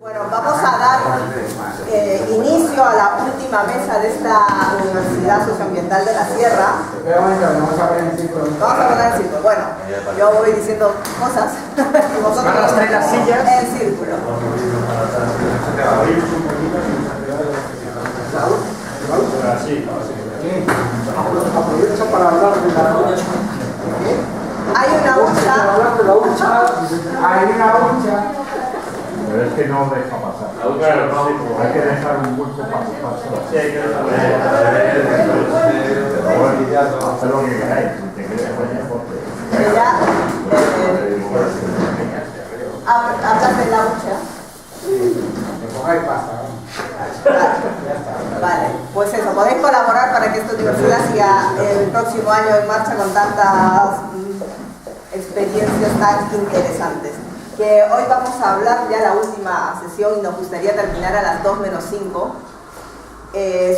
Bueno, vamos a dar inicio a la última mesa de esta Universidad Socioambiental de la Sierra. Vamos a hablar en círculo. Vamos a hablar en círculo. Bueno, yo voy diciendo cosas y vosotros van a traer las sillas en círculo. Aprovecha para hablar de la Hay una hucha. Hay una hucha. Pero es que no deja pasar. Hay que dejar un hueco para pasar. Sí, hay que dejar. Haz lo que queráis. Si te quieres poner, porque... Ya, hablas de la hucha. Me pongáis pasta. Vale, pues eso, podéis colaborar para que esta universidad siga el próximo año en marcha con tantas experiencias tan interesantes. Que hoy vamos a hablar ya la última sesión y nos gustaría terminar a las 2 menos 5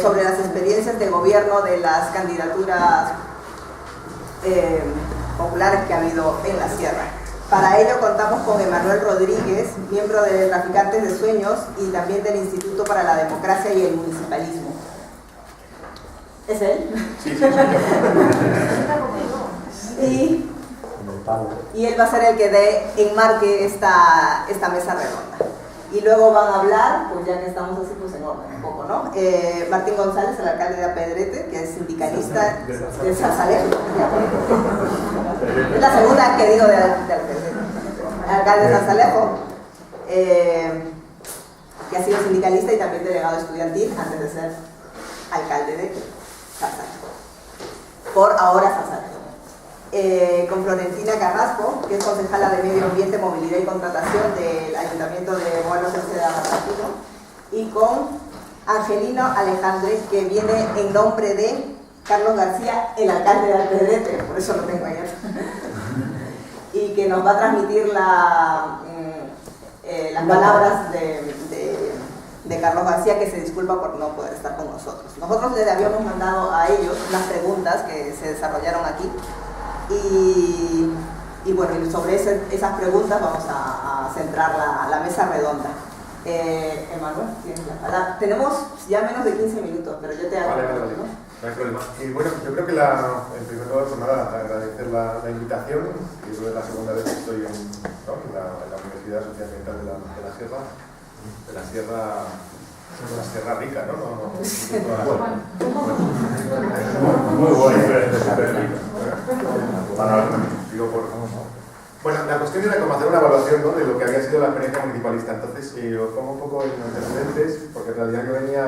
sobre las experiencias de gobierno de las candidaturas populares que ha habido en la Sierra. Para ello contamos con Emanuel Rodríguez, miembro de Traficantes de Sueños y también del Instituto para la Democracia y el Municipalismo. ¿Es él? Sí, soy yo. Y él va a ser el que enmarque esta mesa redonda. Y luego van a hablar, pues ya que estamos así, pues en orden un poco, ¿no? Martín González, el alcalde de Apedrete, que es sindicalista de Zarzalejo. Es la segunda que digo de Apedrete. Alcalde de Zarzalejo, que ha sido sindicalista y también delegado estudiantil antes de ser alcalde de Zarzalejo. Por ahora Zarzalejo. Con Florentina Carrasco, que es concejala de Medio Ambiente, Movilidad y Contratación del Ayuntamiento de Buenos Aires de Argentina, y con Angelino Alejandre, que viene en nombre de Carlos García, el alcalde de Apedrete, por eso lo tengo ayer, y que nos va a transmitir las palabras de Carlos García, que se disculpa por no poder estar con nosotros. Nosotros les habíamos mandado a ellos unas preguntas que se desarrollaron aquí. Y bueno, sobre esas preguntas vamos a centrar la mesa redonda. Emanuel, tienes la palabra. Tenemos ya menos de 15 minutos, pero yo te hago. Vale. No hay problema. Y bueno, yo creo que en primer lugar, pues nada, agradecer la invitación. Y es la segunda vez que estoy en la Universidad Socioambiental de la Sierra. De la Sierra Rica, ¿no? Muy bueno, súper rico. Bueno, la cuestión era como hacer una evaluación, ¿no?, de lo que había sido la experiencia municipalista. Entonces, os pongo un poco en antecedentes, porque en realidad yo venía,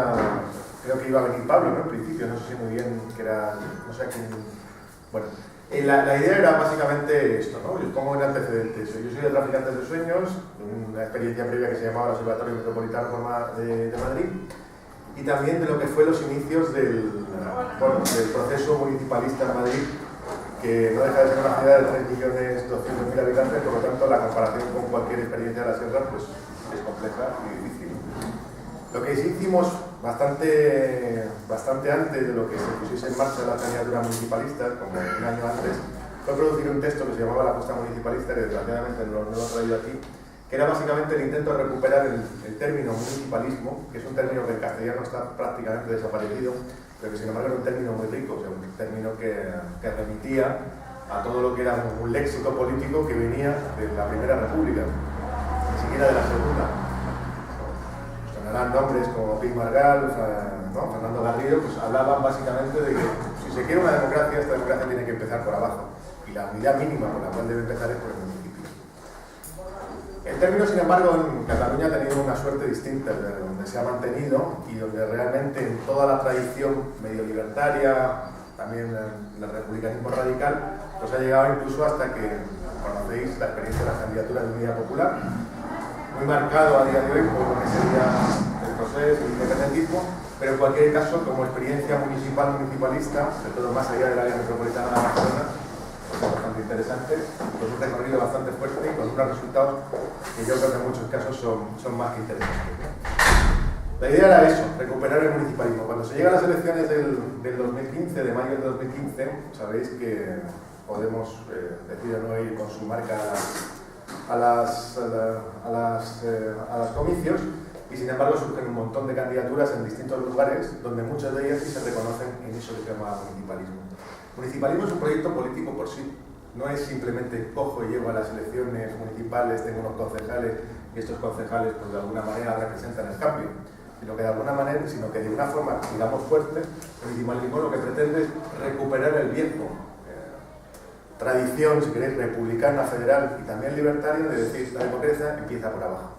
creo que iba a venir Pablo, ¿no?, en principio, no sé muy bien, que era, no sé a quién. Bueno, la idea era básicamente esto, ¿no? Os pongo en antecedentes. Yo soy de Traficantes de Sueños, una experiencia previa que se llamaba el Observatorio Metropolitano de Madrid, y también de lo que fue los inicios del proceso municipalista en Madrid, que no deja de ser una ciudad de 3.200.000 habitantes, por lo tanto la comparación con cualquier experiencia de la Sierra pues, es compleja y difícil. Lo que sí hicimos bastante antes de lo que se pusiese en marcha la candidatura municipalista, como un año antes, fue producir un texto que se llamaba La Apuesta Municipalista, que desgraciadamente no lo he traído aquí, que era básicamente el intento de recuperar el término municipalismo, que es un término que en castellano está prácticamente desaparecido, pero que sin embargo era un término muy rico, o sea, un término que remitía a todo lo que era un léxico político que venía de la Primera República, ni siquiera de la Segunda. Sonarán nombres como Pi Margall, Fernando Garrido, pues hablaban básicamente de que si se quiere una democracia, esta democracia tiene que empezar por abajo, y la unidad mínima por la cual debe empezar es por el municipio. El término, sin embargo, en Cataluña ha tenido una suerte distinta, donde se ha mantenido y donde realmente en toda la tradición medio libertaria, también en el republicanismo radical, pues ha llegado incluso hasta que conocéis la experiencia de la candidatura de Unidad Popular, muy marcado a día de hoy por lo que sería el proceso, el independentismo, pero en cualquier caso, como experiencia municipalista, sobre todo más allá del área metropolitana de Barcelona, pues es bastante interesante, con un recorrido bastante fuerte y con unos resultados que yo creo que en muchos casos son más que interesantes. La idea era eso, recuperar el municipalismo. Cuando se llegan las elecciones del 2015, de mayo del 2015, sabéis que Podemos decidió no ir con su marca a los comicios y sin embargo surgen un montón de candidaturas en distintos lugares donde muchas de ellas sí se reconocen en eso que se llama municipalismo. Municipalismo es un proyecto político por sí, no es simplemente cojo y llevo a las elecciones municipales, tengo unos concejales y estos concejales pues de alguna manera representan el cambio, sino que de una forma, digamos, fuerte, el municipalismo lo que pretende es recuperar el viejo tradición, si queréis, republicana, federal y también libertaria de decir la democracia empieza por abajo.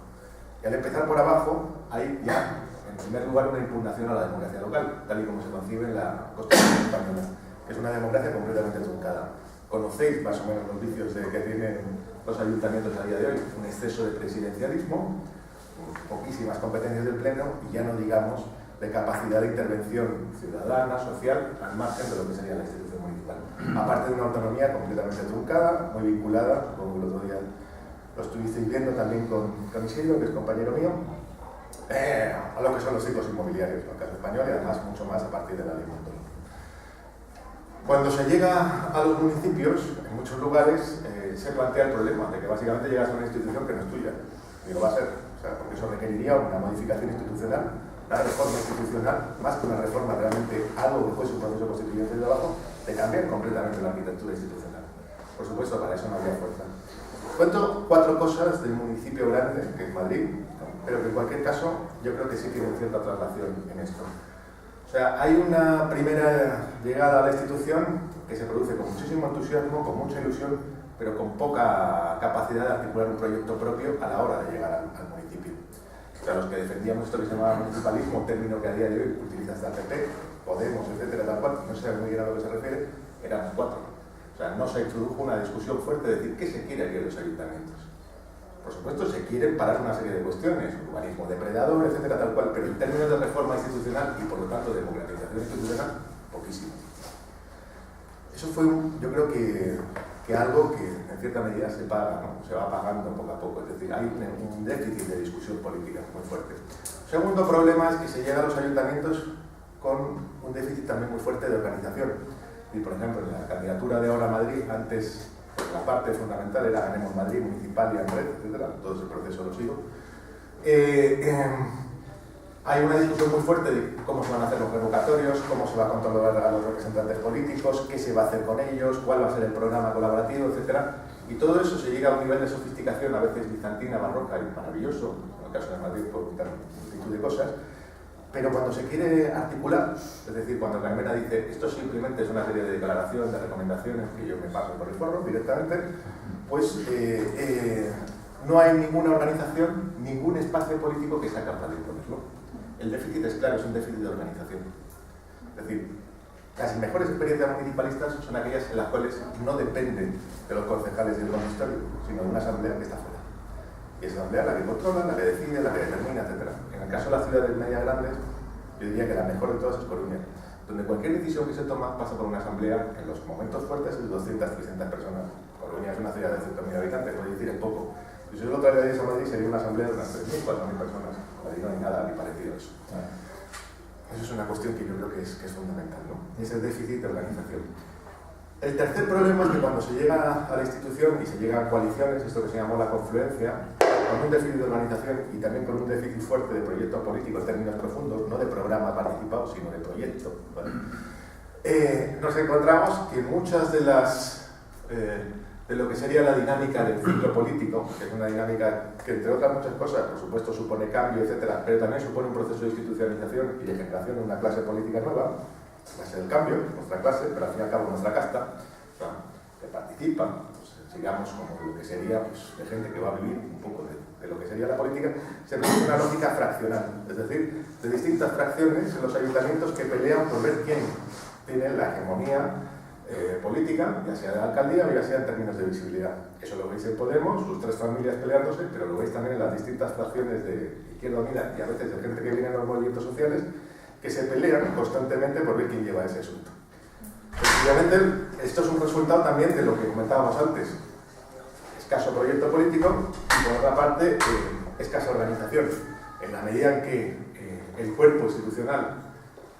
Y al empezar por abajo, hay ya, en primer lugar, una impugnación a la democracia local, tal y como se concibe en la Constitución española, que es una democracia completamente truncada. Conocéis más o menos los vicios que tienen los ayuntamientos a día de hoy, un exceso de presidencialismo, poquísimas competencias del Pleno y ya no digamos de capacidad de intervención ciudadana, social, al margen de lo que sería la institución municipal. Aparte de una autonomía completamente truncada, muy vinculada, como el otro día lo estuvisteis viendo también con Isidro, que es compañero mío, a lo que son los ciclos inmobiliarios, en el caso español, y además mucho más a partir de la ley Montoro. Cuando se llega a los municipios, en muchos lugares se plantea el problema de que básicamente llegas a una institución que no es tuya, y lo va a ser, porque eso requeriría una modificación institucional, una reforma institucional, más que una reforma realmente algo que fuese un proceso constituyente de abajo, de cambiar completamente la arquitectura institucional. Por supuesto, para eso no había fuerza. Cuento 4 cosas del municipio grande, que es Madrid, pero que en cualquier caso yo creo que sí tienen cierta traslación en esto. O sea, hay una primera llegada a la institución que se produce con muchísimo entusiasmo, con mucha ilusión, pero con poca capacidad de articular un proyecto propio a la hora de llegar al municipio. O sea, los que defendíamos esto que se llamaba municipalismo, término que a día de hoy utiliza hasta el PP, Podemos, etcétera, tal cual, no sé muy bien a lo que se refiere, eran 4. O sea, no se introdujo una discusión fuerte de decir qué se quiere aquí en los ayuntamientos. Por supuesto, se quieren parar una serie de cuestiones, urbanismo depredador, etcétera, tal cual, pero en términos de reforma institucional y por lo tanto de democratización institucional, poquísimo. Eso fue, yo creo que algo que en cierta medida se paga, ¿no? Se va pagando poco a poco, es decir, hay un déficit de discusión política muy fuerte. Segundo problema es que se llega a los ayuntamientos con un déficit también muy fuerte de organización. Y por ejemplo, en la candidatura de Ahora Madrid, antes la parte fundamental era Ganemos Madrid, Municipal y Andrés, etcétera, todo ese proceso lo sigo. Hay una discusión muy fuerte de cómo se van a hacer los revocatorios, cómo se va a controlar a los representantes políticos, qué se va a hacer con ellos, cuál va a ser el programa colaborativo, etcétera. Y todo eso se llega a un nivel de sofisticación a veces bizantina, barroca y maravilloso, en el caso de Madrid por quitar multitud de cosas, pero cuando se quiere articular, es decir, cuando Carmena dice esto simplemente es una serie de declaraciones, de recomendaciones que yo me paso por el forro directamente, pues no hay ninguna organización, ningún espacio político que sea capaz de imponerlo. El déficit es claro, es un déficit de organización. Es decir, las mejores experiencias municipalistas son aquellas en las cuales no dependen de los concejales del consistorio, sino de una asamblea que está fuera. Y esa asamblea la que controla, la que decide, la que determina, etc. En el caso de las ciudades medias grandes, yo diría que la mejor de todas es Coruña, donde cualquier decisión que se toma pasa por una asamblea en los momentos fuertes de 200, 300 personas. Coruña es una ciudad de 100.000 habitantes, puede decir es poco. Si yo lo traería a Madrid sería una asamblea de unas 3.000, 4.000 personas. Madrid no hay nada ni parecido a eso. Eso es una cuestión que yo creo que es fundamental, ¿no? Es el déficit de organización. El tercer problema es que cuando se llega a la institución y se llega a coaliciones, esto que se llamó la confluencia, con un déficit de organización y también con un déficit fuerte de proyecto político en términos profundos, no de programa participado, sino de proyecto, ¿vale? Nos encontramos que muchas de lo que sería la dinámica del ciclo político, que es una dinámica que entre otras muchas cosas, por supuesto, supone cambio, etcétera, pero también supone un proceso de institucionalización y de generación de una clase política nueva, la clase del cambio, nuestra clase, pero al fin y al cabo nuestra casta, o sea, que participa, pues, digamos, como lo que sería, pues, de gente que va a vivir un poco de lo que sería la política, se produce una lógica fraccional, es decir, de distintas fracciones en los ayuntamientos que pelean por ver quién tiene la hegemonía política, ya sea de la alcaldía o ya sea en términos de visibilidad. Eso lo veis en Podemos, sus 3 familias peleándose, pero lo veis también en las distintas fracciones de Izquierda Unida y a veces de gente que viene en los movimientos sociales que se pelean constantemente por ver quién lleva ese asunto. Obviamente, esto es un resultado también de lo que comentábamos antes. Escaso proyecto político y, por otra parte, escasa organización. En la medida en que el cuerpo institucional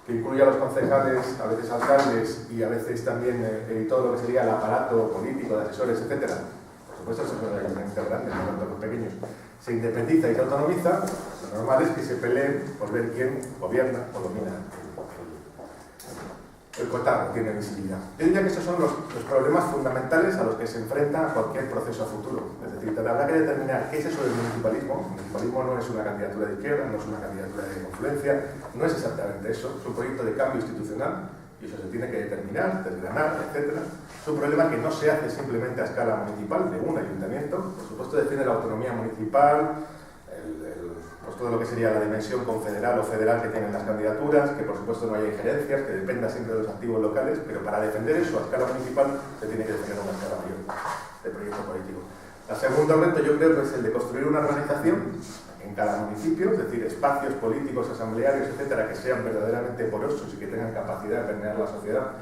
que incluye a los concejales, a veces alcaldes y a veces también todo lo que sería el aparato político de asesores, etcétera, por supuesto son ayuntamientos grandes, no tanto los pequeños, se independiza y se autonomiza, lo normal es que se peleen por ver quién gobierna o domina el cotarro, tiene visibilidad. Yo diría que estos son los problemas fundamentales a los que se enfrenta cualquier proceso a futuro. Es decir, habrá que determinar qué es eso del municipalismo. El municipalismo no es una candidatura de izquierda, no es una candidatura de confluencia, no es exactamente eso, es un proyecto de cambio institucional y eso se tiene que determinar, desgranar, etc. Es un problema que no se hace simplemente a escala municipal, de un ayuntamiento. Por supuesto, defiende la autonomía municipal, pues todo lo que sería la dimensión confederal o federal que tienen las candidaturas, que por supuesto no haya injerencias, que dependa siempre de los activos locales, pero para defender eso a escala municipal se tiene que defender una escala mayor de proyecto político. El segundo reto yo creo que es el de construir una organización en cada municipio, es decir, espacios políticos, asamblearios, etcétera, que sean verdaderamente porosos y que tengan capacidad de permear la sociedad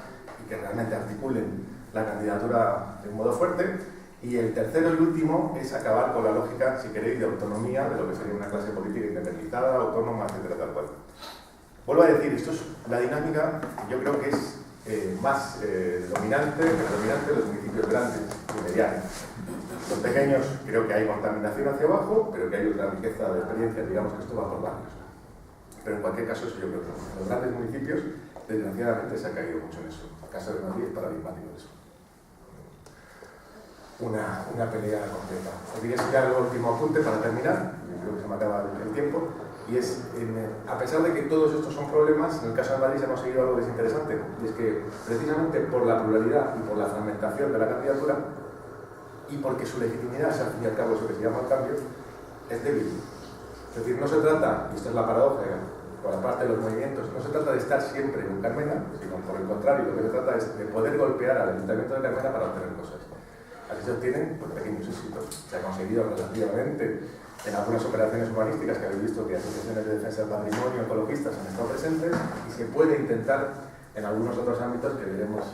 y que realmente articulen la candidatura de un modo fuerte. Y el tercero y último es acabar con la lógica, si queréis, de autonomía de lo que sería una clase política independizada, autónoma, etcétera, tal cual. Vuelvo a decir, esto es la dinámica que yo creo que es más predominante en los municipios grandes y medianos. Los pequeños creo que hay contaminación hacia abajo, pero que hay otra riqueza de experiencia, digamos que esto va por barrios. Pero en cualquier caso, eso yo creo que en los grandes municipios, desgraciadamente, se ha caído mucho en eso. El caso de Madrid es paradigmático de eso. Una pelea completa. Os quería enseñar el último apunte para terminar, creo que se me acaba el tiempo, y es, a pesar de que todos estos son problemas, en el caso de Madrid se ha conseguido algo que es interesante, y es que precisamente por la pluralidad y por la fragmentación de la candidatura, y porque su legitimidad es al fin y al cabo eso que se llama el cambio, es débil. Es decir, no se trata, y esta es la paradoja por la parte de los movimientos, no se trata de estar siempre en Carmena, sino por el contrario, lo que se trata es de poder golpear al Ayuntamiento de Carmena para obtener cosas. Así se obtienen pues, pequeños éxitos. Se ha conseguido relativamente en algunas operaciones urbanísticas que habéis visto que asociaciones de defensa del patrimonio ecologistas han estado presentes y se puede intentar en algunos otros ámbitos que veremos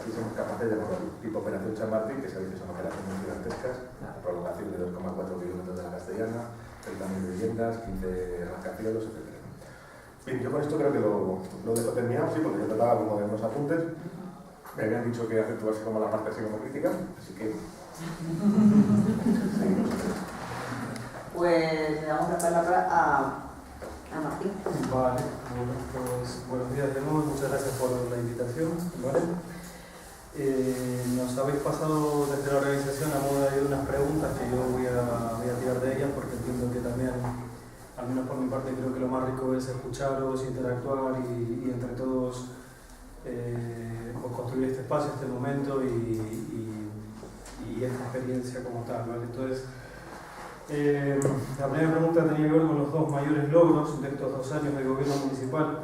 si somos capaces de lograr, tipo Operación Chamartín, que sabéis que son operaciones gigantescas, prolongación de 2,4 kilómetros de la Castellana, 30.000 viviendas, 15 rascacielos, etc. Bien, yo con esto creo que lo dejo terminado, sí, porque yo trataba como de unos apuntes. Me habían dicho que acentuarse como la parte así como crítica, así que... Pues le damos la palabra a Martín. Vale, bueno, pues buenos días de nuevo, muchas gracias por la invitación. ¿Vale? Nos habéis pasado desde la organización a modo de unas preguntas que yo voy a tirar de ellas porque entiendo que también, al menos por mi parte, creo que lo más rico es escucharos, interactuar y entre todos construir este espacio, este momento y esta experiencia como tal, ¿vale? Entonces, la primera pregunta tenía que ver con los dos mayores logros de estos 2 años de gobierno municipal.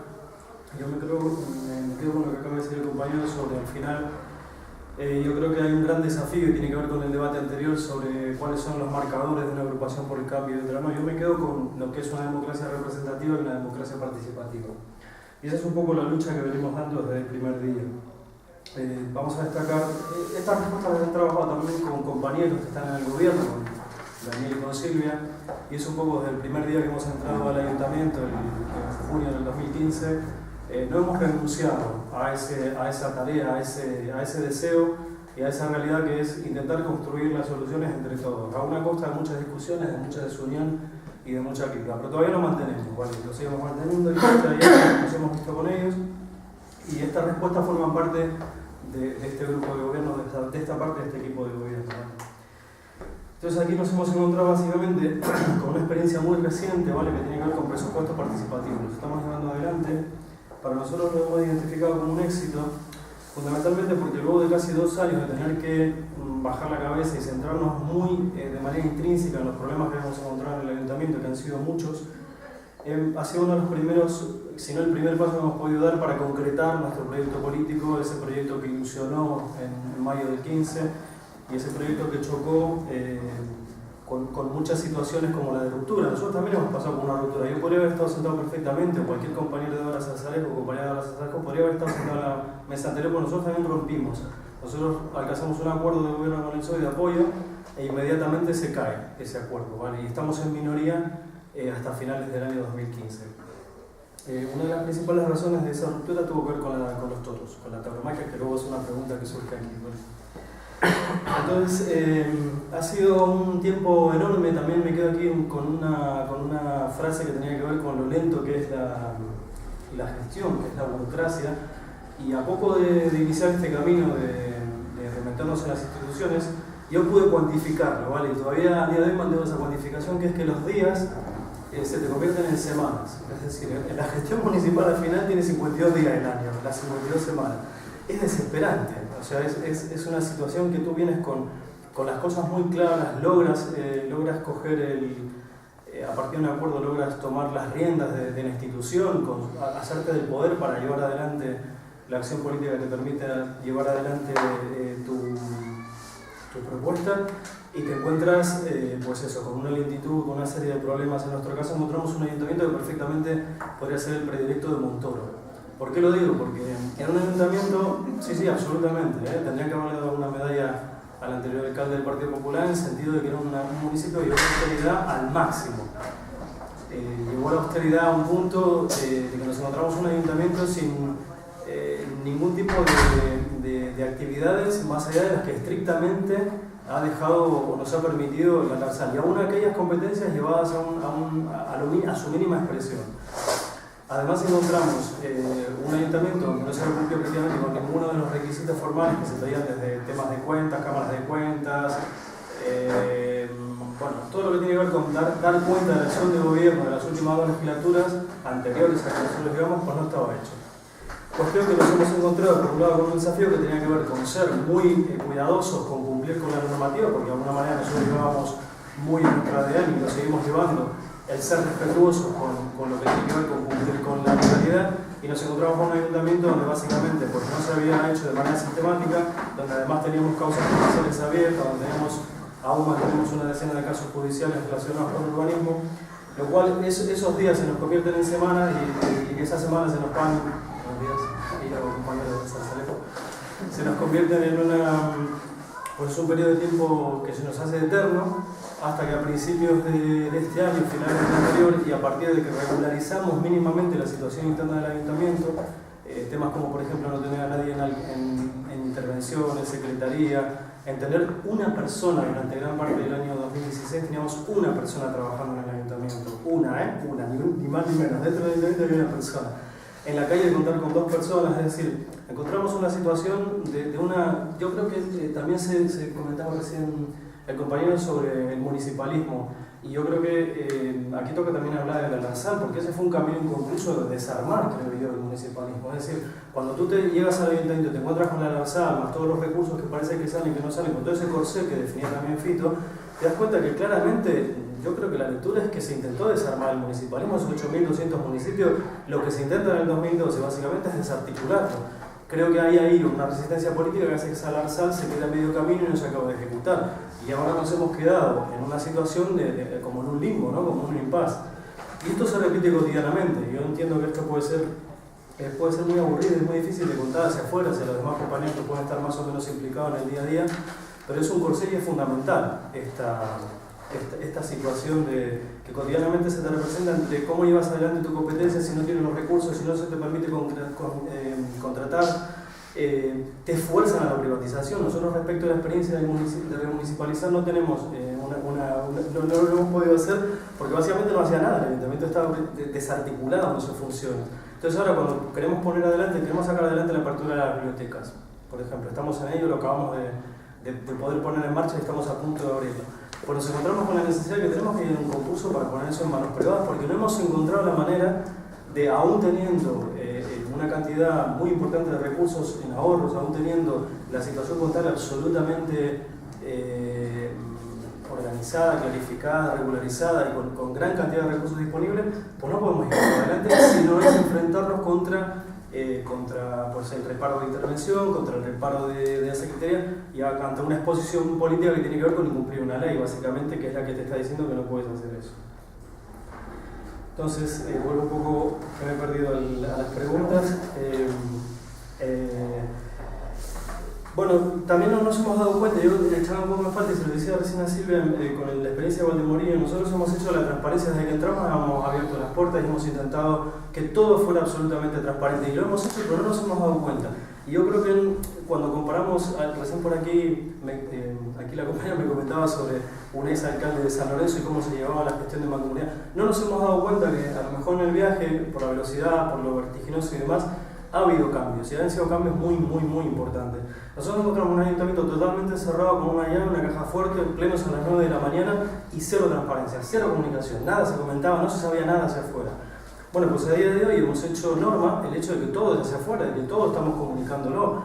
Yo me quedo con lo que acaba de decir el compañero sobre al final. Yo creo que hay un gran desafío y tiene que ver con el debate anterior sobre cuáles son los marcadores de una agrupación por el cambio. No, yo me quedo con lo que es una democracia representativa y una democracia participativa. Y esa es un poco la lucha que venimos dando desde el primer día. Vamos a destacar, estas respuestas las he trabajado también con compañeros que están en el gobierno, con Daniel y con Silvia, y es un poco desde el primer día que hemos entrado al ayuntamiento, en junio del 2015, no hemos renunciado a esa tarea, a ese deseo y a esa realidad que es intentar construir las soluciones entre todos, a una costa de muchas discusiones, de mucha desunión y de mucha crítica, pero todavía lo mantenemos, ¿vale? Lo seguimos manteniendo y nos hemos visto con ellos y estas respuestas forman parte de este grupo de gobierno, de esta parte de este equipo de gobierno, ¿vale? Entonces aquí nos hemos encontrado básicamente con una experiencia muy reciente, ¿vale? Que tiene que ver con presupuestos participativos. Lo estamos llevando adelante. Para nosotros lo hemos identificado como un éxito, fundamentalmente porque luego de casi 2 años de tener que bajar la cabeza y centrarnos muy de manera intrínseca en los problemas que hemos encontrado en el ayuntamiento, que han sido muchos, ha sido uno de los primeros, si no el primer paso que hemos podido dar para concretar nuestro proyecto político, ese proyecto que ilusionó en mayo del 15 y ese proyecto que chocó con muchas situaciones como la de ruptura. Nosotros también hemos pasado por una ruptura. Yo podría haber estado sentado perfectamente, o cualquier compañero de Obras Azarejos o compañera de Obras Azarejos podría haber estado sentado en la mesa anterior, pero nosotros también rompimos. Nosotros alcanzamos un acuerdo de gobierno con el PSOE de apoyo e inmediatamente se cae ese acuerdo, ¿vale? Y estamos en minoría hasta finales del año 2015. Una de las principales razones de esa ruptura tuvo que ver con los toros, con la tauromaquia, que luego es una pregunta que surge aquí, ¿vale? Entonces, ha sido un tiempo enorme. También me quedo aquí con una frase que tenía que ver con lo lento que es la gestión, que es la burocracia. Y a poco de iniciar este camino de meternos en las instituciones, yo pude cuantificarlo, ¿vale? Y todavía a día de hoy mantengo esa cuantificación, que es que los días se te convierten en semanas. Es decir, la gestión municipal al final tiene 52 días del año, las 52 semanas. Es desesperante, o sea, es una situación que tú vienes con las cosas muy claras, logras coger a partir de un acuerdo logras tomar las riendas de la institución, hacerte del poder para llevar adelante la acción política que te permite llevar adelante tu propuesta, y te encuentras pues eso, con una lentitud, con una serie de problemas. En nuestro caso encontramos un ayuntamiento que perfectamente podría ser el predilecto de Montoro. ¿Por qué lo digo? Porque en un ayuntamiento, sí, absolutamente, tendría que haberle dado una medalla al anterior alcalde del Partido Popular, en el sentido de que era un municipio que llevó la austeridad al máximo. Llevó la austeridad a un punto de que nos encontramos un ayuntamiento sin ningún tipo de actividades más allá de las que estrictamente ha dejado o nos ha permitido el Alarzal, y aún aquellas competencias llevadas a su mínima expresión. Además encontramos un ayuntamiento donde no se cumplió prácticamente con ninguno de los requisitos formales que se pedían, desde temas de cuentas, cámaras de cuentas, bueno, todo lo que tiene que ver con dar cuenta de la acción de gobierno de las últimas dos legislaturas anteriores a que nosotros llegamos, pues no estaba hecho. Pues creo que nos hemos encontrado por un lado con un desafío que tenía que ver con ser muy cuidadosos con cumplir con la normativa, porque de alguna manera nosotros llevábamos muy en nuestra ADN y lo seguimos llevando, el ser respetuosos con lo que tiene que ver con cumplir con la legalidad, y nos encontramos con un ayuntamiento donde básicamente pues, no se había hecho de manera sistemática, donde además teníamos causas judiciales abiertas, donde aún mantenemos una decena de casos judiciales relacionados con el urbanismo, lo cual esos días se nos convierten en semanas, y esas semanas se nos van, se nos convierten en un periodo de tiempo que se nos hace eterno, hasta que a principios de este año, finales del anterior, y a partir de que regularizamos mínimamente la situación interna del ayuntamiento, temas como por ejemplo no tener a nadie en intervención, en secretaría, en tener una persona. Durante gran parte del año 2016 teníamos una persona trabajando en el ayuntamiento, una, ni más ni menos, dentro del ayuntamiento había una persona. En la calle contar con dos personas, es decir, encontramos una situación de una... Yo creo que también se comentaba recién el compañero sobre el municipalismo, y yo creo que aquí toca también hablar del Alarzal, porque ese fue un camino inconcluso de desarmar, creo yo, el municipalismo. Es decir, cuando tú llegas al ayuntamiento y te encuentras con el Alarzal, más todos los recursos que parece que salen y que no salen, con todo ese corsé que definía también Fito, te das cuenta que claramente... Yo creo que la lectura es que se intentó desarmar el municipalismo, esos 8.200 municipios. Lo que se intenta en el 2012 básicamente es desarticularlo. Creo que hay ahí una resistencia política que hace que ese Alarzal se quede a medio camino y no se acaba de ejecutar. Y ahora nos hemos quedado en una situación como en un limbo, ¿no? Como un impasse. Y esto se repite cotidianamente. Yo entiendo que esto puede ser muy aburrido y muy difícil de contar hacia afuera, hacia los demás compañeros que pueden estar más o menos implicados en el día a día, pero es un corsé y es fundamental esta situación que cotidianamente se te representa entre cómo llevas adelante tu competencia si no tienes los recursos, si no se te permite contratar, te fuerzan a la privatización. Nosotros respecto a la experiencia de remunicipalizar no tenemos no lo hemos podido hacer porque básicamente no hacía nada, el ayuntamiento estaba desarticulado en sus funciones. Entonces ahora cuando queremos queremos sacar adelante la apertura de las bibliotecas, por ejemplo, estamos en ello, lo acabamos de poder poner en marcha y estamos a punto de abrirlo. Pues nos encontramos con la necesidad que tenemos que ir a un concurso para poner eso en manos privadas, porque no hemos encontrado la manera de, aún teniendo una cantidad muy importante de recursos en ahorros, aún teniendo la situación contable absolutamente organizada, clarificada, regularizada y con gran cantidad de recursos disponibles, pues no podemos ir adelante si no es enfrentarnos contra pues, el reparo de intervención, contra el reparo de la Secretaría y ante una exposición política que tiene que ver con incumplir una ley, básicamente, que es la que te está diciendo que no puedes hacer eso. Entonces, vuelvo un poco, que me he perdido a las preguntas. Bueno, también no nos hemos dado cuenta, yo echaba un poco más falta y se lo decía recién a Silvia con la experiencia de Valdemorillo. Nosotros hemos hecho la transparencia desde que entramos, hemos abierto las puertas y hemos intentado que todo fuera absolutamente transparente, y lo hemos hecho, pero no nos hemos dado cuenta. Y yo creo que cuando comparamos, recién por aquí, aquí la compañera me comentaba sobre un ex alcalde de San Lorenzo y cómo se llevaba la gestión de mancomunidad. No nos hemos dado cuenta que a lo mejor en el viaje, por la velocidad, por lo vertiginoso y demás, ha habido cambios, y han sido cambios muy importantes. Nosotros encontramos un ayuntamiento totalmente cerrado, con una llave, una caja fuerte, plenos a las 9 de la mañana y cero transparencia, cero comunicación, nada se comentaba, no se sabía nada hacia afuera. Bueno, pues a día de hoy hemos hecho norma el hecho de que todo es hacia afuera, de que todos estamos comunicándolo.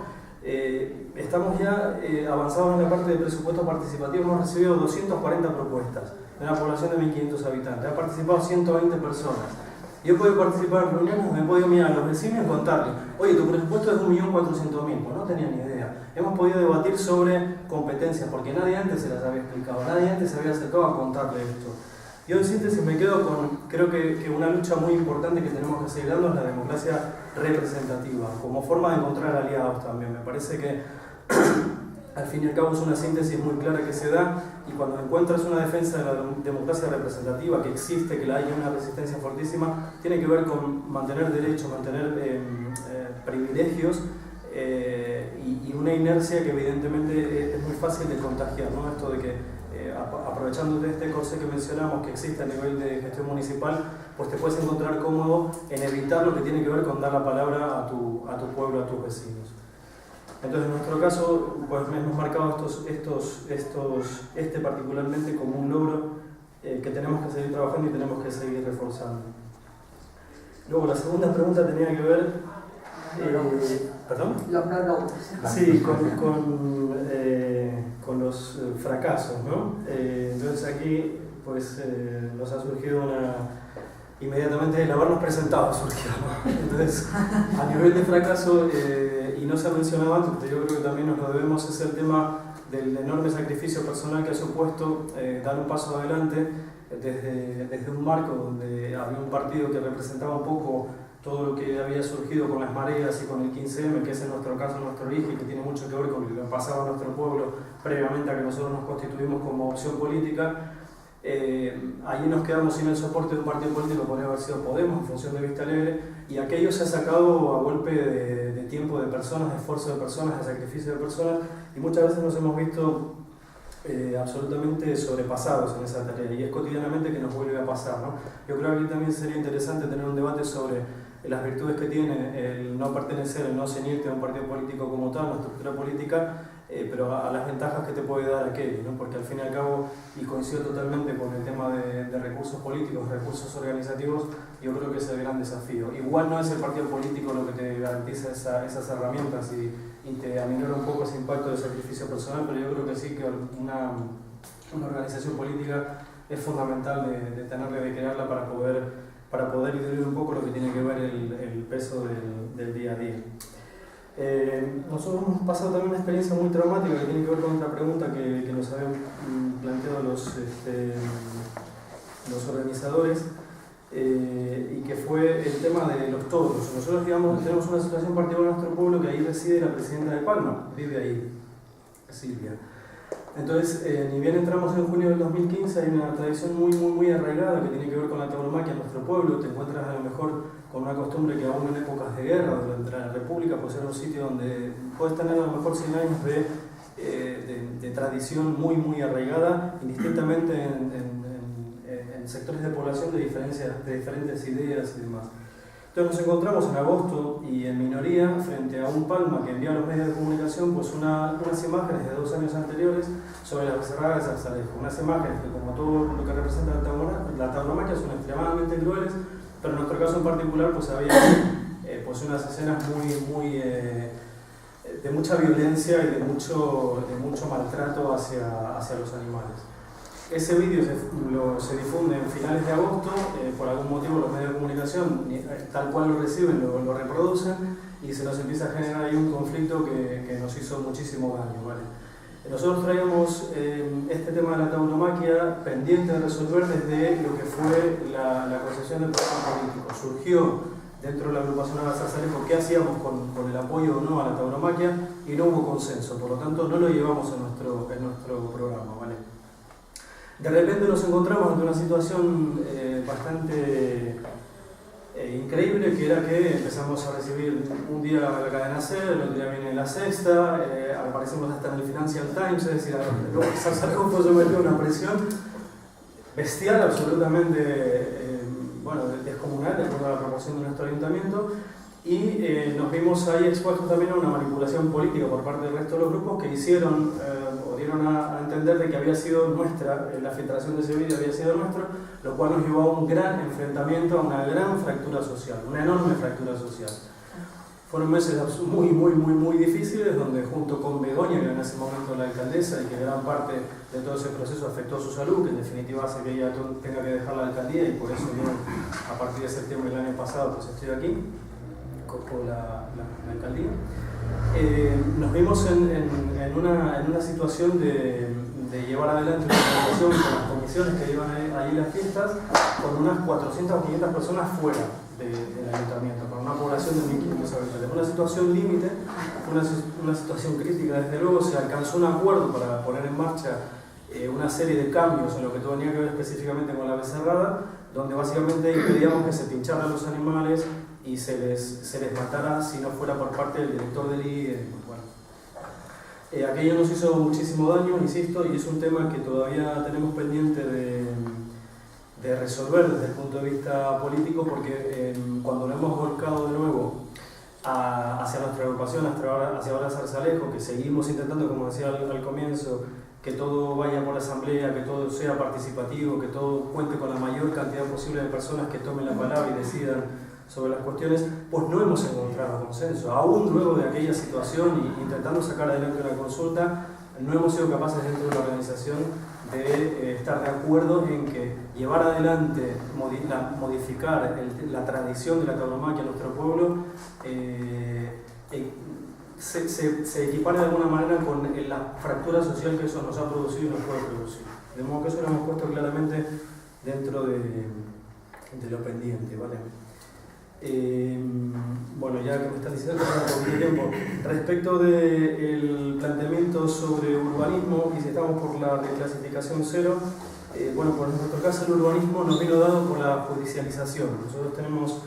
Estamos ya avanzados en la parte de presupuesto participativo, hemos recibido 240 propuestas de una población de 1.500 habitantes, han participado 120 personas. Yo he podido participar en reuniones, me he podido mirar a los vecinos y contarles, oye, tu presupuesto es 1.400.000, pues no tenía ni idea. Hemos podido debatir sobre competencias, porque nadie antes se las había explicado, nadie antes se había acercado a contarle esto. Yo en síntesis me quedo con, creo que una lucha muy importante que tenemos que seguir dando es la democracia representativa, como forma de encontrar aliados también. Me parece que al fin y al cabo es una síntesis muy clara que se da, y cuando encuentras una defensa de la democracia representativa que existe, que hay una resistencia fortísima, tiene que ver con mantener derechos, mantener privilegios y una inercia que evidentemente es muy fácil de contagiar, ¿no? Esto de que aprovechando de este corsé que mencionamos que existe a nivel de gestión municipal, pues te puedes encontrar cómodo en evitar lo que tiene que ver con dar la palabra a tu pueblo, a tus vecinos. Entonces, en nuestro caso, pues hemos marcado este particularmente como un logro que tenemos que seguir trabajando y tenemos que seguir reforzando. Luego, la segunda pregunta tenía que ver... ¿Perdón? Los no logros. Sí, con los fracasos, ¿no? Entonces aquí pues nos ha surgido inmediatamente el habernos presentado surgió, ¿no? Entonces, a nivel de fracaso, y no se ha mencionado antes, pero yo creo que también nos lo debemos, es el tema del enorme sacrificio personal que ha supuesto dar un paso adelante desde un marco donde había un partido que representaba un poco todo lo que había surgido con las mareas y con el 15M, que es en nuestro caso nuestro origen, que tiene mucho que ver con lo que pasaba en nuestro pueblo previamente a que nosotros nos constituimos como opción política. Allí nos quedamos sin el soporte de un partido político, podría haber sido Podemos, en función de Vista Alegre, y aquello se ha sacado a golpe de tiempo de personas, de esfuerzo de personas, de sacrificio de personas, y muchas veces nos hemos visto absolutamente sobrepasados en esa tarea, y es cotidianamente que nos vuelve a pasar, ¿no? Yo creo que también sería interesante tener un debate sobre las virtudes que tiene el no pertenecer, el no ceñirte a un partido político como tal, una estructura política, pero a las ventajas que te puede dar aquello, ¿no? Porque al fin y al cabo, y coincido totalmente con el tema de recursos políticos, recursos organizativos, yo creo que es el gran desafío. Igual no es el partido político lo que te garantiza esas herramientas y te aminora un poco ese impacto de sacrificio personal, pero yo creo que sí que una organización política es fundamental de tenerla, de crearla para poder diluir un poco lo que tiene que ver el peso del día a día. Nosotros hemos pasado también una experiencia muy traumática que tiene que ver con otra pregunta que nos habían planteado los organizadores, y que fue el tema de los toros. Nosotros, digamos, tenemos una situación particular en nuestro pueblo, que ahí reside la presidenta de Palma, vive ahí, Silvia. Entonces, ni bien entramos en junio del 2015, hay una tradición muy arraigada que tiene que ver con la tauromaquia en nuestro pueblo. Te encuentras a lo mejor con una costumbre que aún en épocas de guerra, durante la República, pues era un sitio donde puedes tener a lo mejor 100 años de tradición muy arraigada, indistintamente en sectores de población de diferentes ideas y demás. Entonces nos encontramos en agosto y en minoría frente a un Palma que envía a los medios de comunicación pues unas imágenes de 2 años anteriores sobre las becerradas de Zarzalejo. Unas imágenes que, como todo lo que representa la tauromaquia, son extremadamente crueles, pero en nuestro caso en particular pues había pues unas escenas de mucha violencia y de mucho maltrato hacia los animales. Ese vídeo se difunde en finales de agosto, por algún motivo los medios de comunicación, tal cual lo reciben, lo reproducen, y se nos empieza a generar ahí un conflicto que nos hizo muchísimo daño, ¿vale? Nosotros traíamos este tema de la tauromaquia pendiente de resolver desde lo que fue la concesión del programa político. Surgió dentro de la agrupación Ara Zarzalejo qué hacíamos con el apoyo o no a la tauromaquia, y no hubo consenso, por lo tanto no lo llevamos en nuestro programa, ¿vale? De repente nos encontramos ante una situación bastante increíble, que era que empezamos a recibir un día la cadena SER, el otro día viene La Sexta, aparecemos hasta en el Financial Times, es decir, Zarzalejo fue sometido a una presión bestial, absolutamente descomunal, de acuerdo a la proporción de nuestro ayuntamiento, y nos vimos ahí expuestos también a una manipulación política por parte del resto de los grupos que hicieron o dieron a entender de que había sido nuestra, la filtración de ese vídeo había sido nuestro, lo cual nos llevó a un gran enfrentamiento, a una gran fractura social, una enorme fractura social. Fueron meses muy difíciles, donde junto con Begoña, que era en ese momento la alcaldesa y que gran parte de todo ese proceso afectó su salud, que en definitiva hace que ella tenga que dejar la alcaldía, y por eso yo a partir de septiembre del año pasado pues estoy aquí con la alcaldía. Nos vimos en una situación de llevar adelante una organización con las comisiones que iban ahí las fiestas, con unas 400 o 500 personas fuera del ayuntamiento, con una población de 1.500 habitantes. Una situación límite, una situación crítica, desde luego. Se alcanzó un acuerdo para poner en marcha una serie de cambios en lo que tenía que ver específicamente con la becerrada, donde básicamente impedíamos que se pincharan los animales y se les matara si no fuera por parte del director del IE. Aquello nos hizo muchísimo daño, insisto, y es un tema que todavía tenemos pendiente de resolver desde el punto de vista político, porque cuando lo hemos volcado de nuevo hacia nuestra agrupación, hacia Ara Zarzalejo, que seguimos intentando, como decía al comienzo, que todo vaya por asamblea, que todo sea participativo, que todo cuente con la mayor cantidad posible de personas que tomen la palabra y decidan sobre las cuestiones, pues no hemos encontrado consenso. Aún luego de aquella situación y intentando sacar adelante una consulta, no hemos sido capaces dentro de la organización de estar de acuerdo en que llevar adelante, modificar la tradición de la tauromaquia en nuestro pueblo se equipare de alguna manera con la fractura social que eso nos ha producido y nos puede producir. De modo que eso lo hemos puesto claramente dentro de lo pendiente, ¿vale? Bueno, ya que me están diciendo que no tengo poquito tiempo, respecto del planteamiento sobre urbanismo, y si estamos por la reclasificación 0, bueno, pues en nuestro caso el urbanismo nos vino dado por la judicialización. Nosotros tenemos,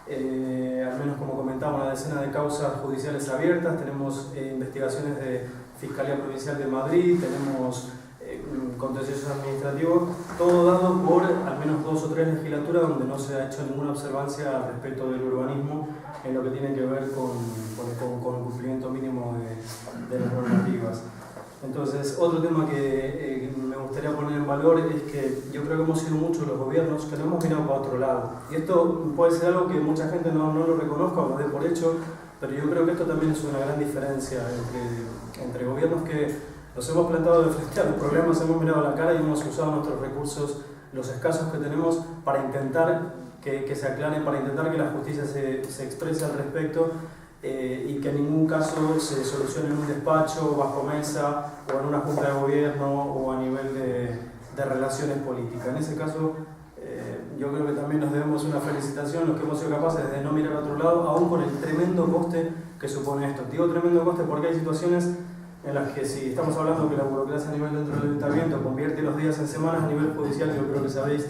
al menos como comentaba, una decena de causas judiciales abiertas, tenemos investigaciones de Fiscalía Provincial de Madrid, tenemos contenciosos administrativos, todo dado por al menos 2 o 3 legislaturas donde no se ha hecho ninguna observancia al respecto del urbanismo en lo que tiene que ver con el cumplimiento mínimo de las normativas. Entonces, otro tema que me gustaría poner en valor es que yo creo que hemos sido muchos los gobiernos que no hemos mirado para otro lado. Y esto puede ser algo que mucha gente no lo reconozca o lo dé por hecho, pero yo creo que esto también es una gran diferencia entre gobiernos que nos hemos plantado de frente a los problemas, hemos mirado la cara y hemos usado nuestros recursos, los escasos que tenemos, para intentar que se aclare, para intentar que la justicia se exprese al respecto y que en ningún caso se solucione en un despacho, bajo mesa, o en una junta de gobierno, o a nivel de relaciones políticas. En ese caso, yo creo que también nos debemos una felicitación los que hemos sido capaces de no mirar a otro lado, aún con el tremendo coste que supone esto. Digo tremendo coste porque hay situaciones en las que, si estamos hablando que la burocracia a nivel dentro del ayuntamiento convierte los días en semanas, a nivel judicial yo creo que sabéis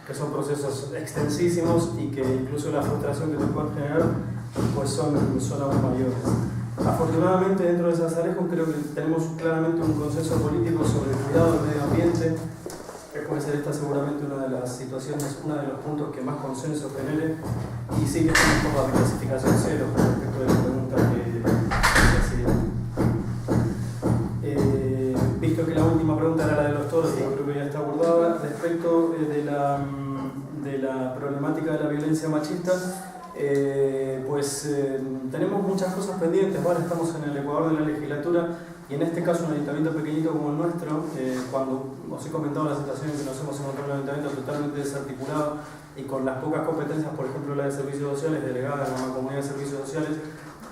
que son procesos extensísimos y que incluso la frustración que te pueden generar pues son aún mayores. Afortunadamente dentro de Zarzalejo creo que tenemos claramente un consenso político sobre el cuidado del medio ambiente, que puede ser esta seguramente una de las situaciones, uno de los puntos que más consenso genere, y sí que estamos por la clasificación 0 respecto de la pregunta que hacía. Visto que la última pregunta era la de los toros, yo creo que ya está abordada. Respecto de la problemática de la violencia machista, tenemos muchas cosas pendientes. Ahora estamos en el ecuador de la legislatura y en este caso un ayuntamiento pequeñito como el nuestro, cuando os he comentado la situación en que nos hemos encontrado en un ayuntamiento totalmente desarticulado y con las pocas competencias, por ejemplo la de servicios sociales, delegada en la Comunidad de Servicios Sociales,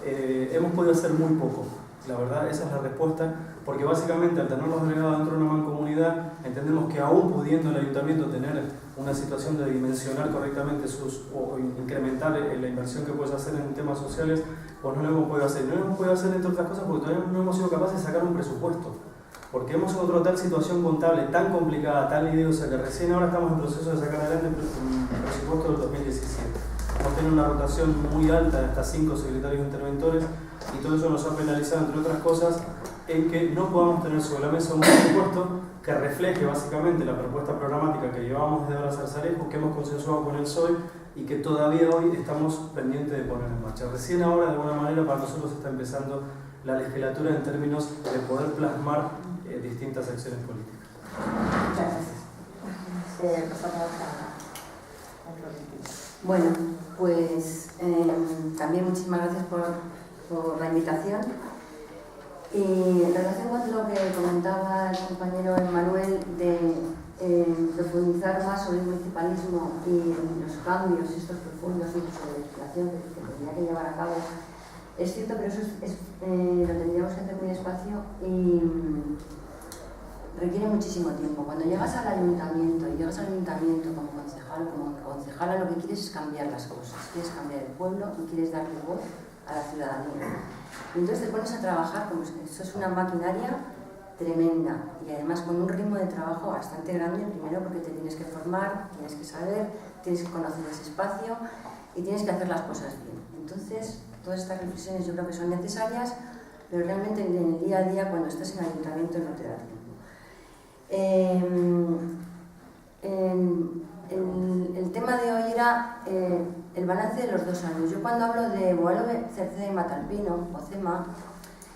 hemos podido hacer muy poco. La verdad, esa es la respuesta, porque básicamente al tener los delegados dentro de una mancomunidad, entendemos que aún pudiendo el ayuntamiento tener una situación de dimensionar correctamente o incrementar la inversión que puedes hacer en temas sociales, pues no lo hemos podido hacer. No lo hemos podido hacer, entre otras cosas, porque todavía no hemos sido capaces de sacar un presupuesto. Porque hemos encontrado tal situación contable tan complicada, tan lidiosa, que recién ahora estamos en proceso de sacar adelante el presupuesto del 2017. Hemos tenido una rotación muy alta de hasta 5 secretarios interventores y todo eso nos ha penalizado, entre otras cosas, en que no podamos tener sobre la mesa un presupuesto que refleje básicamente la propuesta programática que llevamos desde ahora a Zarzalejos, que hemos consensuado con el PSOE y que todavía hoy estamos pendientes de poner en marcha. Recién ahora, de alguna manera, para nosotros está empezando la legislatura en términos de poder plasmar distintas acciones políticas. Gracias. Pasamos a Florentina. Bueno, pues también muchísimas gracias por la invitación. Y en relación con lo que comentaba el compañero Emmanuel de profundizar más sobre el municipalismo y los cambios estos profundos y sobre legislación que tendría que llevar a cabo, es cierto, pero eso lo tendríamos que hacer muy despacio y requiere muchísimo tiempo. Cuando llegas al ayuntamiento como concejala, lo que quieres es cambiar las cosas, quieres cambiar el pueblo y quieres darle voz a la ciudadanía. Y entonces te pones a trabajar como si eso es una maquinaria tremenda y además con un ritmo de trabajo bastante grande, primero porque te tienes que formar, tienes que saber, tienes que conocer ese espacio y tienes que hacer las cosas bien. Entonces, todas estas reflexiones yo creo que son necesarias, pero realmente en el día a día, cuando estás en el ayuntamiento, no te da tiempo. El tema de hoy era el balance de los 2 años. Yo cuando hablo de Boalo, Cerceda y Matalpino, o CEMA,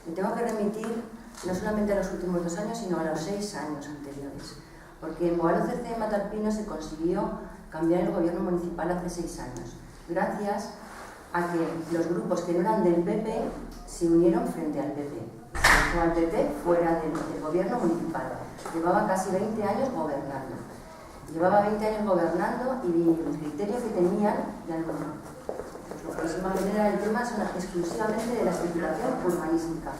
me tengo que remitir no solamente a los últimos 2 años, sino a los 6 años anteriores. Porque en Boalo, Cerceda y Matalpino se consiguió cambiar el gobierno municipal hace 6 años, gracias a que los grupos que no eran del PP se unieron frente al PP. Se dejó al PP fuera del gobierno municipal. Llevaba casi 20 años gobernando. Llevaba 20 años gobernando y el criterio que tenían, próximamente era el tema exclusivamente de la especulación urbanística.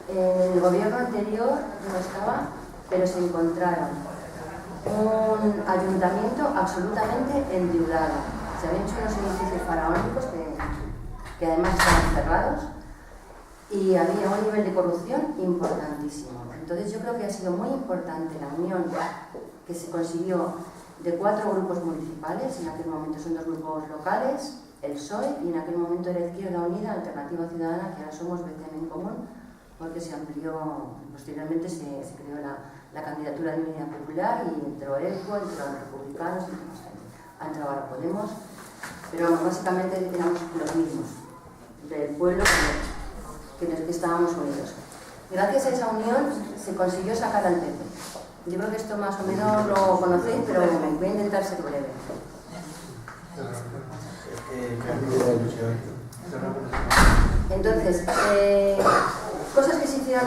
El gobierno anterior no estaba, pero se encontraron un ayuntamiento absolutamente endeudado. Se habían hecho unos edificios faraónicos que además estaban cerrados y había un nivel de corrupción importantísimo. Entonces yo creo que ha sido muy importante la unión que se consiguió de 4 grupos municipales, en aquel momento son 2 grupos locales, el PSOE, y en aquel momento era Izquierda Unida, Alternativa Ciudadana, que ahora somos BCM en Común, porque se amplió, posteriormente se creó la candidatura de Unidad Popular y entró ELCO, entraron republicanos, ha entrado ahora Podemos, pero básicamente éramos los mismos, del pueblo que estábamos unidos. Gracias a esa unión se consiguió sacar al PP. Yo creo que esto más o menos lo conocéis, pero voy a intentar ser breve. Entonces, cosas que se hicieron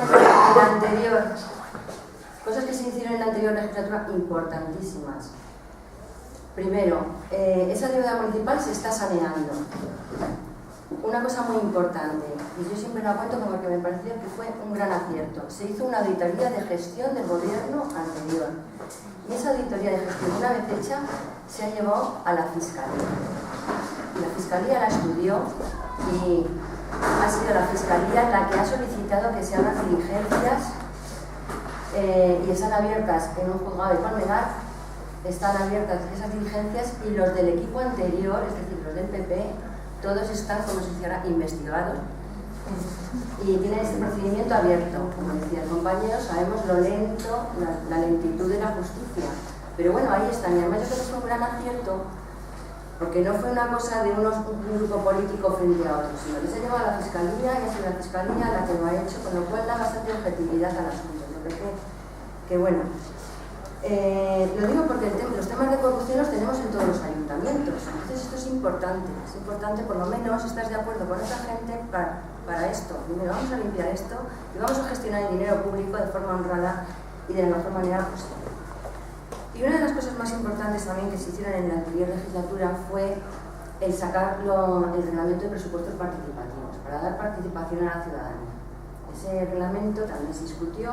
en la anterior legislatura importantísimas. Primero, esa deuda municipal se está saneando. Una cosa muy importante, y yo siempre la cuento como que me pareció que fue un gran acierto. Se hizo una auditoría de gestión del gobierno anterior. Y esa auditoría de gestión, una vez hecha, se ha llevado a la Fiscalía. La Fiscalía la estudió y ha sido la Fiscalía la que ha solicitado que se hagan diligencias y están abiertas en un juzgado de Colmenar, están abiertas esas diligencias y los del equipo anterior, es decir, los del PP, todos están, como si fuera, investigados y tienen este procedimiento abierto. Como decía el compañero, sabemos lo lento, la lentitud de la justicia, pero bueno, ahí están. Y además yo creo que fue un gran acierto, porque no fue una cosa de un grupo político frente a otro, sino que se llevó a la Fiscalía y ha sido la Fiscalía la que lo ha hecho, con lo cual da bastante objetividad al asunto. Yo creo que bueno. Lo digo porque los temas de corrupción los tenemos en todos los ayuntamientos, entonces esto es importante, por lo menos estás de acuerdo con esa gente para esto. Primero vamos a limpiar esto y vamos a gestionar el dinero público de forma honrada y de la mejor manera posible. Y una de las cosas más importantes también que se hicieron en la anterior legislatura fue el sacar el reglamento de presupuestos participativos, para dar participación a la ciudadanía. ese reglamento también se discutió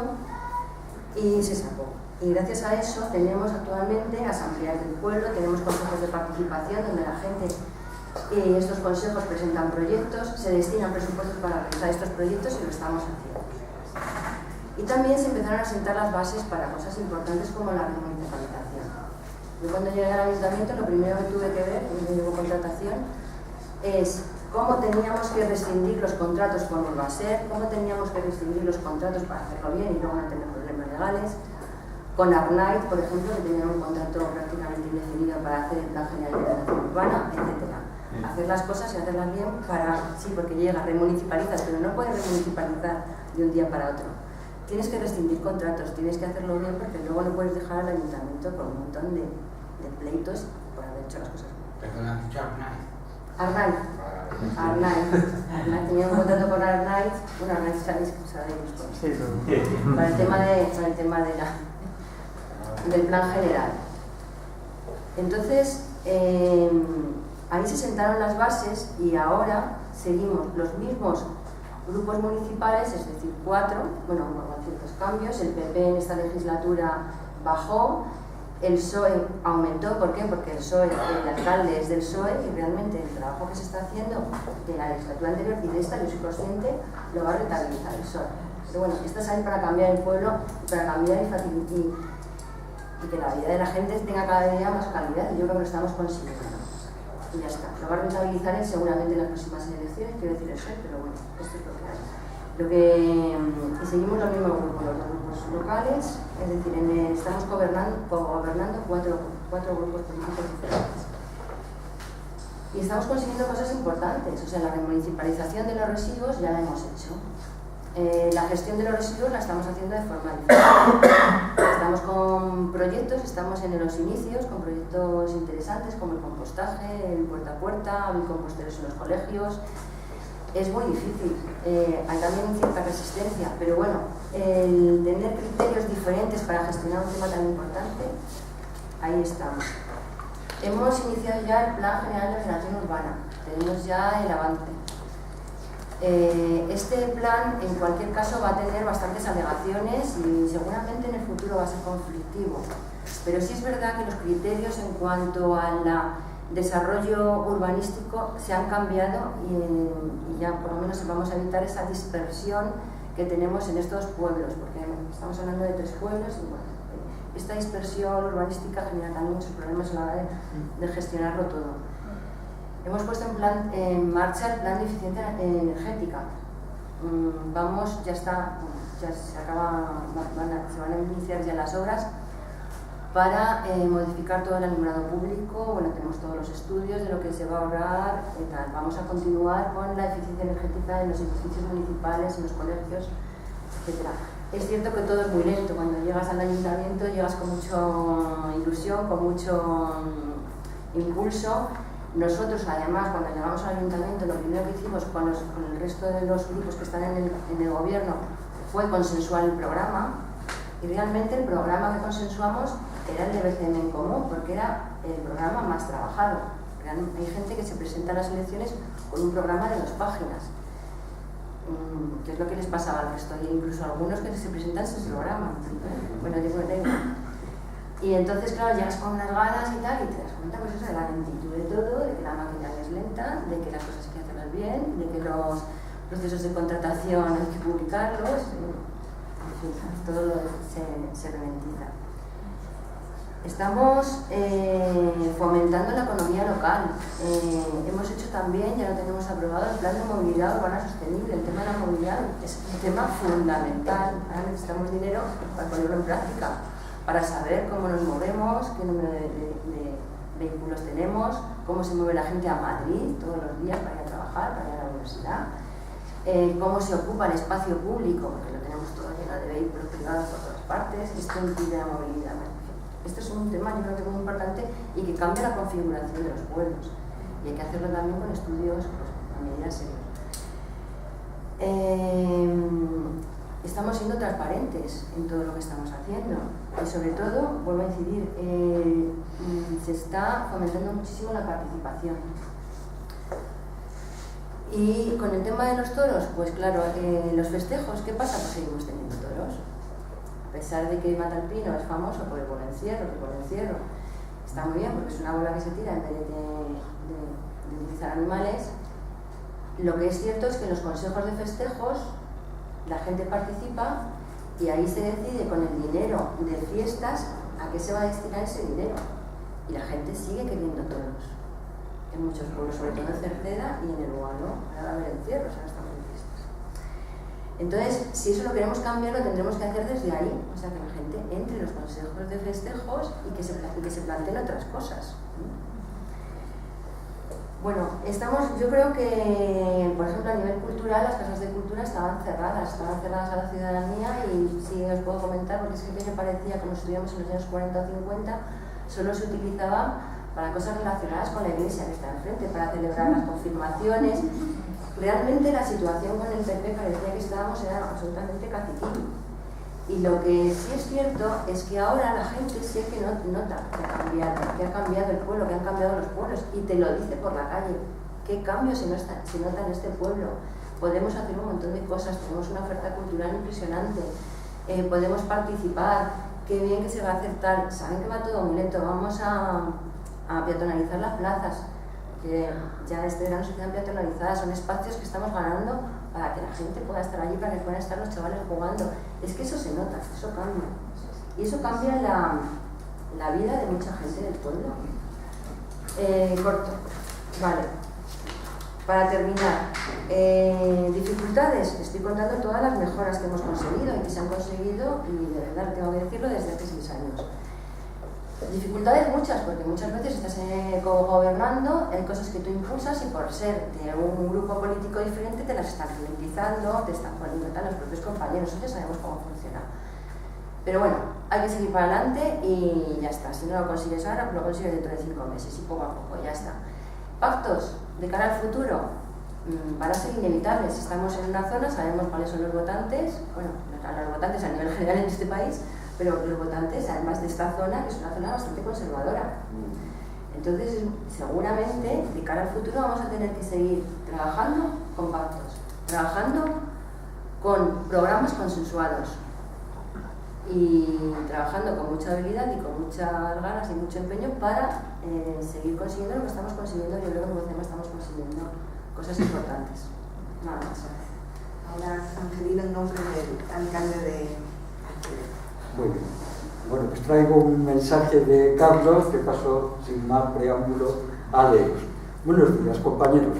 y se sacó. Y gracias a eso tenemos actualmente asambleas del pueblo, tenemos consejos de participación donde la gente y estos consejos presentan proyectos, se destinan presupuestos para realizar estos proyectos y lo estamos haciendo. Y también se empezaron a sentar las bases para cosas importantes como la remunicipalización. Yo cuando llegué al ayuntamiento lo primero que tuve que ver, cuando llegó contratación, es cómo teníamos que rescindir los contratos con Urbaser, cómo teníamos que rescindir los contratos para hacerlo bien y luego no tener problemas legales. Con Arnaiz, por ejemplo, que tenían un contrato prácticamente indefinido para hacer el plan general de ordenación urbana, etc. Hacer las cosas y hacerlas bien para, sí, porque llega, remunicipalizas, pero no puedes remunicipalizar de un día para otro. Tienes que rescindir contratos, tienes que hacerlo bien porque luego no puedes dejar al ayuntamiento con un montón de pleitos por haber hecho las cosas bien. Perdona, ¿has dicho Arnaiz. Arnaiz tenía un contrato con Arnaiz, bueno, Arnaiz sabéis para el tema del plan general. Entonces, ahí se sentaron las bases y ahora seguimos los mismos grupos municipales, es decir, 4, bueno, con ciertos cambios. El PP en esta legislatura bajó, el PSOE aumentó. ¿Por qué? Porque el PSOE, el alcalde es del PSOE y realmente el trabajo que se está haciendo de la legislatura anterior y de esta, yo soy consciente, lo va a rentabilizar el PSOE. Pero bueno, estás ahí para cambiar el pueblo, para cambiar y que la vida de la gente tenga cada día más calidad, y yo creo que lo estamos consiguiendo. Y ya está. Lo va a rentabilizar él seguramente en las próximas elecciones, quiero decir eso, pero bueno, esto es lo que hay. Y seguimos los mismos grupos, los grupos locales, es decir, estamos gobernando 4 grupos políticos diferentes. Y estamos consiguiendo cosas importantes, o sea, la remunicipalización de los residuos ya la hemos hecho. La gestión de los residuos la estamos haciendo de forma diferente. Estamos con proyectos, estamos en los inicios, con proyectos interesantes como el compostaje, el puerta a puerta, hay composteros en los colegios. Es muy difícil, hay también cierta resistencia, pero bueno, el tener criterios diferentes para gestionar un tema tan importante, ahí estamos. Hemos iniciado ya el Plan General de Ordenación Urbana, tenemos ya el avance. Este plan, en cualquier caso, va a tener bastantes alegaciones y seguramente en el futuro va a ser conflictivo. Pero sí es verdad que los criterios en cuanto al desarrollo urbanístico se han cambiado y ya por lo menos vamos a evitar esa dispersión que tenemos en estos pueblos, porque estamos hablando de 3 pueblos y bueno, esta dispersión urbanística genera también muchos problemas a la hora de gestionarlo todo. Hemos puesto en marcha el plan de eficiencia energética. Ya está, ya se van a iniciar ya las obras para modificar todo el alumbrado público. Bueno, tenemos todos los estudios de lo que se va a ahorrar y tal. Vamos a continuar con la eficiencia energética en los edificios municipales, en los colegios, etc. Es cierto que todo es muy lento. Cuando llegas al ayuntamiento llegas con mucha ilusión, con mucho impulso. Nosotros, además, cuando llegamos al ayuntamiento, lo primero que hicimos con el resto de los grupos que están en el gobierno fue consensuar el programa, y realmente el programa que consensuamos era el de BCM en Común, porque era el programa más trabajado. Hay gente que se presenta a las elecciones con un programa de 2 páginas, que es lo que les pasaba al resto, y incluso algunos que se presentan sin programa. Bueno, yo no tengo. Y entonces, claro, llegas con unas ganas y tal, y te das cuenta pues, eso, de la lentitud de todo, de que la maquinaria es lenta, de que las cosas hay que hacerlas bien, de que los procesos de contratación hay que publicarlos, en fin, todo se ralentiza. Estamos fomentando la economía local. Hemos hecho también, ya lo tenemos aprobado, el plan de movilidad urbana sostenible. El tema de la movilidad es un tema fundamental. Ahora necesitamos dinero para ponerlo en práctica, para saber cómo nos movemos, qué número de vehículos tenemos, cómo se mueve la gente a Madrid todos los días para ir a trabajar, para ir a la universidad, cómo se ocupa el espacio público, porque lo tenemos todo lleno de vehículos privados por todas partes. Esto impide la movilidad. Este es un tema, yo creo que muy importante y que cambia la configuración de los pueblos, y hay que hacerlo también con estudios a medidas serias. Estamos siendo transparentes en todo lo que estamos haciendo y sobre todo, vuelvo a incidir, se está fomentando muchísimo la participación. Y con el tema de los toros, pues claro, los festejos, ¿qué pasa? Pues seguimos teniendo toros. A pesar de que Matalpino es famoso por el buen encierro, está muy bien porque es una bola que se tira en vez de utilizar animales. Lo que es cierto es que en los consejos de festejos la gente participa y ahí se decide con el dinero de fiestas a qué se va a destinar ese dinero. Y la gente sigue queriendo toros. En muchos pueblos, sobre todo en Cerceda y en el Ualo, ahora va a haber encierros, ahora estamos en fiestas. Entonces, si eso lo queremos cambiar, lo tendremos que hacer desde ahí, o sea, que la gente entre en los consejos de festejos y que se planteen otras cosas. Bueno, yo creo que, por ejemplo, a nivel cultural, las casas de cultura estaban cerradas a la ciudadanía y sí os puedo comentar, porque es que me parecía, como estudiamos en los años 40 o 50, solo se utilizaba para cosas relacionadas con la iglesia que está enfrente, para celebrar las confirmaciones. Realmente la situación con el PP parecía que estábamos era absolutamente caciquín. Y lo que sí es cierto es que ahora la gente sí que nota que ha cambiado el pueblo, que han cambiado los pueblos, y te lo dice por la calle. ¿Qué cambio se nota en este pueblo? Podemos hacer un montón de cosas, tenemos una oferta cultural impresionante, podemos participar, qué bien que se va a hacer tal, saben que va todo muy lento, vamos a peatonalizar las plazas, que ya este verano se quedan peatonalizadas, son espacios que estamos ganando para que la gente pueda estar allí, para que puedan estar los chavales jugando. Es que eso se nota, eso cambia. Y eso cambia la vida de mucha gente del pueblo. Corto. Vale. Para terminar, dificultades. Estoy contando todas las mejoras que hemos conseguido y que se han conseguido, y de verdad tengo que decirlo, desde hace 6 años. Dificultades muchas, porque muchas veces estás gobernando, hay cosas que tú impulsas y por ser de un grupo político diferente te las están politizando, te están poniendo tal los propios compañeros, entonces sabemos cómo funciona. Pero bueno, hay que seguir para adelante y ya está. Si no lo consigues ahora, pues lo consigues dentro de 5 meses y poco a poco, ya está. Pactos de cara al futuro van a ser inevitables. Estamos en una zona, sabemos cuáles son los votantes, bueno, los votantes a nivel general en este país, pero los votantes, además de esta zona, que es una zona bastante conservadora. Entonces, seguramente, de cara al futuro, vamos a tener que seguir trabajando con pactos, trabajando con programas consensuados y trabajando con mucha habilidad y con muchas ganas y mucho empeño para seguir consiguiendo lo que estamos consiguiendo. Yo creo que como estamos consiguiendo cosas importantes. Nada más. Ahora, Angelina, en nombre del alcalde de... Muy bien. Bueno, pues traigo un mensaje de Carlos que pasó sin más preámbulo a leeros. Buenos días, compañeros.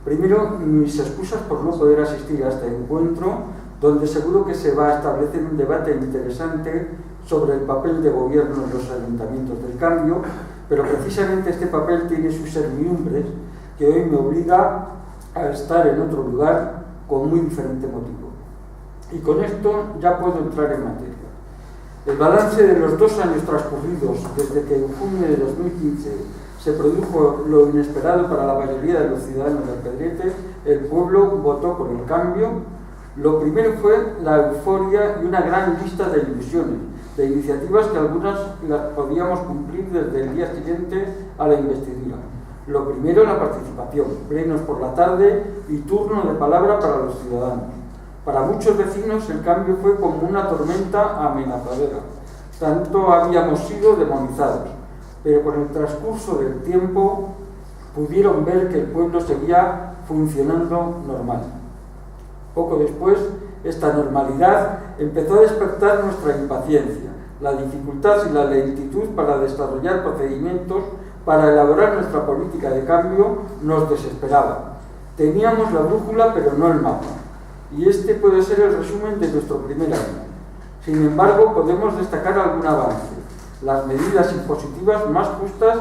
Primero, mis excusas por no poder asistir a este encuentro, donde seguro que se va a establecer un debate interesante sobre el papel de gobierno en los ayuntamientos del cambio, pero precisamente este papel tiene sus sermiumbres que hoy me obliga a estar en otro lugar con muy diferente motivo. Y con esto ya puedo entrar en materia. El balance de los 2 años transcurridos desde que en junio de 2015 se produjo lo inesperado para la mayoría de los ciudadanos de Alpedrete, el pueblo votó por el cambio. Lo primero fue la euforia y una gran lista de ilusiones, de iniciativas que algunas las podíamos cumplir desde el día siguiente a la investidura. Lo primero, la participación, plenos por la tarde y turno de palabra para los ciudadanos. Para muchos vecinos el cambio fue como una tormenta amenazadora. Tanto habíamos sido demonizados, pero con el transcurso del tiempo pudieron ver que el pueblo seguía funcionando normal. Poco después, esta normalidad empezó a despertar nuestra impaciencia, la dificultad y la lentitud para desarrollar procedimientos para elaborar nuestra política de cambio nos desesperaba. Teníamos la brújula, pero no el mapa. Y este puede ser el resumen de nuestro primer año. Sin embargo, podemos destacar algún avance: las medidas impositivas más justas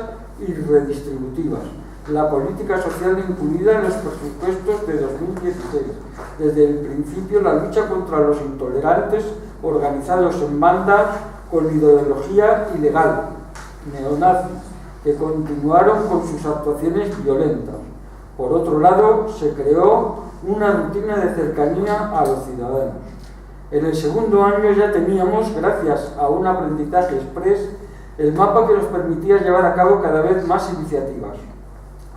y redistributivas, la política social incluida en los presupuestos de 2016, desde el principio la lucha contra los intolerantes organizados en bandas con ideología ilegal, neonazis, que continuaron con sus actuaciones violentas. Por otro lado, se creó una rutina de cercanía a los ciudadanos. En el segundo año ya teníamos, gracias a un aprendizaje exprés, el mapa que nos permitía llevar a cabo cada vez más iniciativas.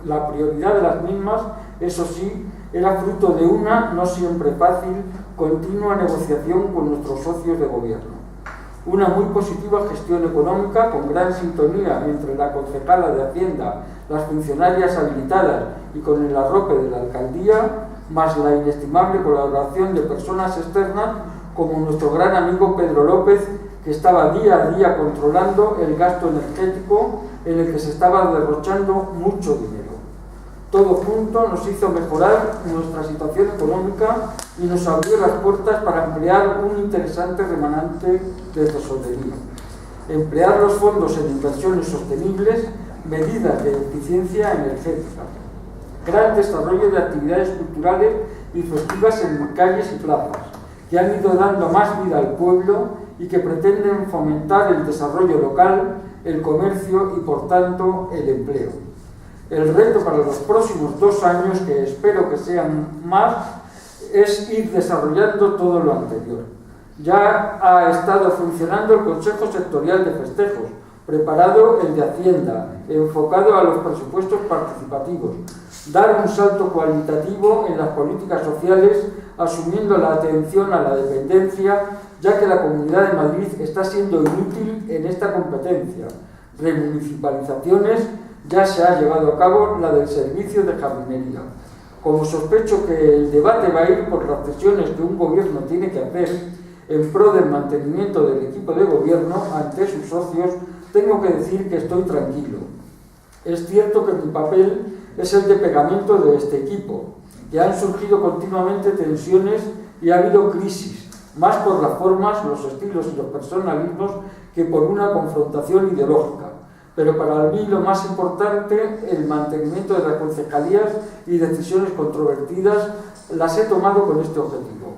La prioridad de las mismas, eso sí, era fruto de una, no siempre fácil, continua negociación con nuestros socios de gobierno. Una muy positiva gestión económica con gran sintonía entre la concejala de Hacienda, las funcionarias habilitadas y con el arrope de la alcaldía, más la inestimable colaboración de personas externas como nuestro gran amigo Pedro López, que estaba día a día controlando el gasto energético en el que se estaba derrochando mucho dinero. Todo junto nos hizo mejorar nuestra situación económica y nos abrió las puertas para emplear un interesante remanente de tesorería. Emplear los fondos en inversiones sostenibles, medidas de eficiencia energética, gran desarrollo de actividades culturales y festivas en calles y plazas, que han ido dando más vida al pueblo y que pretenden fomentar el desarrollo local, el comercio y, por tanto, el empleo. El reto para los próximos 2 años, que espero que sean más, es ir desarrollando todo lo anterior. Ya ha estado funcionando el Consejo Sectorial de Festejos, preparado el de Hacienda, enfocado a los presupuestos participativos, dar un salto cualitativo en las políticas sociales, asumiendo la atención a la dependencia, ya que la Comunidad de Madrid está siendo inútil en esta competencia. Remunicipalizaciones, ya se ha llevado a cabo la del servicio de jardinería. Como sospecho que el debate va a ir por las cesiones que un gobierno tiene que hacer en pro del mantenimiento del equipo de gobierno ante sus socios, tengo que decir que estoy tranquilo. Es cierto que mi papel es el de pegamento de este equipo, que han surgido continuamente tensiones y ha habido crisis, más por las formas, los estilos y los personalismos que por una confrontación ideológica. Pero para mí lo más importante, el mantenimiento de las concejalías y decisiones controvertidas, las he tomado con este objetivo.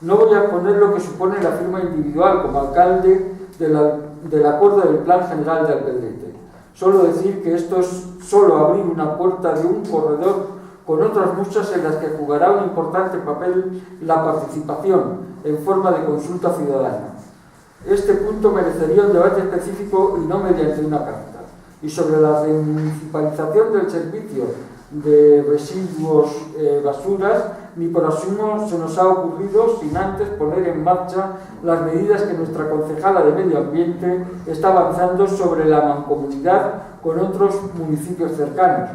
No voy a exponer lo que supone la firma individual como alcalde del acuerdo del Plan General de Albedrete. Solo decir que esto es solo abrir una puerta de un corredor con otras muchas en las que jugará un importante papel la participación en forma de consulta ciudadana. Este punto merecería un debate específico y no mediante una carta. Y sobre la remunicipalización del servicio de residuos basuras, ni por asomo se nos ha ocurrido sin antes poner en marcha las medidas que nuestra concejala de Medio Ambiente está avanzando sobre la mancomunidad con otros municipios cercanos,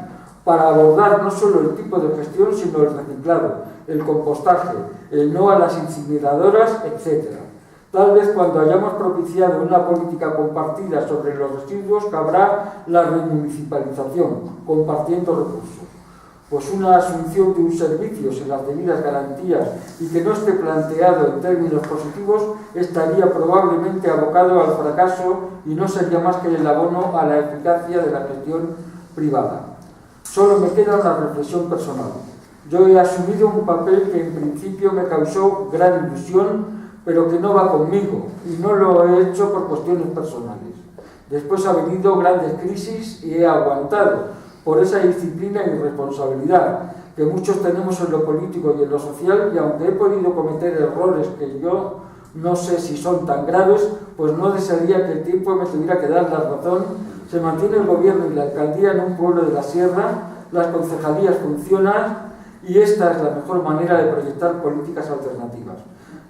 para abordar no solo el tipo de gestión, sino el reciclado, el compostaje, el no a las incineradoras, etc. Tal vez cuando hayamos propiciado una política compartida sobre los residuos, cabrá la remunicipalización, compartiendo recursos. Pues una asunción de un servicio sin las debidas garantías y que no esté planteado en términos positivos estaría probablemente abocado al fracaso y no sería más que el abono a la eficacia de la gestión privada. Solo me queda una reflexión personal. Yo he asumido un papel que en principio me causó gran ilusión, pero que no va conmigo, y no lo he hecho por cuestiones personales. Después ha venido grandes crisis y he aguantado por esa disciplina y responsabilidad que muchos tenemos en lo político y en lo social, y aunque he podido cometer errores que yo no sé si son tan graves, pues no desearía que el tiempo me tuviera que dar la razón. Se mantiene el gobierno y la alcaldía en un pueblo de la sierra, las concejalías funcionan y esta es la mejor manera de proyectar políticas alternativas.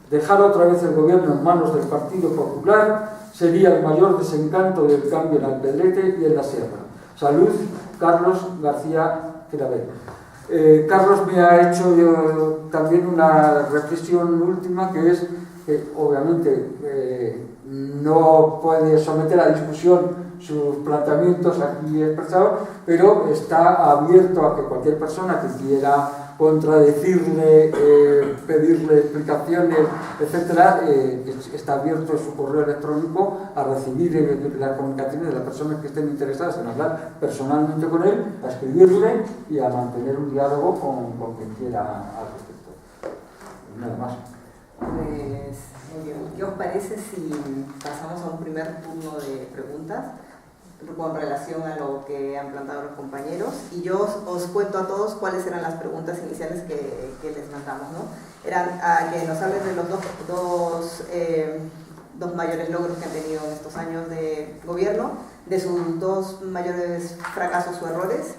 Dejar otra vez el gobierno en manos del Partido Popular sería el mayor desencanto del cambio en Albedrete y en la sierra. Salud, Carlos García Clavel. Carlos me ha hecho también una reflexión última, que es que obviamente no puede someter a discusión sus planteamientos aquí expresados, pero está abierto a que cualquier persona que quiera contradecirle, pedirle explicaciones, etcétera, está abierto su correo electrónico a recibir las comunicaciones de las personas que estén interesadas en hablar personalmente con él, a escribirle y a mantener un diálogo con quien quiera al respecto. Nada más. Pues, muy bien. ¿Qué os parece si pasamos a un primer turno de preguntas con relación a lo que han planteado los compañeros? Y yo os cuento a todos cuáles eran las preguntas iniciales que les mandamos, ¿no? Eran a que nos hablen de los dos mayores logros que han tenido en estos años de gobierno, de sus 2 mayores fracasos o errores.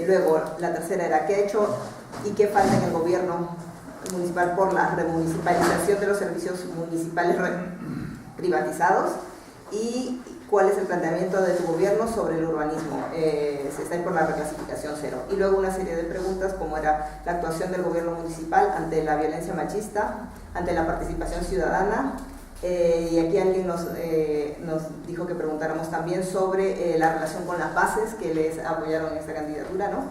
Luego, la tercera era qué ha hecho y qué falta en el gobierno municipal por la remunicipalización de los servicios municipales privatizados y cuál es el planteamiento de tu gobierno sobre el urbanismo, se está por la reclasificación cero. Y luego una serie de preguntas como era la actuación del gobierno municipal ante la violencia machista, ante la participación ciudadana, y aquí alguien nos dijo que preguntáramos también sobre la relación con las bases que les apoyaron en esta candidatura, ¿no?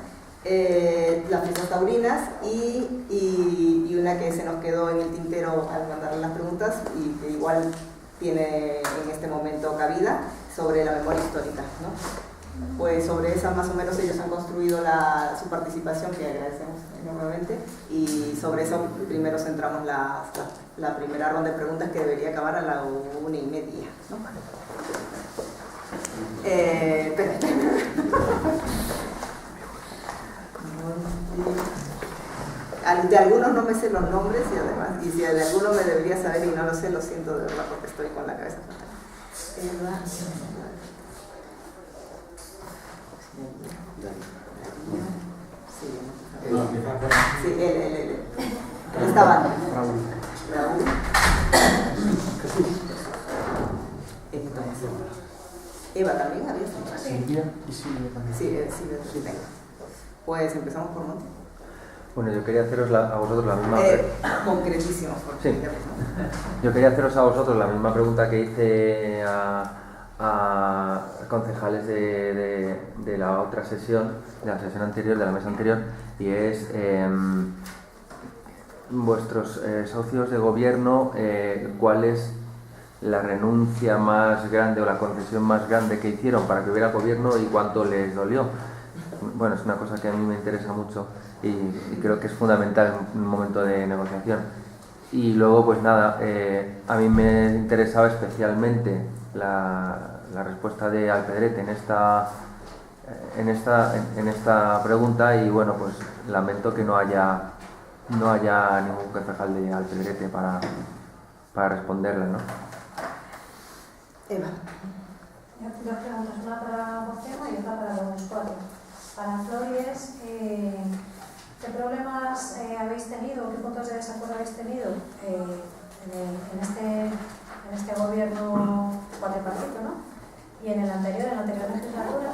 Las fiestas taurinas y una que se nos quedó en el tintero al mandarle las preguntas y que igual tiene en este momento cabida, sobre la memoria histórica, ¿no? Pues sobre esa más o menos ellos han construido su participación, que agradecemos enormemente, y sobre eso primero centramos la primera ronda de preguntas, que debería acabar a la 1:30, ¿no? De algunos no me sé los nombres y si de alguno me debería saber y no lo sé, lo siento de verdad porque estoy con la cabeza fatal. Sí, él. Estaba. Raúl. Eva también había escuchado. Silvia y Silvia también. Sí, venga. Pues empezamos por Monte. Bueno, yo quería haceros a vosotros la misma concretísimo, porque sí. Yo quería haceros a vosotros la misma pregunta que hice a concejales de la otra sesión, de la sesión anterior, de la mesa anterior, y es vuestros socios de gobierno, ¿cuál es la renuncia más grande o la concesión más grande que hicieron para que hubiera gobierno y cuánto les dolió? Bueno, es una cosa que a mí me interesa mucho y creo que es fundamental en un momento de negociación. Y luego, pues nada, a mí me interesaba especialmente la respuesta de Alpedrete en esta pregunta, y bueno, pues lamento que no haya ningún concejal de Alpedrete para responderla, ¿no? Eva. Dos preguntas, una para Moctema y otra para los cuatro. Para Flores, ¿qué problemas habéis tenido, qué puntos de desacuerdo habéis tenido en este gobierno cuatripartito, ¿no? Y en la anterior legislatura,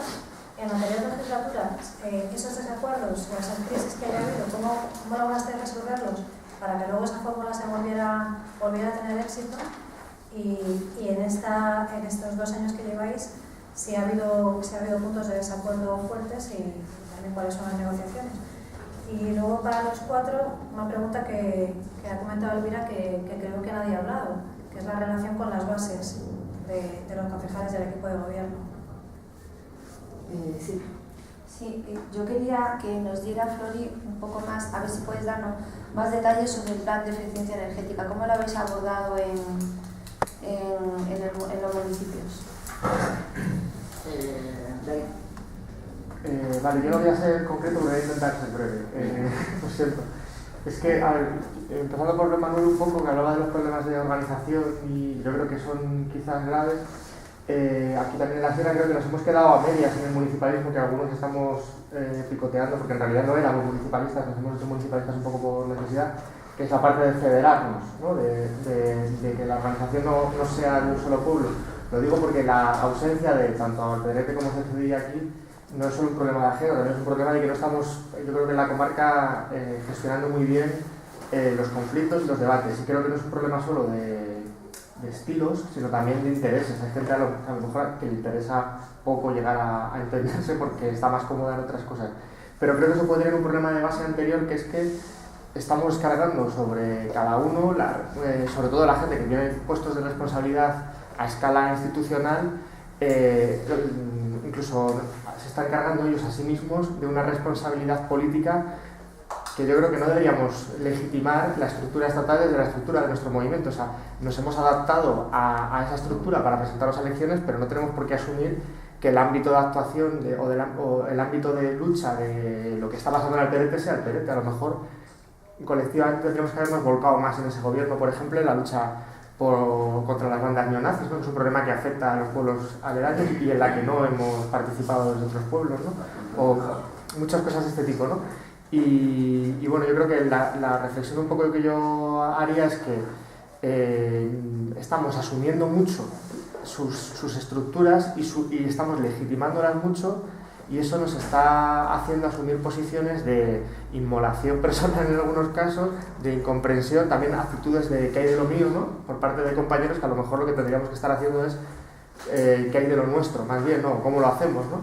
esos desacuerdos, las crisis que haya habido, ¿cómo lograste resolverlos para que luego esa fórmula se volviera a tener éxito? Y en estos 2 años que lleváis, si ha habido puntos de desacuerdo fuertes y también cuáles son las negociaciones. Y luego para los cuatro, una pregunta que ha comentado Elvira que creo que nadie ha hablado, que es la relación con las bases de los concejales del equipo de gobierno. Sí, yo quería que nos diera, Flori, un poco más, a ver si puedes darnos más detalles sobre el plan de eficiencia energética. ¿Cómo lo habéis abordado en los municipios? Vale, yo no voy a ser concreto, pero voy a intentar ser breve. Lo siento. Es que, empezando por Manuel un poco, que hablaba de los problemas de organización y yo creo que son quizás graves, aquí también en la sierra creo que nos hemos quedado a medias en el municipalismo, que algunos estamos picoteando, porque en realidad no éramos municipalistas, nos hemos hecho municipalistas un poco por necesidad, que es la parte de federarnos, ¿no? de que la organización no sea de un solo pueblo. Lo digo porque la ausencia de tanto Alpedrete como CCDI aquí no es solo un problema de ajeno, también es un problema de que no estamos, yo creo que en la comarca, gestionando muy bien los conflictos y los debates. Y creo que no es un problema solo de estilos, sino también de intereses. Hay gente a lo mejor que le interesa poco llegar a entenderse porque está más cómoda en otras cosas. Pero creo que eso puede tener un problema de base anterior, que es que estamos cargando sobre cada uno, sobre todo la gente que tiene puestos de responsabilidad a escala institucional, incluso se están cargando ellos a sí mismos de una responsabilidad política que yo creo que no deberíamos legitimar la estructura estatal desde la estructura de nuestro movimiento. O sea, nos hemos adaptado a esa estructura para presentarnos a elecciones, pero no tenemos por qué asumir que el ámbito de actuación o el ámbito de lucha de lo que está pasando en el PDT sea el PDT. A lo mejor colectivamente tendríamos que habernos volcado más en ese gobierno, por ejemplo, en la lucha contra las bandas neonazis, ¿no? Que es un problema que afecta a los pueblos aledaños y en la que no hemos participado desde otros pueblos, ¿no? O muchas cosas de este tipo, ¿no? Y bueno, yo creo que la reflexión un poco que yo haría es que estamos asumiendo mucho sus estructuras y estamos legitimándolas mucho, y eso nos está haciendo asumir posiciones de inmolación personal en algunos casos, de incomprensión, también actitudes de qué hay de lo mío, ¿no?, por parte de compañeros que a lo mejor lo que tendríamos que estar haciendo es qué hay de lo nuestro, más bien, ¿no?, cómo lo hacemos, ¿no?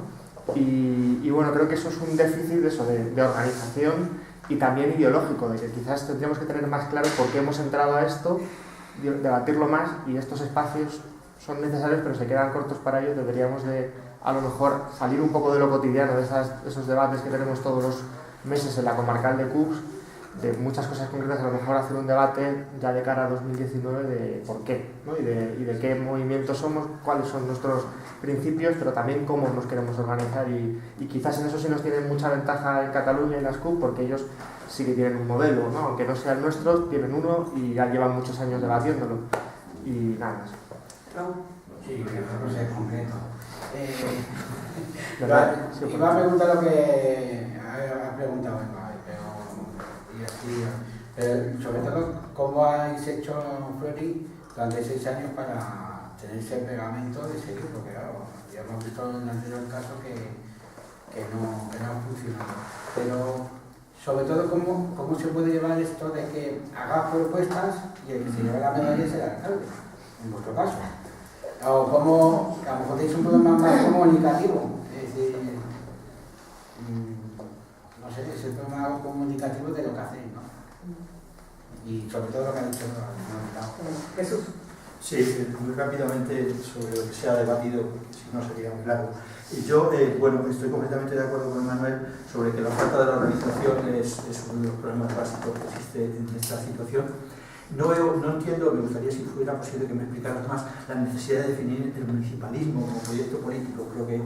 Y bueno, creo que eso es un déficit de eso, de organización y también ideológico, de que quizás tendríamos que tener más claro por qué hemos entrado a esto, debatirlo más, y estos espacios son necesarios pero se quedan cortos para ello. Deberíamos de, a lo mejor, salir un poco de lo cotidiano, de esos debates que tenemos todos los meses en la comarcal de Cubs, de muchas cosas concretas, a lo mejor hacer un debate ya de cara a 2019 de por qué, ¿no?, y de qué movimiento somos, cuáles son nuestros principios, pero también cómo nos queremos organizar, y quizás en eso sí nos tienen mucha ventaja en Cataluña y las CUP, porque ellos sí que tienen un modelo, ¿no?, aunque no sea el nuestro, tienen uno y ya llevan muchos años debatiéndolo, y nada más. Sí, una cosa concreto. Iba a preguntar lo que ha preguntado pero sobre todo, ¿cómo habéis hecho, Flori, durante 6 años para tener ese pegamento de seguir? Porque claro, ya hemos visto en el anterior caso que no ha funcionado. Pero sobre todo, ¿cómo se puede llevar esto de que hagas propuestas y el que se lleva la medalla es el alcalde, en vuestro caso? O cómo, a lo mejor tenéis un problema más comunicativo, es decir, no sé, es el problema comunicativo de lo que hacéis, ¿no? Y sobre todo lo que ha dicho Jesús. Sí, muy rápidamente sobre lo que se ha debatido, si no sería muy largo. Yo, bueno, estoy completamente de acuerdo con Manuel sobre que la falta de la organización es uno de los problemas básicos que existe en esta situación. No entiendo, me gustaría, si fuera posible, que me explicaras más la necesidad de definir el municipalismo como proyecto político. Creo que,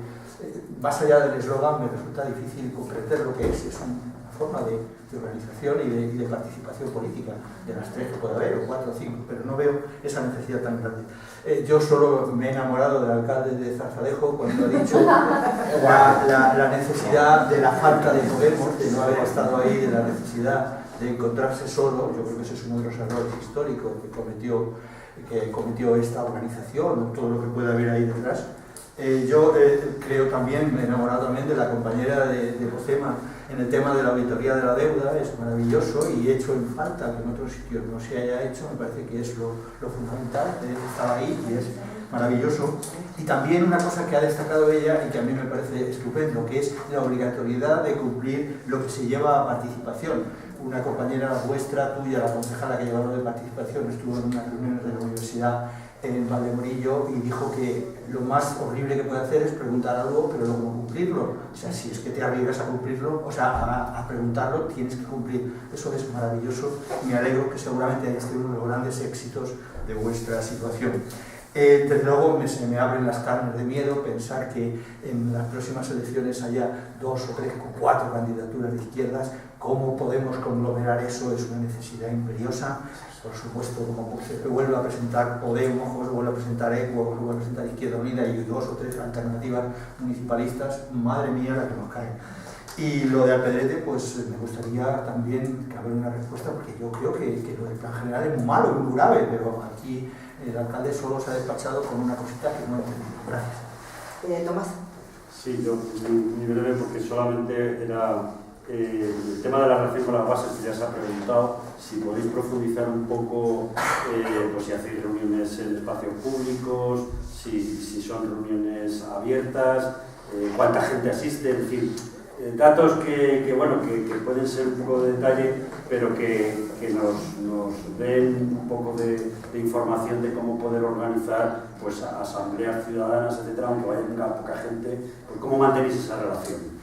más allá del eslogan, me resulta difícil comprender lo que es una forma de organización y de participación política, de las 3 que puede haber, o 4 o 5, pero no veo esa necesidad tan grande. Yo solo me he enamorado del alcalde de Zarzalejo cuando ha dicho la necesidad de la falta de Podemos, de no haber estado ahí, de la necesidad de encontrarse solo. Yo creo que ese es uno de los errores históricos que cometió esta organización, todo lo que puede haber ahí detrás. Yo creo también, me he enamorado también de la compañera de Bocema en el tema de la auditoría de la deuda, es maravilloso, y he hecho en falta que en otros sitios no se haya hecho, me parece que es lo fundamental, estaba ahí y es maravilloso. Y también una cosa que ha destacado ella y que a mí me parece estupendo, que es la obligatoriedad de cumplir lo que se lleva a participación. Una compañera vuestra, tuya, la concejala que llevaron de participación, estuvo en unas reuniones de la universidad en Valdemorillo y dijo que lo más horrible que puede hacer es preguntar algo, pero luego no cumplirlo. O sea, si es que te arriesgas a cumplirlo, o sea, a preguntarlo, tienes que cumplir. Eso es maravilloso y me alegro que seguramente haya sido uno de los grandes éxitos de vuestra situación. Desde luego se me abren las carnes de miedo pensar que en las próximas elecciones haya 2 o 3 o 4 candidaturas de izquierdas. ¿Cómo podemos conglomerar eso? Es una necesidad imperiosa. Por supuesto, como se vuelve a presentar Podemos, se vuelve a presentar ECUO, se vuelve a presentar Izquierda Unida y 2 o 3 alternativas municipalistas, madre mía la que nos cae. Y lo de Alpedrete, pues me gustaría también que haya una respuesta, porque yo creo que lo del plan general es muy malo, muy grave, pero aquí el alcalde solo se ha despachado con una cosita que no he entendido. Gracias. Tomás. Sí, yo muy breve, porque solamente era el tema de la relación con las bases, que ya se ha preguntado, si podéis profundizar un poco, pues si hacéis reuniones en espacios públicos, si son reuniones abiertas, cuánta gente asiste, es decir, datos que pueden ser un poco de detalle, pero que nos den un poco de información de cómo poder organizar pues asambleas ciudadanas, etcétera, aunque vaya poca gente, pues cómo mantenéis esa relación.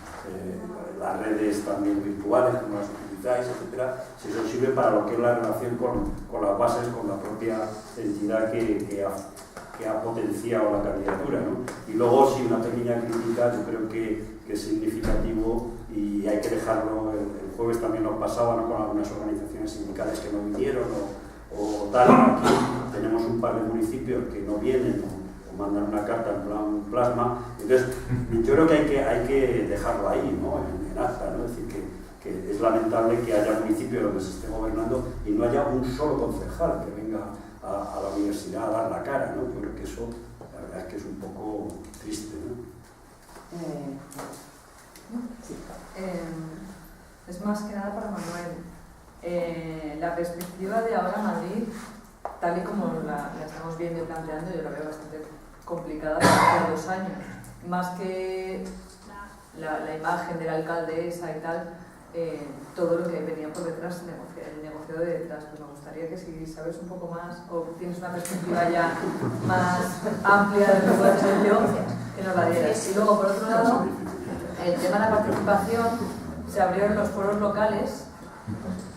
Las redes también virtuales, cómo las utilizáis, etcétera, si eso sirve para lo que es la relación con las bases, con la propia entidad que ha potenciado la candidatura, ¿no? Y luego, sí, una pequeña crítica, yo creo que es significativo y hay que dejarlo. El jueves también nos pasaba, ¿no?, con algunas organizaciones sindicales que no vinieron o tal. Aquí tenemos un par de municipios que no vienen o mandan una carta en plan plasma. Entonces, yo creo que hay que dejarlo ahí, ¿no?, en acta, ¿no? Es decir, que que es lamentable que haya municipios donde se esté gobernando y no haya un solo concejal que venga a la universidad a dar la cara, ¿no? Yo creo que eso, la verdad es que es un poco triste, ¿no? Sí. Es más que nada para Manuel. La perspectiva de ahora Madrid, tal y como la estamos viendo y planteando, yo la veo bastante complicada para 2 años. Más que la imagen de la alcaldesa y tal, todo lo que venía por detrás, el negocio de detrás. Pues me gustaría que si sabes un poco más o tienes una perspectiva ya más amplia de lo que puede ser yo, que nos la dieras. Y luego, por otro lado, el tema de la participación, se abrieron los foros locales,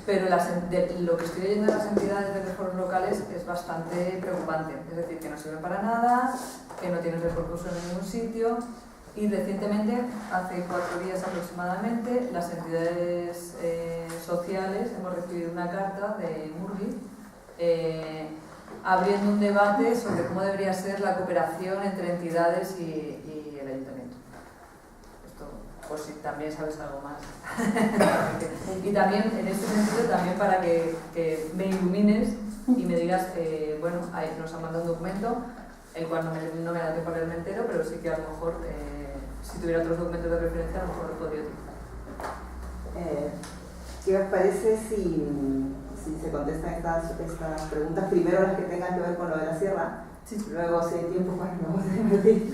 pero lo que estoy oyendo de las entidades de los foros locales es bastante preocupante. Es decir, que no sirve para nada, que no tienen repercusión en ningún sitio. Y recientemente, hace 4 días aproximadamente, las entidades sociales hemos recibido una carta de Murgi abriendo un debate sobre cómo debería ser la cooperación entre entidades y el ayuntamiento. Esto, pues si también sabes algo más. Y también, en este sentido, también para que me ilumines y me digas, bueno, ahí nos han mandado un documento, el cual no me da tiempo a leerme entero, pero sí que a lo mejor, si tuviera otros documentos de referencia, a lo mejor lo podría utilizar. ¿Qué os parece si se contestan estas preguntas? Primero las que tengan que ver con lo de la sierra, luego si hay tiempo para que vamos a debatir,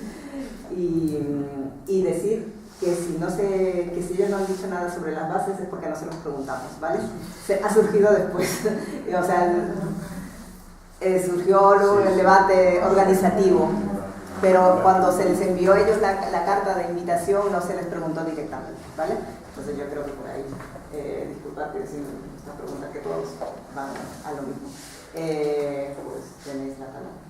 y decir que si ellos no han dicho nada sobre las bases es porque no se los preguntamos, ¿vale? Ha surgido después, o sea, surgió luego el debate organizativo, pero cuando se les envió a ellos la carta de invitación no se les preguntó directamente, ¿vale? Entonces yo creo que por ahí, disculpad que decir esta pregunta que todos van a lo mismo. Pues tenéis la palabra.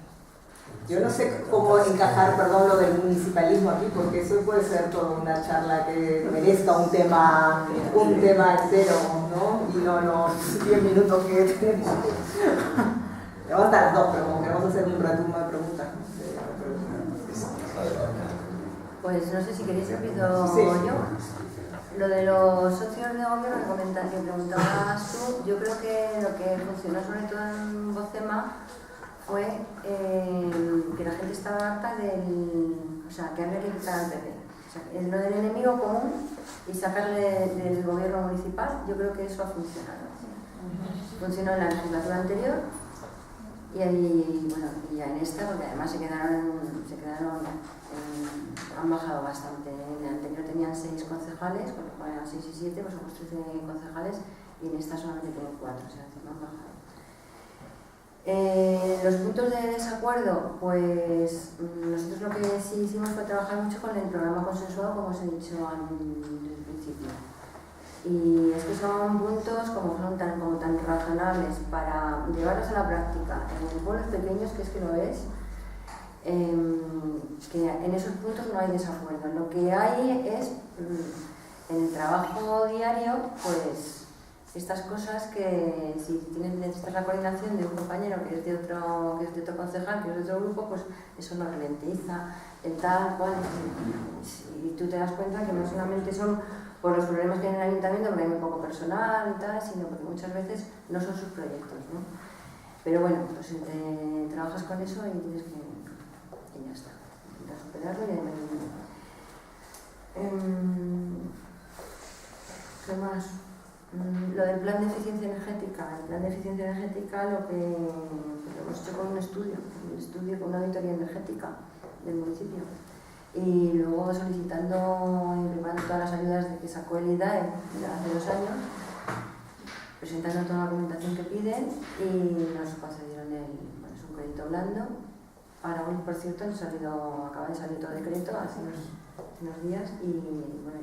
Yo no sé cómo encajar, perdón, lo del municipalismo aquí, porque eso puede ser toda una charla que merezca un tema entero, ¿no? Y no los 10 minutos que tenemos. Vamos a estar las 2, pero como queremos hacer un retumbo de preguntas. Pues no sé si queréis que empiezo yo. Lo de los socios de gobierno que preguntabas tú, yo creo que lo que funcionó sobre todo en Vocema fue que la gente estaba harta o sea, que había que quitar al PP. O sea, lo del enemigo común y sacarle del gobierno municipal, yo creo que eso ha funcionado. Funcionó en la legislatura anterior y ahí, bueno, y ya en esta, porque además han bajado bastante. En el anterior tenían 6 concejales, con lo cual eran 6 y 7, pues somos 13 concejales, y en esta solamente tienen 4, o sea, no han bajado. Los puntos de desacuerdo, pues nosotros lo que sí hicimos fue trabajar mucho con el programa consensuado, como os he dicho al principio. Y es que son puntos como tan razonables para llevarlos a la práctica en pueblos pequeños, que es que lo es, que en esos puntos no hay desacuerdo. Lo que hay es, en el trabajo diario, pues estas cosas que si necesitas la coordinación de un compañero que es de otro concejal, que es de otro grupo, pues eso nos ralentiza, el tal cual. Y tú te das cuenta que no solamente son por los problemas que hay en el ayuntamiento, porque hay muy poco personal y tal, sino porque muchas veces no son sus proyectos, ¿no? Pero bueno, pues trabajas con eso y tienes que ya está, intentar superarlo y ¿qué más? Lo del plan de eficiencia energética. El plan de eficiencia energética lo hemos hecho con un estudio con una auditoría energética del municipio. Y luego solicitando y preparando todas las ayudas que sacó el IDAE hace 2 años, presentando toda la documentación que piden y nos concedieron es un crédito blando. Ahora, por cierto, acaba de salir otro decreto hace unos días y bueno,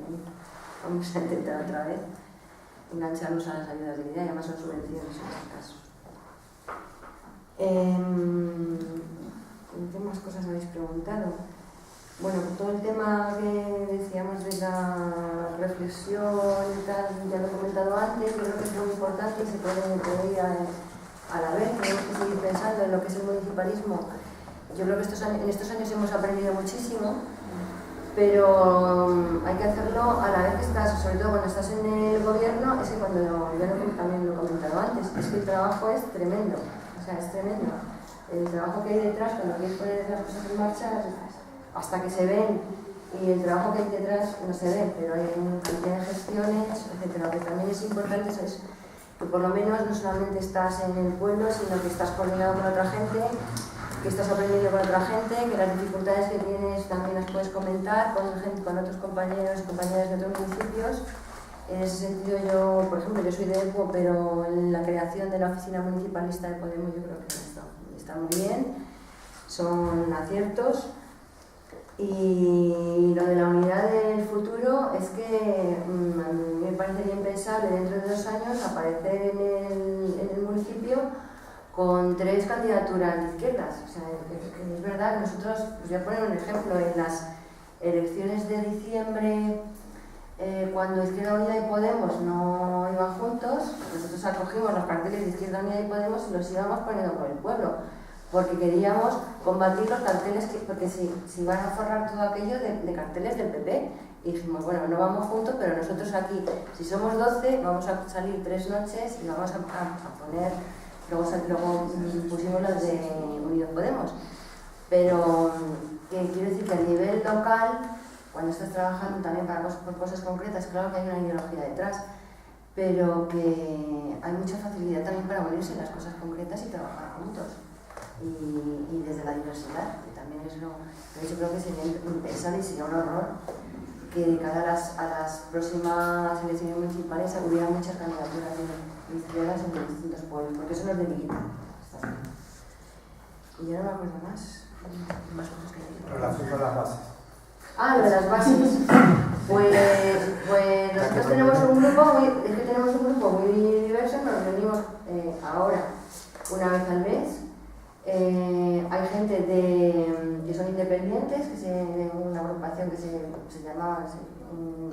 vamos a intentar otra vez engancharnos a las ayudas de IDAE, además son subvenciones en este caso. ¿Qué más cosas habéis preguntado? Bueno, todo el tema que decíamos de la reflexión y tal, ya lo he comentado antes, yo creo que es muy importante y se puede ir a la vez, tenemos que seguir pensando en lo que es el municipalismo. Yo creo que en estos años hemos aprendido muchísimo pero hay que hacerlo a la vez que estás, sobre todo cuando estás en el gobierno, es que cuando yo también lo he comentado antes, es que el trabajo es tremendo, o sea, es tremendo. El trabajo que hay detrás, cuando quieres poner las cosas en marcha, hasta que se ven, y el trabajo que hay detrás no se ve, pero hay gestiones, etc. Lo que también es importante es que por lo menos no solamente estás en el pueblo, sino que estás coordinado con otra gente, que estás aprendiendo con otra gente, que las dificultades que tienes también las puedes comentar con otros compañeros y compañeras de otros municipios. En ese sentido yo, por ejemplo, yo soy de EPO, pero en la creación de la oficina municipalista de Podemos yo creo que está muy bien, son aciertos. Y lo de la unidad del futuro es que a mí me parecería impensable dentro de 2 años aparecer en el municipio con 3 candidaturas de izquierdas. O sea, es verdad que nosotros, os voy a poner un ejemplo, en las elecciones de diciembre, cuando Izquierda Unida y Podemos no iban juntos, nosotros acogimos los carteles de Izquierda Unida y Podemos y los íbamos poniendo por el pueblo, porque queríamos combatir los carteles, porque si iban a forrar todo aquello de carteles del PP. Y dijimos, bueno, no vamos juntos, pero nosotros aquí, si somos 12, vamos a salir 3 noches y vamos a poner, luego pusimos los de Unidos Podemos. Pero quiero decir que a nivel local, cuando estás trabajando también por cosas concretas, claro que hay una ideología detrás, pero que hay mucha facilidad también para unirse en las cosas concretas y trabajar juntos. Y desde la diversidad, que también es lo que yo creo que sería impensable y sería un horror que de cara a las próximas elecciones municipales hubiera muchas candidaturas de izquierdas en los distintos pueblos, porque eso no es delito. Y yo no me acuerdo más cosas que hay. Relación con las bases. Ah, lo de las bases. Pues nosotros tenemos un grupo muy diverso, nos reunimos ahora una vez al mes. Hay gente que son independientes, que de una agrupación que se llama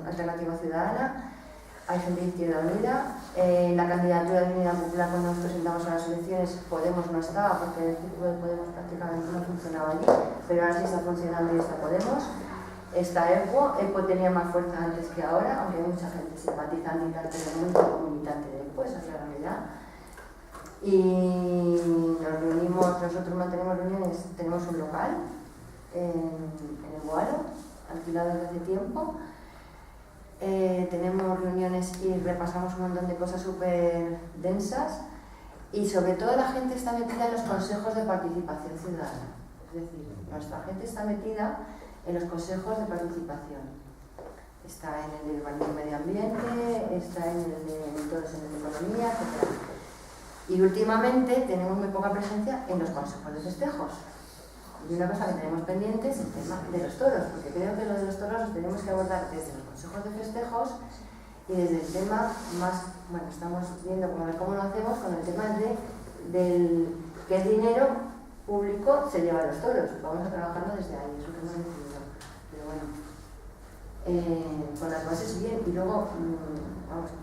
Alternativa Ciudadana. Hay gente de Izquierda Unida. La candidatura de Unidad Popular, cuando nos presentamos a las elecciones, Podemos no estaba, porque el círculo de Podemos prácticamente no funcionaba allí, pero ahora sí está funcionando y está Podemos. Está EPO tenía más fuerza antes que ahora, aunque hay mucha gente simpatizante y tal, pero muy poco militante de EPO, esa es la realidad. Y nosotros mantenemos reuniones, tenemos un local en el Boalo, alquilado desde hace tiempo. Tenemos reuniones y repasamos un montón de cosas súper densas, y sobre todo la gente está metida en los consejos de participación ciudadana. Es decir, nuestra gente está metida en los consejos de participación. Está en el de medio ambiente, está en el de economía, etc. Y últimamente tenemos muy poca presencia en los consejos de festejos. Y una cosa que tenemos pendiente es el tema de los toros, porque creo que lo de los toros lo tenemos que abordar desde los consejos de festejos y desde el tema más, bueno, estamos viendo cómo lo hacemos con el tema del qué dinero público se lleva a los toros. Vamos a trabajarlo desde ahí, es lo que hemos decidido. Pero bueno, con las bases bien. Y luego,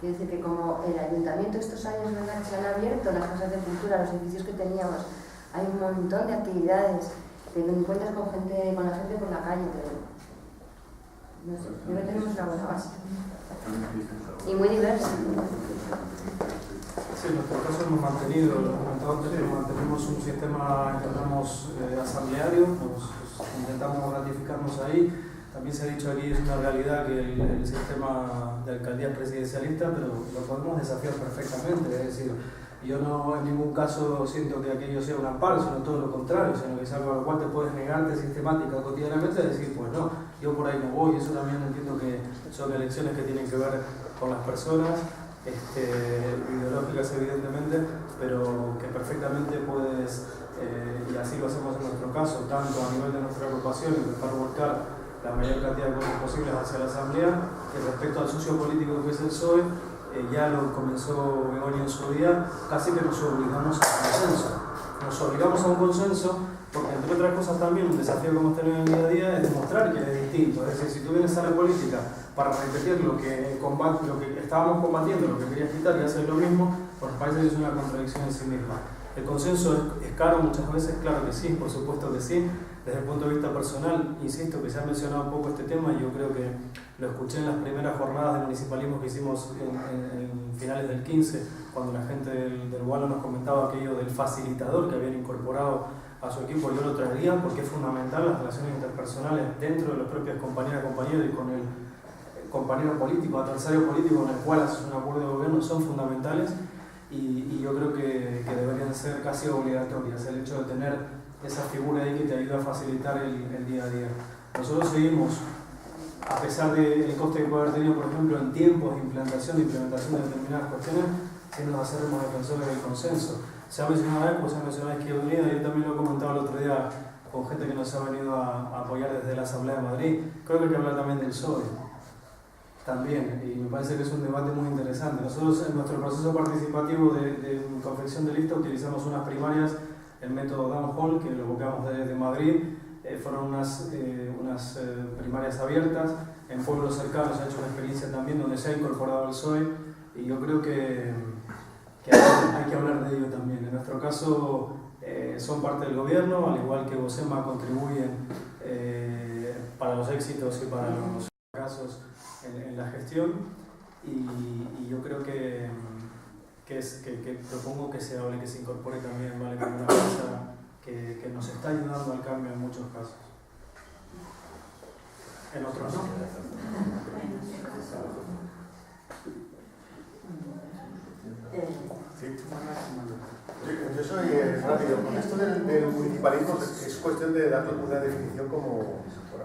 quiero decir que como el ayuntamiento estos años, ¿verdad?, que se han abierto las casas de cultura, los edificios que teníamos, hay un montón de actividades, te encuentras con la gente por la calle, pero no sé, creo que tenemos una buena base. Y muy diversa. Sí, en nuestro caso hemos mantenido, lo comentaba antes, mantenemos un sistema, llamamos asambleario, intentamos ratificarnos ahí. También se ha dicho aquí, es una realidad que el sistema de alcaldía es presidencialista, pero lo podemos desafiar perfectamente. Es decir, yo no en ningún caso siento que aquello sea un amparo, sino todo lo contrario, sino que es algo a lo cual te puedes negarte sistemática cotidianamente, es decir, pues no, yo por ahí no voy. Eso también entiendo que son elecciones que tienen que ver con las personas, ideológicas evidentemente, pero que perfectamente puedes, y así lo hacemos en nuestro caso, tanto a nivel de nuestra agrupación, intentar volcar la mayor cantidad de cosas posibles hacia la Asamblea, que respecto al socio político que es el PSOE, ya lo comenzó Begoña en su día, casi que nos obligamos a un consenso. Nos obligamos a un consenso porque, entre otras cosas, también un desafío que hemos tenido en el día a día es demostrar que es distinto. Es decir, si tú vienes a la política para repetir lo que estábamos combatiendo, lo que querías quitar y hacer lo mismo, pues parece que es una contradicción en sí misma. ¿El consenso es caro muchas veces? Claro que sí, por supuesto que sí. Desde el punto de vista personal, insisto que se ha mencionado un poco este tema y yo creo que lo escuché en las primeras jornadas de municipalismo que hicimos en finales del 15, cuando la gente del Walo nos comentaba aquello del facilitador que habían incorporado a su equipo. Yo lo traería porque es fundamental las relaciones interpersonales dentro de las propias compañeras y compañeros y con el compañero político, adversario político con el cual haces un acuerdo de gobierno son fundamentales y yo creo que deberían ser casi obligatorias el hecho de tener esa figura ahí que te ayuda a facilitar el día a día. Nosotros seguimos, a pesar del coste que puede haber tenido, por ejemplo, en tiempos de implementación de determinadas cuestiones, siendo acérrimos defensores del consenso. Se ha mencionado ECO, se ha mencionado Izquierda Unida, yo también lo he comentado el otro día con gente que nos ha venido a apoyar desde la Asamblea de Madrid. Creo que hay que hablar también del PSOE, también, y me parece que es un debate muy interesante. Nosotros en nuestro proceso participativo de confección de lista utilizamos unas primarias, el método Downhall, que lo buscamos desde Madrid. Fueron unas primarias abiertas, en pueblos cercanos se ha hecho una experiencia también donde se ha incorporado el PSOE y yo creo que hay que hablar de ello también. En nuestro caso son parte del gobierno, al igual que Bosema contribuyen para los éxitos y para los fracasos en la gestión y yo creo que propongo que se hable, que se incorpore también, ¿vale? Como una cosa que nos está ayudando al cambio en muchos casos. En otros no. Sí. Yo soy rápido. Con esto del municipalismo es cuestión de darle una definición como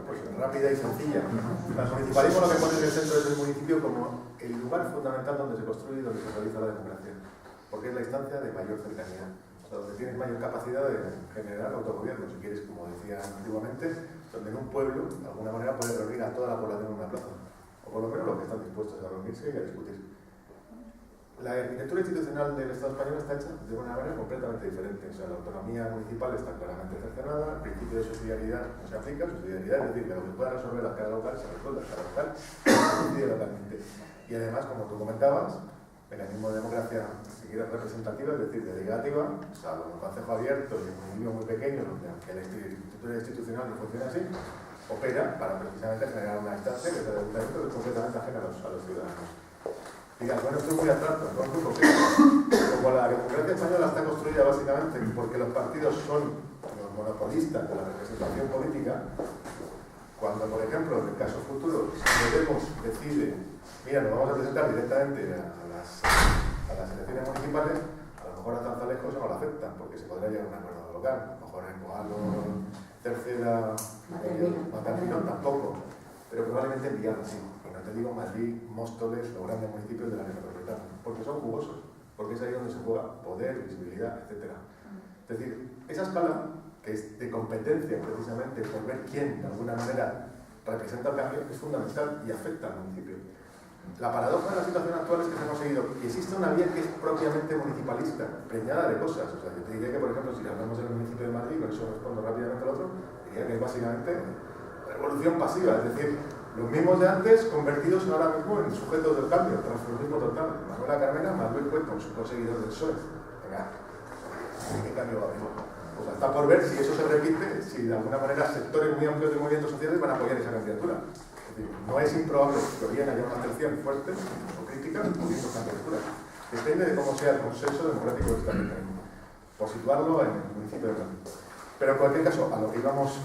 pues, rápida y sencilla. El municipalismo lo que pone en el centro del municipio como el lugar fundamental donde se construye y donde se realiza la democracia. Porque es la instancia de mayor cercanía, donde tienes mayor capacidad de generar autogobierno, si quieres, como decía antiguamente, donde en un pueblo, de alguna manera, puedes reunir a toda la población en una plaza, o por lo menos los que están dispuestos a reunirse y a discutir. La arquitectura institucional del Estado español está hecha de una manera completamente diferente. O sea, la autonomía municipal está claramente cercenada, el principio de subsidiariedad no se aplica, subsidiariedad es decir, que lo que pueda resolver a cada local se resuelve a cada local, se decide localmente. Y además, como tú comentabas, mecanismo de democracia, si quieres, representativa, es decir, delegativa, salvo un concejo abierto y un municipio muy pequeño, donde aunque la estructura institucional no funciona así, opera para precisamente generar una instancia que es el ayuntamiento que es completamente ajena a los ciudadanos. Digas, bueno, esto es muy abstracto, no es muy concreto. Como la democracia española está construida básicamente porque los partidos son los monopolistas de la representación política, cuando, por ejemplo, en el caso futuro, Podemos decide, mira, nos vamos a presentar directamente a las elecciones municipales, a lo mejor a Tanzalejo eso no lo aceptan, porque se podrá llegar a un acuerdo local. A lo mejor en Coalo, Tercera, Matarino tampoco, pero probablemente en Villar sí. Y no te digo Madrid, Móstoles, los grandes municipios de la área metropolitana, porque son jugosos, porque es ahí donde se juega poder, visibilidad, etc. Es decir, esa escala, que es de competencia precisamente por ver quién de alguna manera representa el cambio, es fundamental y afecta al municipio. La paradoja de la situación actual es que se ha conseguido que existe una vía que es propiamente municipalista, preñada de cosas. O sea, yo te diría que, por ejemplo, si hablamos del municipio de Madrid, con eso respondo rápidamente al otro, diría que es básicamente revolución pasiva, es decir, los mismos de antes convertidos ahora mismo en sujetos del cambio, transformismo total. Manuela Carmena, Manuel Cuento, su conseguidor del PSOE. Venga, ¿qué cambio va a haber? Pues está por ver si eso se repite, si de alguna manera sectores muy amplios de movimientos sociales van a apoyar esa candidatura. Es decir, no es improbable que hoy haya una atención fuerte o crítica por esa candidatura. Depende de cómo sea el consenso democrático de esta mecanismo, por situarlo en el municipio de Madrid. Pero en cualquier caso, a lo que íbamos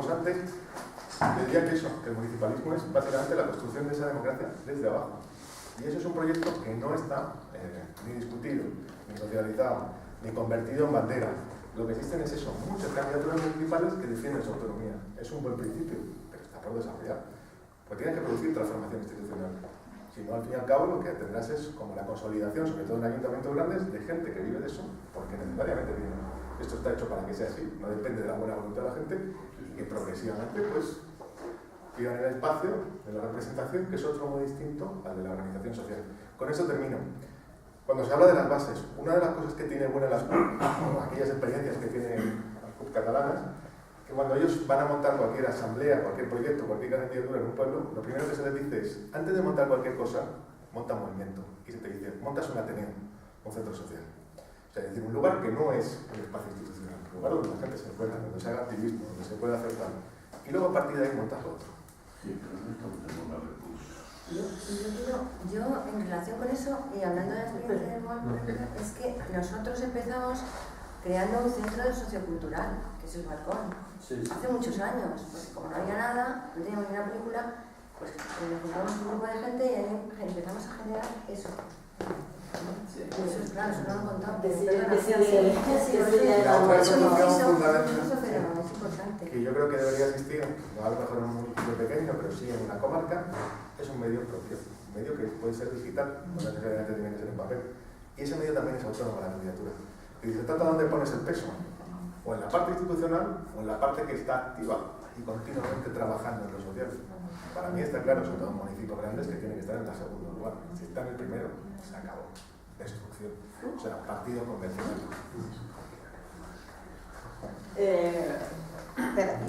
antes, decía que eso, que el municipalismo es básicamente la construcción de esa democracia desde abajo. Y eso es un proyecto que no está ni discutido, ni socializado, ni convertido en bandera. Lo que existen es eso, muchas candidaturas municipales que defienden su autonomía. Es un buen principio, pero está por desarrollar. Pues tienen que producir transformación institucional. Si no, al fin y al cabo, lo que tendrás es como la consolidación, sobre todo en ayuntamientos grandes, de gente que vive de eso, porque necesariamente vive. Esto está hecho para que sea así, no depende de la buena voluntad de la gente, y que progresivamente, pues, vivan en el espacio de la representación, que es otro muy distinto al de la organización social. Con eso termino. Cuando se habla de las bases, una de las cosas que tiene buena las CUP, aquellas experiencias que tienen las CUP catalanas, que cuando ellos van a montar cualquier asamblea, cualquier proyecto, cualquier candidatura en un pueblo, lo primero que se les dice es, antes de montar cualquier cosa, monta un movimiento. Y se te dice, montas un ateneo. un centro social. O sea, es decir, un lugar que no es un espacio institucional, un lugar donde la gente se encuentra, donde se haga activismo, donde se pueda hacer tal. Y luego a partir de ahí montas lo otro. Yo en relación con eso, y hablando de la experiencia del Balcón, es que nosotros empezamos creando un centro de sociocultural, que es el Balcón, hace muchos años, porque como no había nada, no teníamos ni una película, pues nos juntamos un grupo de gente y ahí empezamos a generar eso. Eso es claro, eso no lo he contado, pero que yo creo que debería existir, no a lo mejor en un municipio pequeño, pero sí en una comarca, es un medio propio, un medio que puede ser digital, no necesariamente tiene que ser en papel. Y ese medio también es autónomo a la candidatura. Y se trata de dónde pones el peso, o en la parte institucional o en la parte que está activa y continuamente trabajando en lo social. Para mí está claro, sobre todo en municipios grandes, que tiene que estar en el segundo lugar. Si está en el primero, se acabó. Destrucción. O sea, partido convencional. Espera,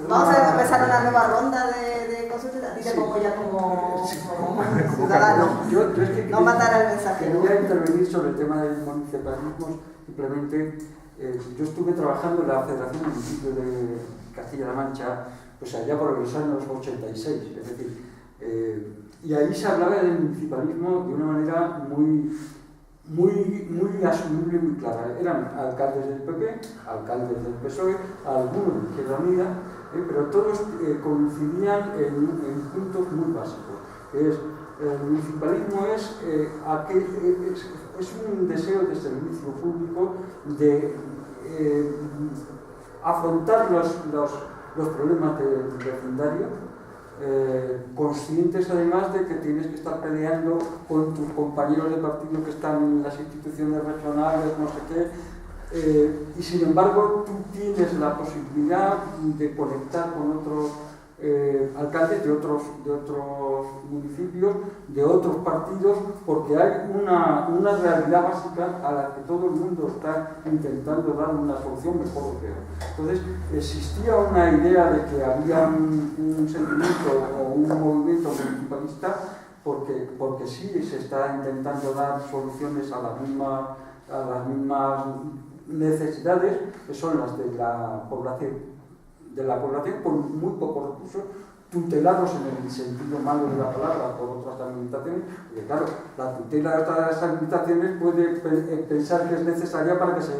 vamos a empezar una nueva ronda de consultas. A ti te pongo ya como ciudadano. No matar al mensaje. Quería intervenir sobre el tema del municipalismo. Simplemente, yo estuve trabajando en la Federación del Municipio de Castilla-La Mancha, pues allá por los años 86, es decir, y ahí se hablaba del municipalismo de una manera muy asumible y muy clara. Eran alcaldes del PP, alcaldes del PSOE, algunos de Izquierda Unida, pero todos coincidían en puntos muy básicos. El municipalismo es un deseo de servicio público, de afrontar los problemas del vecindario, conscientes además de que tienes que estar peleando con tus compañeros de partido que están en las instituciones regionales, no sé qué, y sin embargo tú tienes la posibilidad de conectar con otros alcaldes de otros municipios, de otros partidos, porque hay una realidad básica a la que todo el mundo está intentando dar una solución mejor o peor. Entonces, existía una idea de que había un sentimiento o un movimiento municipalista porque sí se está intentando dar soluciones a las mismas necesidades, que son las de la población con muy pocos recursos, tutelados en el sentido malo de la palabra por otras administraciones, porque claro, la tutela de otras administraciones puede pensar que es necesaria para que se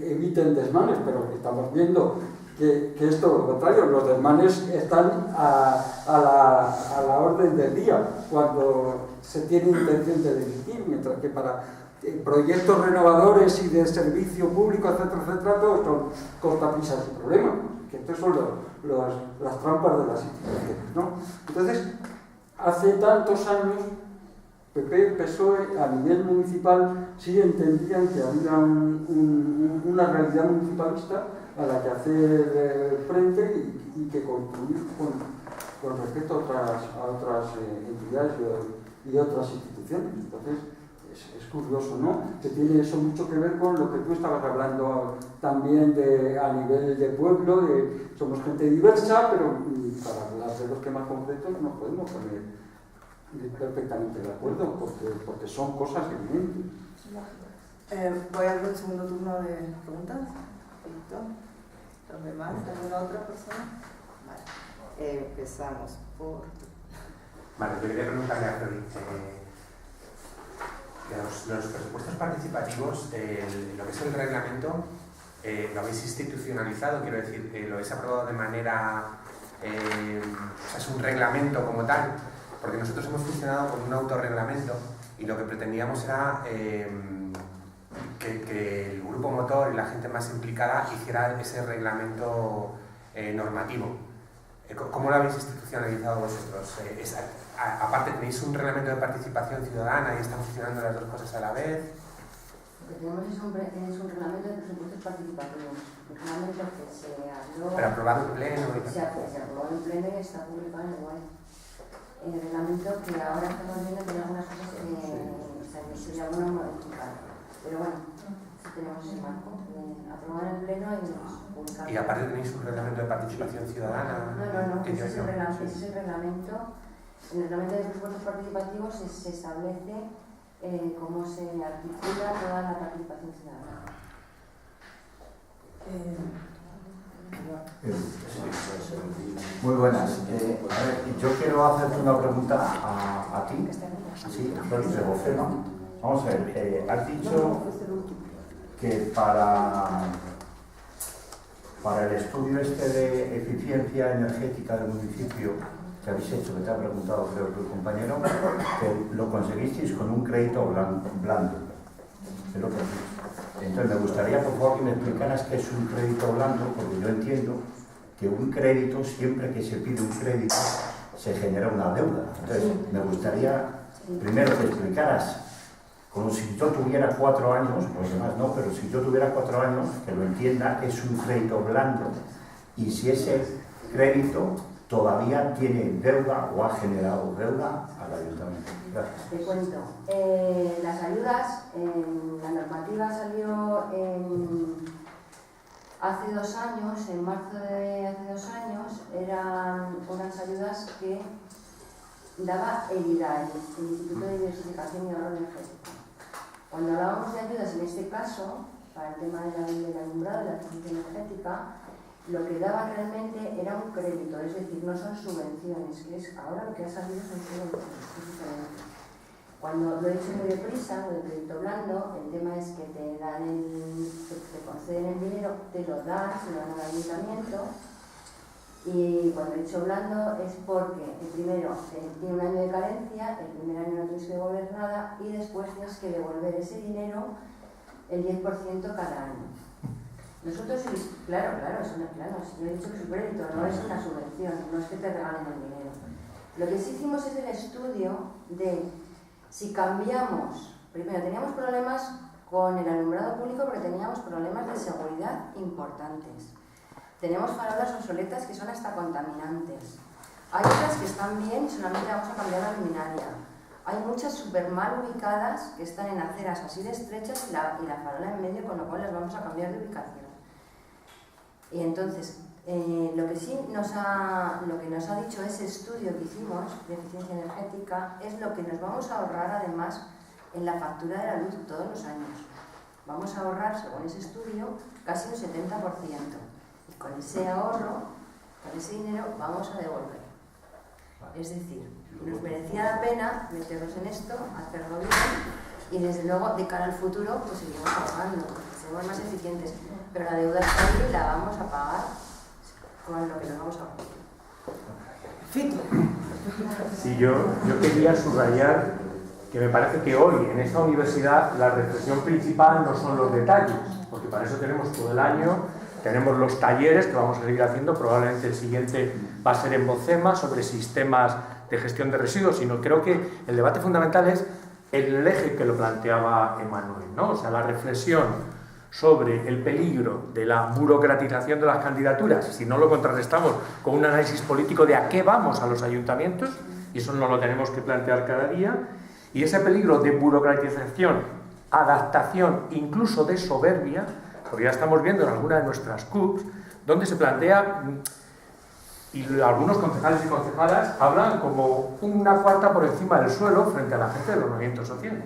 eviten desmanes, pero estamos viendo que es todo lo contrario, los desmanes están a la orden del día cuando se tiene intención de dirigir, mientras que para proyectos renovadores y de servicio público, etcétera, todos son cortapisas y problemas. Que estos son las trampas de las instituciones, ¿no? Entonces, hace tantos años, PP, PSOE, a nivel municipal, sí entendían que había una realidad municipalista a la que hacer frente y que construir con respecto a otras entidades y otras instituciones. Entonces, es curioso, ¿no? Que tiene eso mucho que ver con lo que tú estabas hablando también a nivel de pueblo, somos gente diversa, pero para hablar de los temas concretos nos podemos poner perfectamente de acuerdo, porque son cosas evidentes. Voy a abrir un segundo turno de preguntas. ¿Los demás? ¿Alguna otra persona? Vale. Empezamos por... Vale, yo quería preguntarle a Flori. Los presupuestos participativos, lo que es el reglamento, lo habéis institucionalizado, quiero decir, lo habéis aprobado de manera, o sea, es un reglamento como tal, porque nosotros hemos funcionado con un autorreglamento y lo que pretendíamos era que el grupo motor y la gente más implicada hiciera ese reglamento normativo. ¿Cómo lo habéis institucionalizado vosotros? Aparte, ¿tenéis un reglamento de participación ciudadana y están funcionando las dos cosas a la vez? Lo que tenemos es un reglamento de presupuestos participativos. Un reglamento que se habló... Pero aprobado en pleno y tal. Se aprobó en pleno y está publicado en el web. El reglamento que ahora estamos viendo tiene algunas cosas que sería bueno modificar. Pero bueno, sí tenemos ese marco. Aprobar en pleno y publicar. ¿Y aparte tenéis un reglamento de participación ciudadana? No, ese es el reglamento. En el reglamento de presupuestos participativos se establece cómo se articula toda la participación ciudadana. Muy buenas. A ver, yo quiero hacerte una pregunta a ti, sí, Flori de Bocema. Vamos a ver, has dicho que para el estudio este de eficiencia energética del municipio que habéis hecho, que te ha preguntado creo tu compañero, que lo conseguisteis con un crédito blando. Es lo que has dicho. Entonces me gustaría por favor que me explicaras qué es un crédito blando, porque yo entiendo que un crédito, siempre que se pide un crédito, se genera una deuda. Entonces me gustaría primero que explicaras, como si yo tuviera 4 años, pues demás no, pero si yo tuviera 4 años, que lo entienda, es un crédito blando, y si ese crédito todavía tiene deuda o ha generado deuda al ayuntamiento. Gracias. Te cuento. Las ayudas, la normativa salió hace 2 años, en marzo de hace 2 años, eran unas ayudas que daba el IDAE, el Instituto de Diversificación y Ahorro Energético. Cuando hablábamos de ayudas, en este caso, para el tema del alumbrado, de la eficiencia energética, lo que daba realmente era un crédito, es decir, no son subvenciones, que es ahora lo que ha salido son subvenciones, es diferente. Cuando lo he hecho muy deprisa, lo del crédito blando, el tema es que te conceden el dinero, te lo dan, se lo dan al ayuntamiento, y cuando he dicho blando es porque el primero tiene un año de carencia, el primer año no tienes que devolver nada y después tienes que devolver ese dinero el 10% cada año. Nosotros, claro, si yo he dicho que es un crédito, no es una subvención, no es que te regalen el dinero. Lo que sí hicimos es el estudio de si cambiamos, primero teníamos problemas con el alumbrado público porque teníamos problemas de seguridad importantes. Tenemos farolas obsoletas que son hasta contaminantes. Hay otras que están bien y solamente vamos a cambiar la luminaria. Hay muchas súper mal ubicadas que están en aceras así de estrechas y la farola en medio, con lo cual las vamos a cambiar de ubicación. Y entonces, lo que nos ha dicho ese estudio que hicimos de eficiencia energética es lo que nos vamos a ahorrar además en la factura de la luz todos los años. Vamos a ahorrar, según ese estudio, casi un 70%. Y con ese ahorro, con ese dinero, vamos a devolver. Es decir, nos merecía la pena meternos en esto, hacerlo bien y desde luego de cara al futuro pues seguimos pagando, seremos más eficientes, pero la deuda está ahí y la vamos a pagar con lo que nos vamos a ahorrar. Sí, yo quería subrayar que me parece que hoy en esta universidad la reflexión principal no son los detalles, porque para eso tenemos todo el año, tenemos los talleres que vamos a seguir haciendo, probablemente el siguiente va a ser en Bocema sobre sistemas de gestión de residuos, sino creo que el debate fundamental es el eje que lo planteaba Emanuel, ¿no? O sea, la reflexión sobre el peligro de la burocratización de las candidaturas, si no lo contrarrestamos con un análisis político de a qué vamos a los ayuntamientos, y eso no lo tenemos que plantear cada día, y ese peligro de burocratización, adaptación, incluso de soberbia, porque ya estamos viendo en alguna de nuestras CUPs, donde se plantea, y algunos concejales y concejalas hablan como una cuarta por encima del suelo frente a la gente de los movimientos sociales.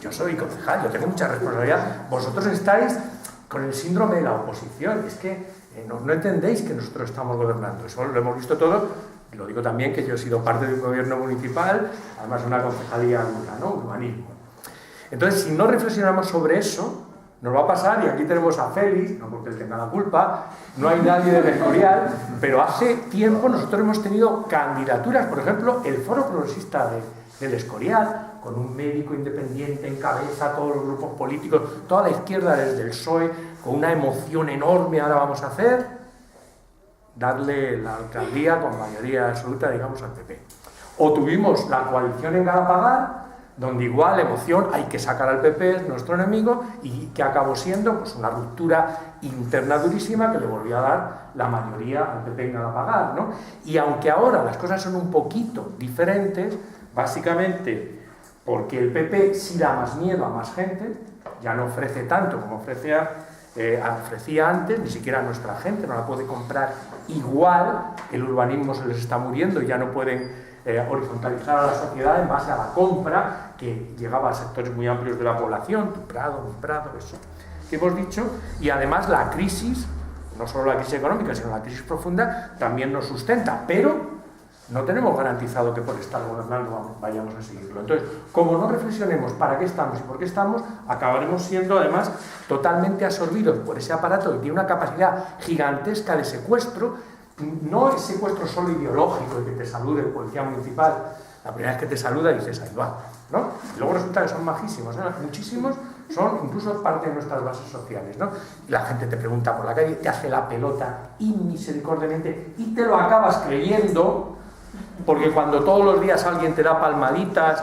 Yo soy concejal, yo tengo mucha responsabilidad. Vosotros estáis con el síndrome de la oposición. Es que no entendéis que nosotros estamos gobernando. Eso lo hemos visto todo. Y lo digo también que yo he sido parte de un gobierno municipal, además de una concejalía adulta, ¿no? Urbanismo. Entonces, si no reflexionamos sobre eso, nos va a pasar, y aquí tenemos a Félix, no porque él tenga la culpa, no hay nadie del Escorial, pero hace tiempo nosotros hemos tenido candidaturas, por ejemplo, el Foro Progresista del Escorial, con un médico independiente en cabeza, todos los grupos políticos, toda la izquierda desde el PSOE, con una emoción enorme, ahora vamos a hacer, darle la alcaldía con mayoría absoluta, digamos, al PP. O tuvimos la coalición en Galapagar, donde igual emoción, hay que sacar al PP, es nuestro enemigo, y que acabó siendo pues, una ruptura interna durísima que le volvió a dar la mayoría al PP en Galapagar, ¿no? Y aunque ahora las cosas son un poquito diferentes, básicamente porque el PP sí da más miedo a más gente, ya no ofrece tanto como ofrecía antes, ni siquiera a nuestra gente, no la puede comprar igual, el urbanismo se les está muriendo y ya no pueden horizontalizar a la sociedad en base a la compra, que llegaba a sectores muy amplios de la población, tu Prado, mi Prado, eso que hemos dicho, y además la crisis, no solo la crisis económica, sino la crisis profunda, también nos sustenta, pero no tenemos garantizado que por estar gobernando vayamos a seguirlo. Entonces, como no reflexionemos para qué estamos y por qué estamos, acabaremos siendo además totalmente absorbidos por ese aparato que tiene una capacidad gigantesca de secuestro, no es secuestro solo ideológico, de que te salude el policía municipal, la primera vez que te saluda y dices, ahí va, ¿no? Y luego resulta que son majísimos, ¿no? Muchísimos son incluso parte de nuestras bases sociales, ¿no? Y la gente te pregunta por la calle, te hace la pelota inmisericordiamente y te lo acabas creyendo, porque cuando todos los días alguien te da palmaditas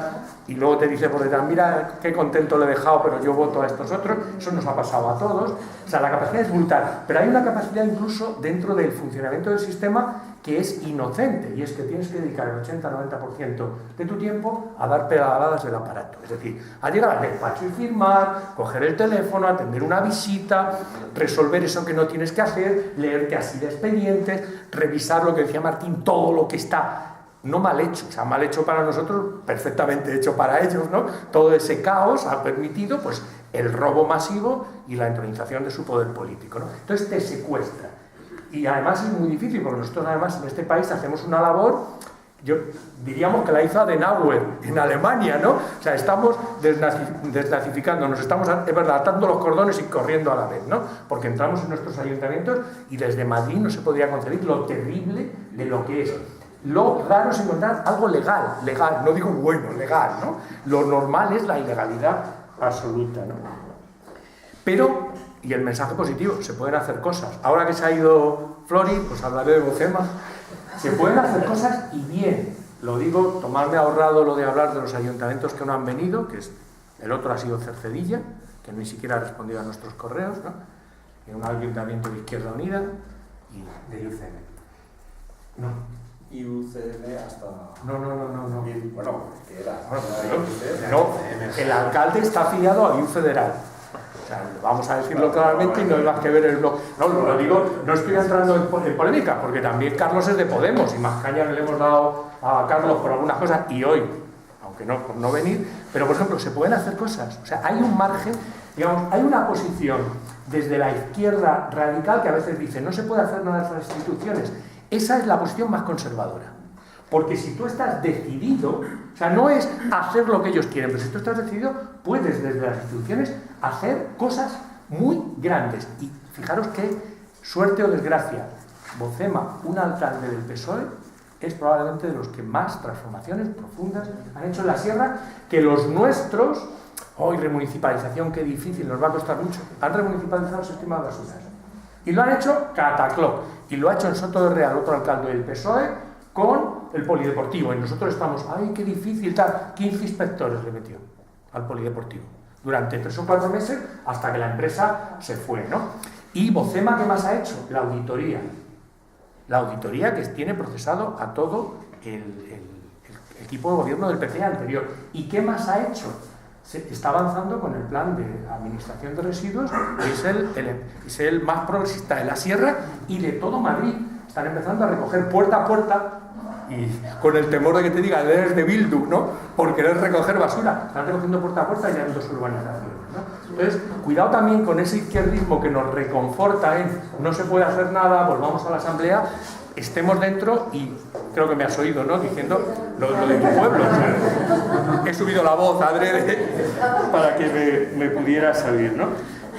y luego te dice por detrás, mira qué contento le he dejado, pero yo voto a estos otros, eso nos ha pasado a todos. O sea, la capacidad es brutal, pero hay una capacidad incluso dentro del funcionamiento del sistema que es inocente, y es que tienes que dedicar el 80-90% de tu tiempo a dar pedaladas del aparato, es decir, a llegar al despacho y firmar, coger el teléfono, atender una visita, resolver eso que no tienes que hacer, leerte así de expedientes, revisar lo que decía Martín, todo lo que está no mal hecho, o sea, mal hecho para nosotros, perfectamente hecho para ellos, ¿no? Todo ese caos ha permitido, pues, el robo masivo y la entronización de su poder político, ¿no? Entonces te secuestra. Y además es muy difícil, porque nosotros además en este país hacemos una labor, yo diríamos que la hizo Adenauer en Alemania, ¿no? O sea, estamos desnazificando, nos estamos, es verdad, atando los cordones y corriendo a la vez, ¿no? Porque entramos en nuestros ayuntamientos y desde Madrid no se podría concebir lo terrible de lo que es. Lo raro es encontrar algo legal, no digo bueno, legal, ¿no? Lo normal es la ilegalidad absoluta, ¿no? Pero, y el mensaje positivo, se pueden hacer cosas. Ahora que se ha ido Flori, pues hablaré de Bocema. Se pueden hacer cosas y bien. Lo digo, tomarme ahorrado lo de hablar de los ayuntamientos que no han venido, que es, el otro ha sido Cercedilla, que ni siquiera ha respondido a nuestros correos, ¿no? En un ayuntamiento de Izquierda Unida y de UCM. No. Y UCM hasta... No. Bueno, que era... No, el alcalde está afiliado a IU Federal. O sea, vamos a decirlo claramente y no hay más que ver el blog. No, lo digo, no estoy entrando en polémica, porque también Carlos es de Podemos y más caña le hemos dado a Carlos por algunas cosas y hoy, aunque no por no venir, pero por ejemplo, se pueden hacer cosas. O sea, hay un margen, digamos, hay una posición desde la izquierda radical que a veces dice no se puede hacer nada en las instituciones. Esa es la posición más conservadora. Porque si tú estás decidido, o sea, no es hacer lo que ellos quieren, pero si tú estás decidido, puedes desde las instituciones hacer cosas muy grandes. Y fijaros qué suerte o desgracia. Bocema, un alcalde del PSOE, es probablemente de los que más transformaciones profundas han hecho en la sierra, que los nuestros, hoy remunicipalización, qué difícil, nos va a costar mucho, han remunicipalizado el sistema de basuras. Y lo han hecho cataclop. Y lo ha hecho en Soto de Real, otro alcalde del PSOE, con el polideportivo. Y nosotros estamos, ¡ay, qué difícil! Tal. 15 inspectores le metió al polideportivo. Durante 3 o 4 meses, hasta que la empresa se fue, ¿no? Y Bocema, ¿qué más ha hecho? La auditoría. La auditoría que tiene procesado a todo el equipo de gobierno del PP anterior. ¿Y qué más ha hecho? Se está avanzando con el plan de administración de residuos, que es el más progresista de la sierra y de todo Madrid. Están empezando a recoger puerta a puerta y con el temor de que te diga, eres de Bildu, ¿no? Por querer recoger basura. Están recogiendo puerta a puerta y ya en 2 urbanizaciones, ¿no? Entonces, cuidado también con ese izquierdismo que nos reconforta en no se puede hacer nada, volvamos a la asamblea, estemos dentro y creo que me has oído, ¿no? Diciendo lo de tu pueblo. O sea, he subido la voz adrede para que me pudiera salir, ¿no?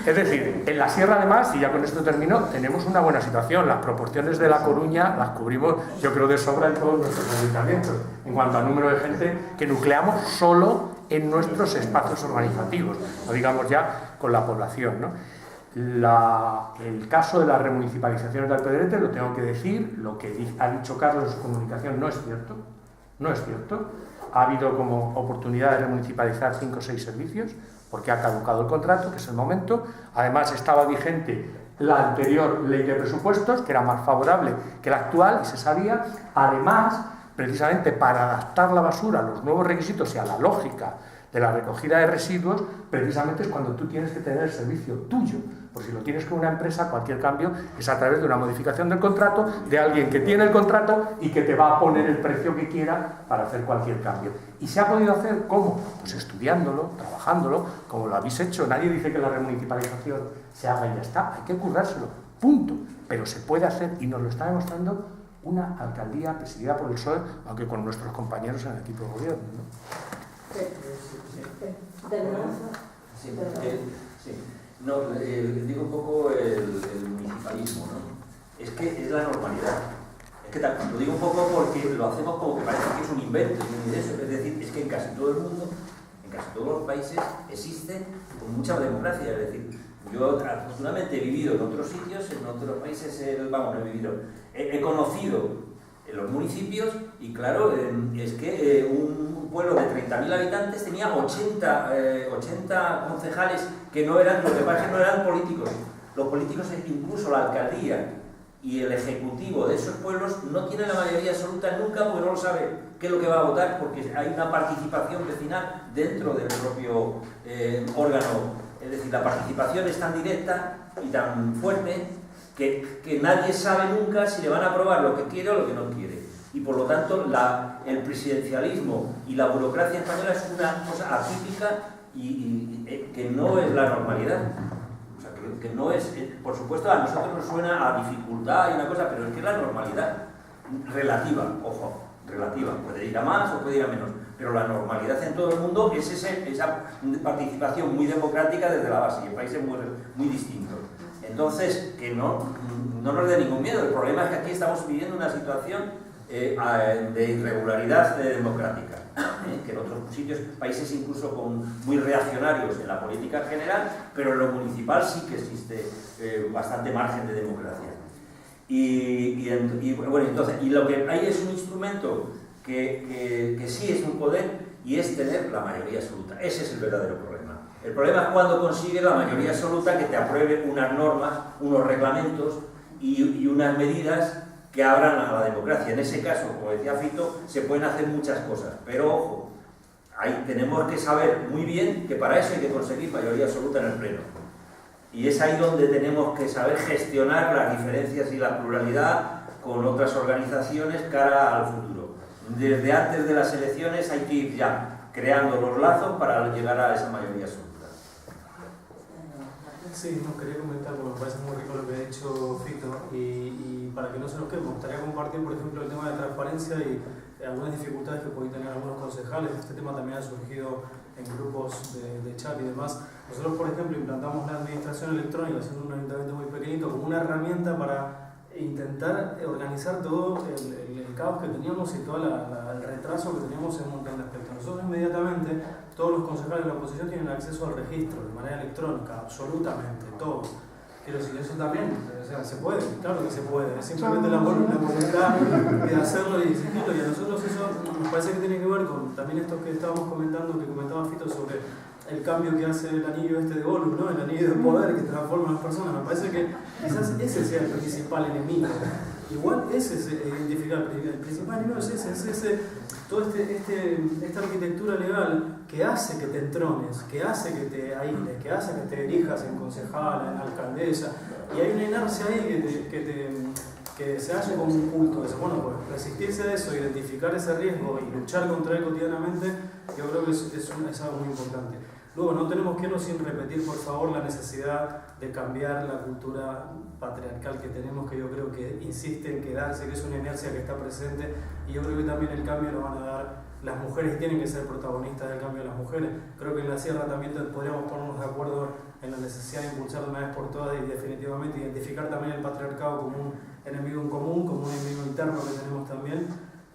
Es decir, en la sierra además, y ya con esto termino, tenemos una buena situación. Las proporciones de La Coruña las cubrimos, yo creo, de sobra en todos nuestros ayuntamientos, en cuanto al número de gente que nucleamos solo en nuestros espacios organizativos, no digamos ya con la población, ¿no? El caso de las remunicipalizaciones de Alpedrete, lo tengo que decir, lo que ha dicho Carlos en su comunicación no es cierto, no es cierto. Ha habido como oportunidad de remunicipalizar 5 o 6 servicios, porque ha caducado el contrato, que es el momento. Además estaba vigente la anterior ley de presupuestos, que era más favorable que la actual, y se sabía. Además, precisamente para adaptar la basura a los nuevos requisitos y a la lógica de la recogida de residuos, precisamente es cuando tú tienes que tener el servicio tuyo. Porque si lo tienes con una empresa, cualquier cambio es a través de una modificación del contrato, de alguien que tiene el contrato y que te va a poner el precio que quiera para hacer cualquier cambio. ¿Y se ha podido hacer cómo? Pues estudiándolo, trabajándolo, como lo habéis hecho. Nadie dice que la remunicipalización se haga y ya está, hay que currárselo, punto. Pero se puede hacer y nos lo está demostrando una alcaldía presidida por el PSOE, aunque con nuestros compañeros en el equipo de gobierno, ¿no? No, digo un poco el municipalismo, ¿no? Es que es la normalidad. Es que lo digo un poco porque lo hacemos como que parece que es un invento, es decir, es que en casi todo el mundo, en casi todos los países existe con mucha democracia, es decir, yo afortunadamente he vivido en otros sitios, en otros países, vamos, no he vivido, he conocido en los municipios y claro, es que un pueblo de 30.000 habitantes tenía 80 concejales que no eran, lo que pasa es que no eran políticos. Los políticos, incluso la alcaldía y el ejecutivo de esos pueblos no tienen la mayoría absoluta nunca porque no lo sabe qué es lo que va a votar, porque hay una participación vecinal dentro del propio órgano. Es decir, la participación es tan directa y tan fuerte que nadie sabe nunca si le van a aprobar lo que quiere o lo que no quiere. Y por lo tanto, el presidencialismo y la burocracia española es una cosa atípica y que no es la normalidad. O sea, que no es, por supuesto, a nosotros nos suena a dificultad y una cosa, pero es que es la normalidad relativa, ojo, relativa. Puede ir a más o puede ir a menos, pero la normalidad en todo el mundo es esa participación muy democrática desde la base y en países muy distintos. Entonces, que no nos dé ningún miedo. El problema es que aquí estamos viviendo una situación de irregularidad democrática, que en otros sitios, países incluso muy reaccionarios en la política en general, pero en lo municipal sí que existe bastante margen de democracia. Bueno, entonces, y lo que hay es un instrumento que sí es un poder y es tener la mayoría absoluta. Ese es el verdadero problema. El problema es cuando consigue la mayoría absoluta que te apruebe unas normas, unos reglamentos y unas medidas que abran a la democracia. En ese caso, como decía Fito, se pueden hacer muchas cosas, pero ojo, tenemos que saber muy bien que para eso hay que conseguir mayoría absoluta en el Pleno. Y es ahí donde tenemos que saber gestionar las diferencias y la pluralidad con otras organizaciones cara al futuro. Desde antes de las elecciones hay que ir ya creando los lazos para llegar a esa mayoría absoluta. Sí, no, quería comentar, porque me parece muy rico lo que ha dicho Fito, y para que no se nos quede, me gustaría compartir, por ejemplo, el tema de transparencia y algunas dificultades que pueden tener algunos concejales. Este tema también ha surgido en grupos de chat y demás. Nosotros, por ejemplo, implantamos la administración electrónica, siendo un ayuntamiento muy pequeñito, como una herramienta para intentar organizar todo el caos que teníamos y todo el retraso que teníamos en un montón de aspectos. Nosotros inmediatamente, todos los concejales de la oposición tienen acceso al registro de manera electrónica, absolutamente, todos. Quiero decir, eso también, o sea, se puede, claro que se puede, es simplemente la voluntad de hacerlo y exigirlo, y a nosotros eso nos parece que tiene que ver con también esto que estábamos comentando, que comentaba Fito sobre el cambio que hace el anillo de Gollum, ¿no? El anillo de poder que transforma a las personas. Me parece que quizás ese sea el principal enemigo. Igual ese es identificar, el principal enemigo es ese toda esta arquitectura legal que hace que te entrones, que hace que te aísles, que hace que te elijas en concejala, en alcaldesa, y hay una inercia ahí que se hace como un culto de eso. Bueno, pues resistirse a eso, identificar ese riesgo y luchar contra él cotidianamente, yo creo que es algo muy importante. Luego, no tenemos que irnos sin repetir, por favor, la necesidad de cambiar la cultura patriarcal que tenemos, que yo creo que insiste en quedarse, que es una inercia que está presente, y yo creo que también el cambio lo van a dar las mujeres, tienen que ser protagonistas del cambio de las mujeres. Creo que en la Sierra también podríamos ponernos de acuerdo en la necesidad de impulsar de una vez por todas y definitivamente identificar también el patriarcado como un enemigo en común, como un enemigo interno que tenemos también,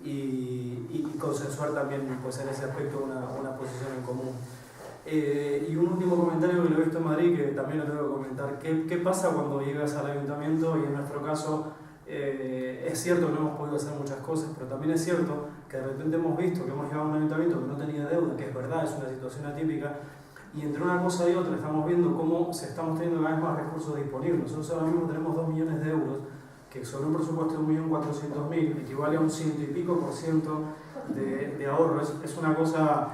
y consensuar también pues, en ese aspecto una posición en común. Y un último comentario que lo he visto en Madrid, que también lo tengo que comentar. ¿Qué pasa cuando llegas al ayuntamiento? Y en nuestro caso, es cierto que no hemos podido hacer muchas cosas, pero también es cierto que de repente hemos visto que hemos llegado a un ayuntamiento que no tenía deuda, que es verdad, es una situación atípica, y entre una cosa y otra estamos viendo cómo estamos teniendo cada vez más recursos disponibles. Nosotros ahora mismo tenemos 2 millones de euros que sobre un presupuesto de 1.400.000 equivale a un 100 y pico % de ahorro. Es una cosa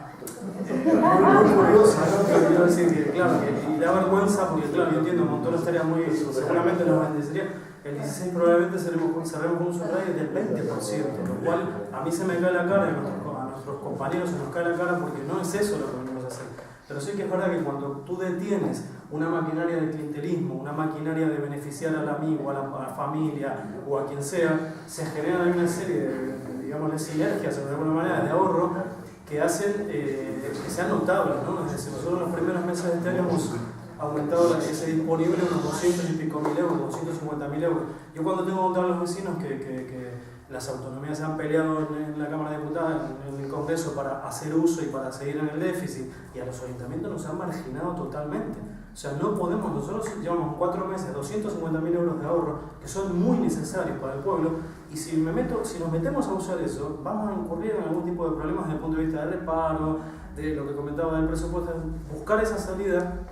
muy curiosa, ¿no? Pero quiero decir que, claro, y da vergüenza porque, claro, yo entiendo, Montoro estaría muy, seguramente nos bendecería. El 16 probablemente cerremos con un subsidio del 20%, lo cual a mí se me cae la cara, a nuestros compañeros se nos cae la cara porque no es eso lo que venimos a hacer. Pero sí que es verdad que cuando tú detienes una maquinaria de clientelismo, una maquinaria de beneficiar al amigo, a la familia o a quien sea, se generan una serie de sinergias o de alguna manera de ahorro que hacen que sean notables, ¿no? Es decir, nosotros en los primeros meses de este año hemos aumentado ese disponible unos 200 y pico mil euros, 250.000 euros. Yo cuando tengo contado a los vecinos que las autonomías se han peleado en la Cámara de Diputados, en el Congreso, para hacer uso y para seguir en el déficit, y a los ayuntamientos nos han marginado totalmente. O sea, no podemos, nosotros llevamos 4 meses, 250.000 euros de ahorro, que son muy necesarios para el pueblo, y si nos metemos a usar eso, vamos a incurrir en algún tipo de problemas desde el punto de vista de reparo, de lo que comentaba del presupuesto. Buscar esa salida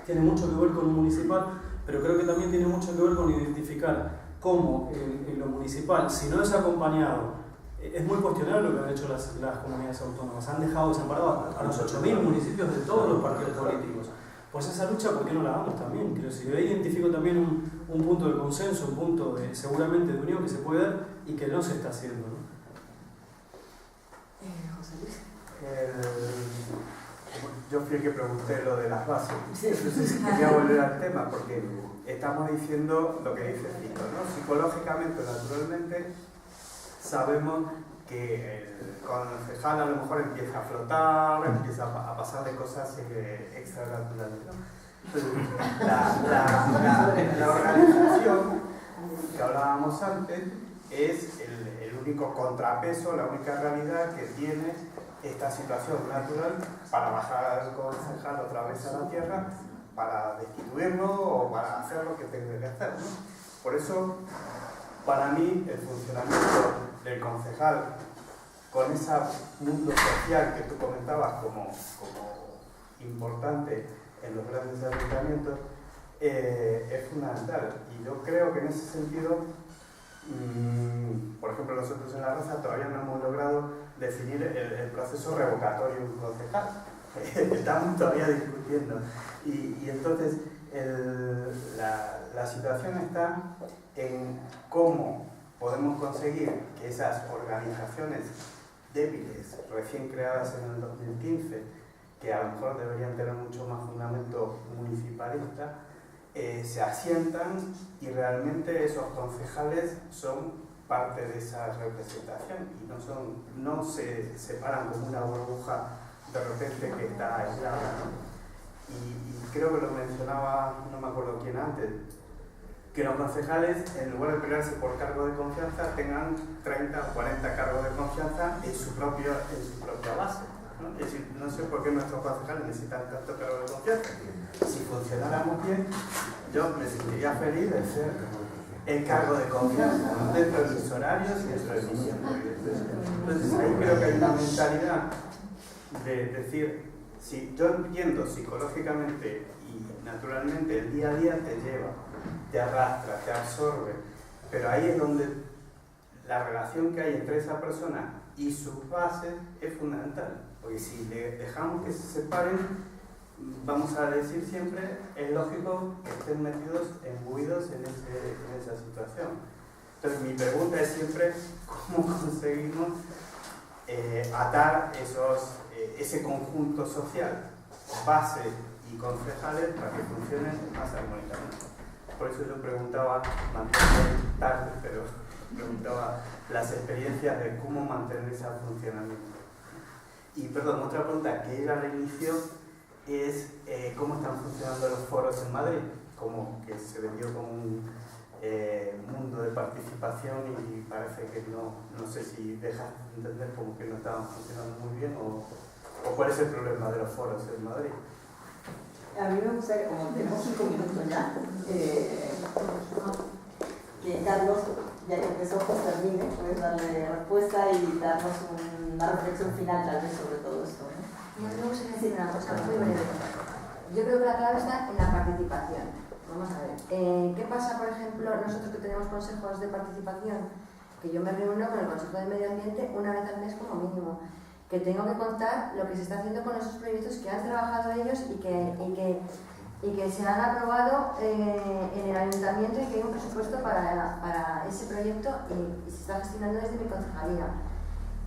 tiene mucho que ver con lo municipal, pero creo que también tiene mucho que ver con identificar cómo en lo municipal, si no es acompañado, es muy cuestionable lo que han hecho las comunidades autónomas. Han dejado desamparados a los 8.000 municipios de todos los partidos políticos. Pues esa lucha, ¿por qué no la damos también? Creo que yo identifico también un punto de consenso, un punto seguramente de unión que se puede dar y que no se está haciendo, ¿no? José Luis. Yo fui el que pregunté lo de las bases. Entonces quería volver al tema porque estamos diciendo lo que dice Fito, ¿no? Psicológicamente, naturalmente, sabemos que el concejal a lo mejor empieza a flotar, empieza a pasarle cosas extranaturales, ¿no? Entonces, la organización que hablábamos antes es el único contrapeso, la única realidad que tiene esta situación natural para bajar al concejal otra vez a la tierra, para destituirlo o para hacer lo que tenga que hacer, ¿no? Por eso, para mí, el funcionamiento del concejal con ese mundo social que tú comentabas como importante en los grandes ayuntamientos es fundamental. Y yo creo que en ese sentido, por ejemplo, nosotros en La Roza todavía no hemos logrado definir el proceso revocatorio de un concejal. Estamos todavía discutiendo. Y entonces la situación está en cómo podemos conseguir que esas organizaciones débiles, recién creadas en el 2015, que a lo mejor deberían tener mucho más fundamento municipalista, se asientan y realmente esos concejales son parte de esa representación y no se separan como una burbuja de repente que está aislada, ¿no? Y creo que lo mencionaba, no me acuerdo quién antes, que los concejales, en lugar de pelearse por cargo de confianza, tengan 30 o 40 cargos de confianza en su propia base, ¿no? Es decir, no sé por qué nuestros concejales necesitan tanto cargo de confianza. Si funcionáramos bien, yo me sentiría feliz de ser el cargo de confianza, ¿no? Dentro de mis horarios y dentro de mis tiempos. Entonces ahí creo que hay una mentalidad de decir, si yo entiendo psicológicamente y naturalmente el día a día te lleva, te arrastra, te absorbe, pero ahí es donde la relación que hay entre esa persona y sus bases es fundamental, porque si le dejamos que se separen, vamos a decir siempre, es lógico que estén metidos, embuidos en esa situación. Entonces mi pregunta es siempre, ¿cómo conseguimos atar ese conjunto social, base y concejales, para que funcionen más armónicamente? Por eso yo preguntaba, tarde, pero preguntaba las experiencias de cómo mantener ese funcionamiento. Y perdón, otra pregunta que era al inicio es cómo están funcionando los foros en Madrid, como que se vendió como un mundo de participación y parece que no sé si dejas de entender como que no estaban funcionando muy bien o cuál es el problema de los foros en Madrid. A mí me gustaría, como tenemos 5 minutos ya, que Carlos, ya que empezó, pues termine, puedes darle respuesta y darnos una reflexión final tal vez sobre todo esto, ¿no? Yo me gustaría decir una cosa muy breve. Yo creo que la clave está en la participación. Vamos a ver. ¿Qué pasa, por ejemplo, nosotros que tenemos consejos de participación? Que yo me reúno con el Consejo de Medio Ambiente una vez al mes como mínimo. Que tengo que contar lo que se está haciendo con esos proyectos que han trabajado ellos y que se han aprobado en el ayuntamiento y que hay un presupuesto para ese proyecto y se está gestionando desde mi concejalía.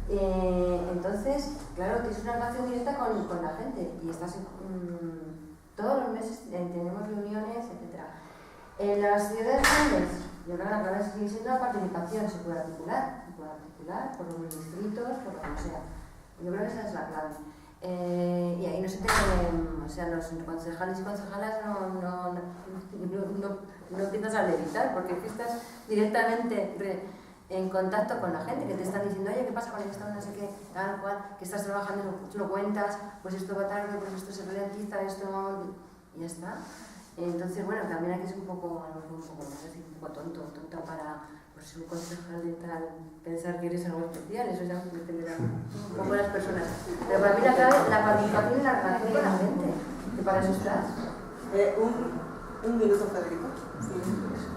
Entonces, claro, tienes una relación directa con la gente y estás todos los meses tenemos reuniones, etc. En las ciudades grandes, yo creo que la clave sigue siendo la participación, se puede articular por los distritos, por lo que sea. Yo creo que esa es la clave. Y ahí no se tienen, o sea, los concejales y concejalas no empiezas a levitar porque estás directamente en contacto con la gente que te están diciendo, oye, ¿qué pasa con esto? No sé qué, tal cual, que estás trabajando, lo cuentas, pues esto va tarde, pues esto se ralentiza, esto... y ya está. Entonces, bueno, también hay que ser un poco tonta para, por ser un concejal de tal, pensar que eres algo especial, eso ya dependerá un poco de las personas. Pero para mí la clave, la participación y la relación con la gente, que para eso estás. Un minuto, Federico. Sí.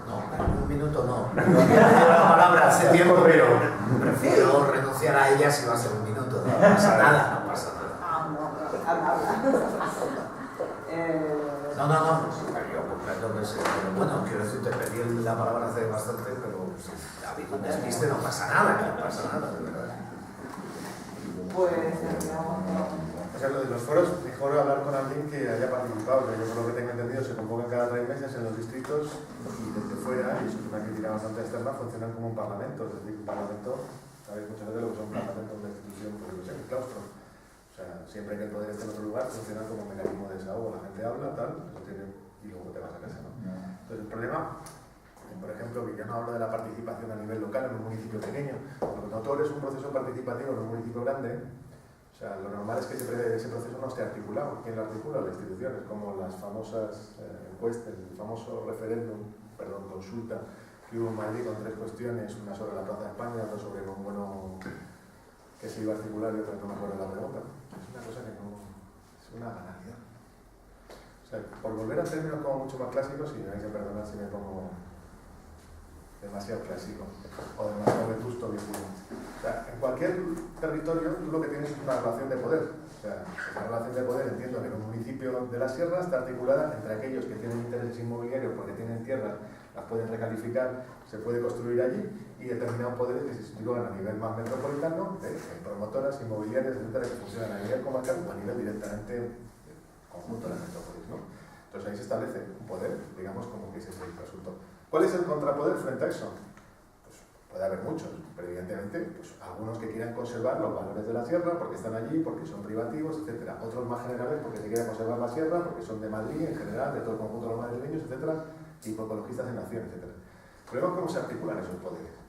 No, un minuto no. No quiero decir la palabra hace tiempo, pero prefiero renunciar a ella si va a ser un minuto. No pasa nada, no pasa nada. No, yo comprendo que sí. Pero bueno, quiero decir, te pedí la palabra hace bastante, pero si ha habido un despiste, no pasa nada, de verdad. Pues, o sea, lo de los foros, mejor hablar con alguien que haya participado, que yo por lo que tengo entendido se convocan cada 3 meses en los distritos y desde fuera, y eso es una crítica bastante externa, funcionan como un parlamento, es decir, un parlamento, sabéis muchas veces lo que son parlamentos de institución, pues yo sé, el claustro. O sea, siempre que el poder esté en otro lugar, funciona como un mecanismo de desahogo, la gente habla, tal, eso tiene, y luego te vas a casa, ¿no? Entonces el problema, por ejemplo, que yo no hablo de la participación a nivel local en un municipio pequeño, porque cuando tú eres un proceso participativo en un municipio grande, o sea, lo normal es que ese proceso no esté articulado. ¿Quién lo articula? La institución. Es como las famosas encuestas, el famoso consulta que hubo en Madrid con 3 cuestiones, una sobre la Plaza de España, otra sobre un bueno que se iba a articular y otra no me acuerdo la pregunta. Es una cosa que no... es una banalidad. O sea, por volver a términos como mucho más clásicos, y me vais a perdonar si me pongo demasiado clásico o demasiado vetusto o vinculante. O sea, en cualquier territorio tú lo que tienes es una relación de poder. O sea, esa relación de poder, entiendo que en un municipio de la sierra está articulada entre aquellos que tienen intereses inmobiliarios porque tienen tierras, las pueden recalificar, se puede construir allí, y determinados poderes que se sitúan a nivel más metropolitano, promotoras, inmobiliarias, etcétera, que funcionan a nivel comarcal o a nivel directamente conjunto de la metrópolis, ¿no? Entonces ahí se establece un poder, digamos, como que ese es el asunto. ¿Cuál es el contrapoder frente a eso? Pues puede haber muchos, pero evidentemente pues, algunos que quieran conservar los valores de la sierra porque están allí, porque son privativos, etc. Otros más generales porque se quieren conservar la sierra, porque son de Madrid en general, de todo el conjunto de los madrileños, etc. Tipo ecologistas en nación, etc. El problema es cómo se articulan esos poderes.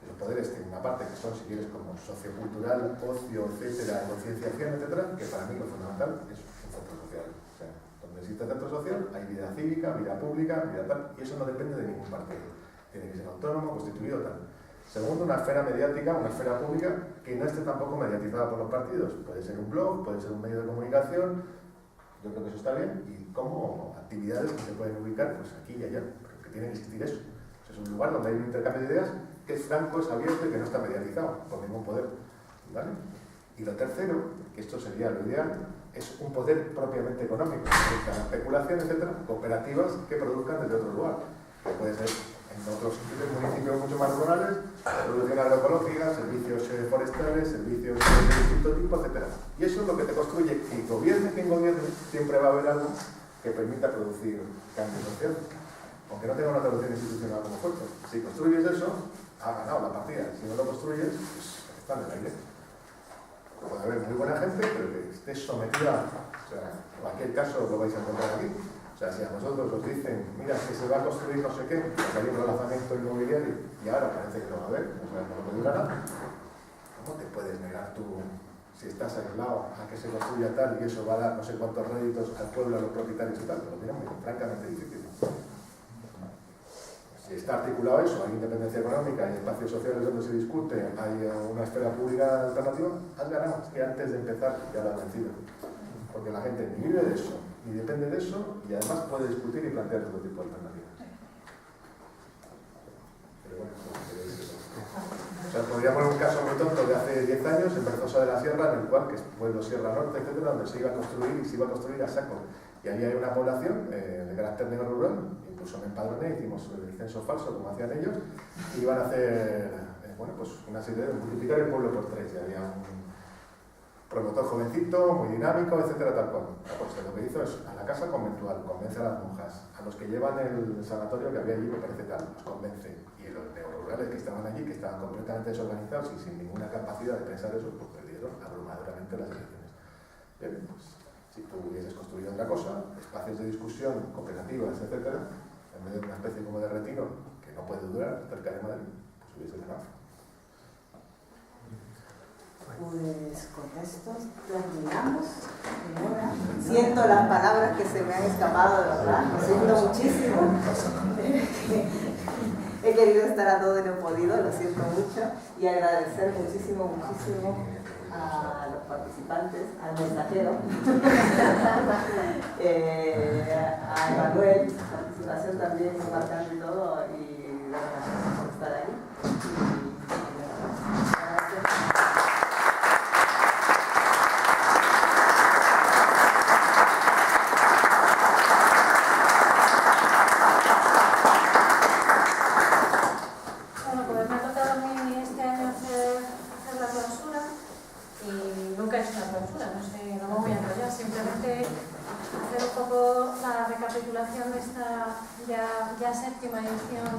Esos poderes tienen una parte que son, si quieres, como sociocultural, ocio, etc., concienciación, etc., que para mí lo fundamental es un centro social. O sea, donde existe centro social hay vida cívica, vida pública, vida tal, y eso no depende de ningún partido. Tiene que ser autónomo, constituido, tal. Segundo, una esfera mediática, una esfera pública que no esté tampoco mediatizada por los partidos. Puede ser un blog, puede ser un medio de comunicación, yo creo que eso está bien, y como actividades que se pueden ubicar pues aquí y allá, pero que tiene que existir eso. O sea, es un lugar donde hay un intercambio de ideas que es franco, es abierto y que no está mediatizado por ningún poder. ¿Vale? Y lo tercero, que esto sería lo ideal, es un poder propiamente económico, la especulación, etcétera, cooperativas que produzcan desde otro lugar, que puede ser en otros municipios mucho más rurales, producción agroecológica, servicios forestales, servicios de distinto tipo, etcétera. Y eso es lo que te construye, que gobierne quien gobierne, siempre va a haber algo que permita producir cambio social, aunque no tenga una traducción institucional como fuerte. Si construyes eso, ha ganado la partida. Si no lo construyes, pues está en el aire. Puede haber muy buena gente, pero que esté sometida, o sea, en cualquier caso lo vais a encontrar aquí. O sea, si a vosotros os dicen, mira, que se va a construir no sé qué, porque hay un relanzamiento inmobiliario y ahora parece que lo va a haber, o sea, no lo puede durar nada, ¿cómo te puedes negar tú, si estás aislado, a que se construya tal y eso va a dar no sé cuántos réditos al pueblo, a los propietarios y tal? Lo tienen muy francamente difícil. Si está articulado eso, hay independencia económica, hay espacios sociales donde se discute, hay una esfera pública alternativa, has ganado, es que antes de empezar ya lo has vencido. Porque la gente ni vive de eso, ni depende de eso, y además puede discutir y plantear todo tipo de alternativas. Pero bueno, o sea, podría poner un caso muy tonto de hace 10 años en Berzosa de la Sierra, en el cual, que es pueblo Sierra Norte, etcétera, donde se iba a construir y se iba a construir a saco. Y ahí hay una población de carácter neorrural, incluso me empadroné, hicimos el censo falso, como hacían ellos, y iban a hacer, bueno, pues una serie de multiplicar el pueblo por 3. Y había un promotor jovencito, muy dinámico, etcétera, tal cual. Pues lo que hizo es, a la casa conventual, convence a las monjas, a los que llevan el sanatorio que había allí, me parece tal, los convence. Y los neorurales que estaban allí, que estaban completamente desorganizados y sin ninguna capacidad de pensar eso, pues perdieron abrumadoramente las elecciones. Bien, pues si tú hubieses construido otra cosa, espacios de discusión, cooperativas, etcétera, en vez de una especie como de retiro, que no puede durar cerca de Madrid, pues hubiese ganado. Pues con esto terminamos. Siento las palabras que se me han escapado, de verdad. Lo siento muchísimo. He querido estar a todo y no he podido, lo siento mucho. Y agradecer muchísimo a los participantes, al mensajero, a Emanuel, su participación también marcando y todo, y gracias por estar ahí. Ya séptima edición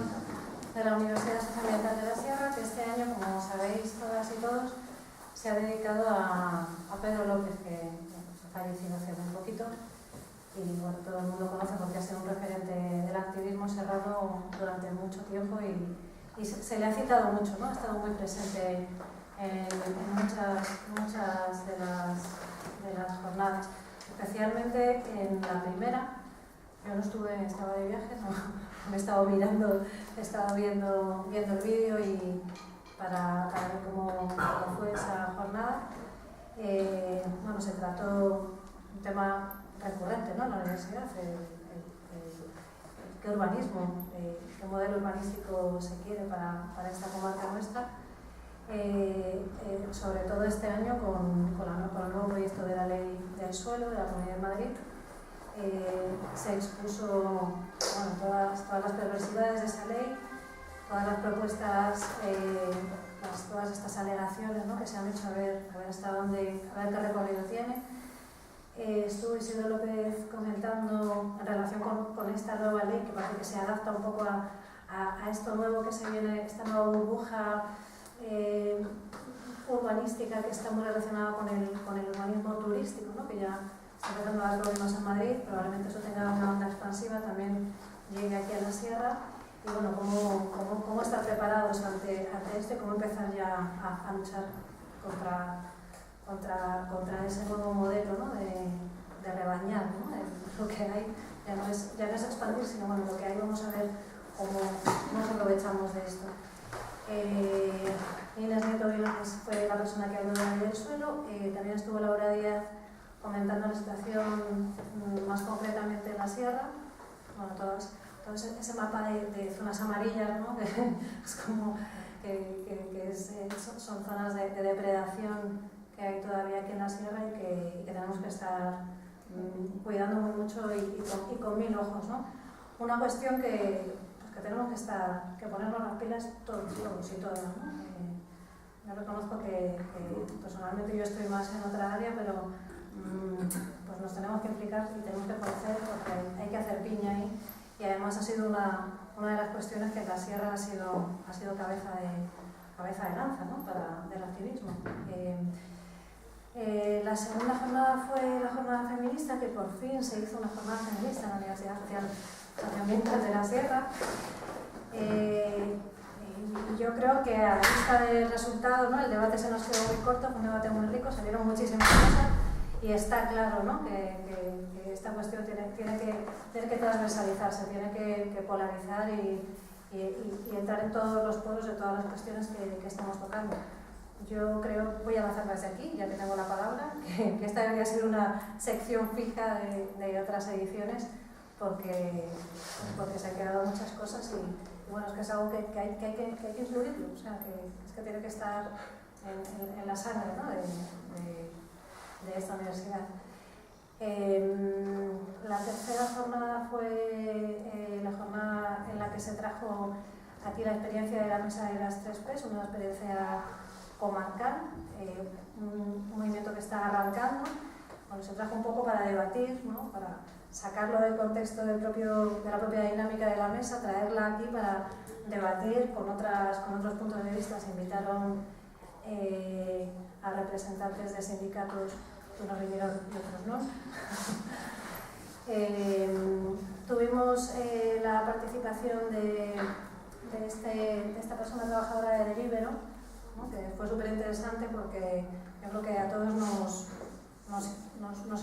de la Universidad Socioambiental de la Sierra, que este año, como sabéis todas y todos, se ha dedicado a Pedro López, que ha fallecido hace muy poquito, y bueno, todo el mundo conoce porque ha sido un referente del activismo serrano durante mucho tiempo y se le ha citado mucho, ¿no? Ha estado muy presente en muchas de las jornadas, especialmente en la primera. Yo no estuve, estaba de viaje, no, me he estado mirando, he estado viendo el vídeo y para ver cómo fue esa jornada. Bueno, se trató un tema recurrente, ¿no?, en la universidad, qué urbanismo, qué modelo urbanístico se quiere para esta comarca nuestra. Sobre todo este año con el nuevo proyecto de la Ley del Suelo de la Comunidad de Madrid. Se expuso, bueno, todas las perversidades de esa ley, todas las propuestas, todas estas alegaciones, ¿no?, que se han hecho, a ver hasta dónde, a ver qué recorrido tiene. Estuvo Isidro López comentando en relación con esta nueva ley, que parece que se adapta un poco a esto nuevo que se viene, esta nueva burbuja urbanística que está muy relacionada con el urbanismo turístico, ¿no?, que ya está empezando a dar problemas en Madrid, probablemente eso tenga una onda expansiva, también llegue aquí a la Sierra. Y bueno, cómo estar preparados ante esto y cómo empezar ya a luchar contra ese nuevo modelo, ¿no?, de rebañar, ¿no?, lo que hay, ya no es expandir, sino bueno, lo que hay, vamos a ver cómo nos aprovechamos de esto. Inés Nieto fue la persona que habló de la Ley del Suelo, también estuvo Laura Díaz comentando la situación más concretamente en la Sierra, bueno, todo ese mapa de zonas amarillas, ¿no?, que es como que son zonas de depredación que hay todavía aquí en la Sierra y que tenemos que estar cuidando muy mucho y con 1000 ojos, ¿no? Una cuestión que tenemos que ponernos las pilas todos y todas, ¿no? Yo reconozco que personalmente yo estoy más en otra área, pero pues nos tenemos que implicar y tenemos que conocer porque hay que hacer piña ahí, y además ha sido una de las cuestiones que la Sierra ha sido cabeza de lanza, ¿no?, del activismo. La segunda jornada fue la jornada feminista, que por fin se hizo una jornada feminista en la Universidad Socioambiental de la Sierra. Yo creo que a la vista del resultado, ¿no?, el debate se nos quedó muy corto, fue un debate muy rico, salieron muchísimas cosas y está claro, ¿no?, que esta cuestión tiene que transversalizarse, tiene que polarizar y entrar en todos los poros de todas las cuestiones que estamos tocando. yo creo, voy a lanzarme desde aquí, ya que tengo la palabra, que esta debería ser una sección fija de otras ediciones, porque se han quedado muchas cosas y bueno, es que es algo que hay que incluirlo, o sea, es que tiene que estar en la sangre, ¿no? de esta universidad. La tercera jornada fue la jornada en la que se trajo aquí la experiencia de la Mesa de las 3Ps, una experiencia comarcal, un movimiento que está arrancando. Bueno, se trajo un poco para debatir, ¿no? Para sacarlo del contexto de la propia dinámica de la mesa, traerla aquí para debatir con otros puntos de vista. Se invitaron a representantes de sindicatos, unos vinieron y otros no. Tuvimos la participación de esta persona trabajadora de Delibero, ¿no? Que fue súper interesante porque yo creo que a todos nos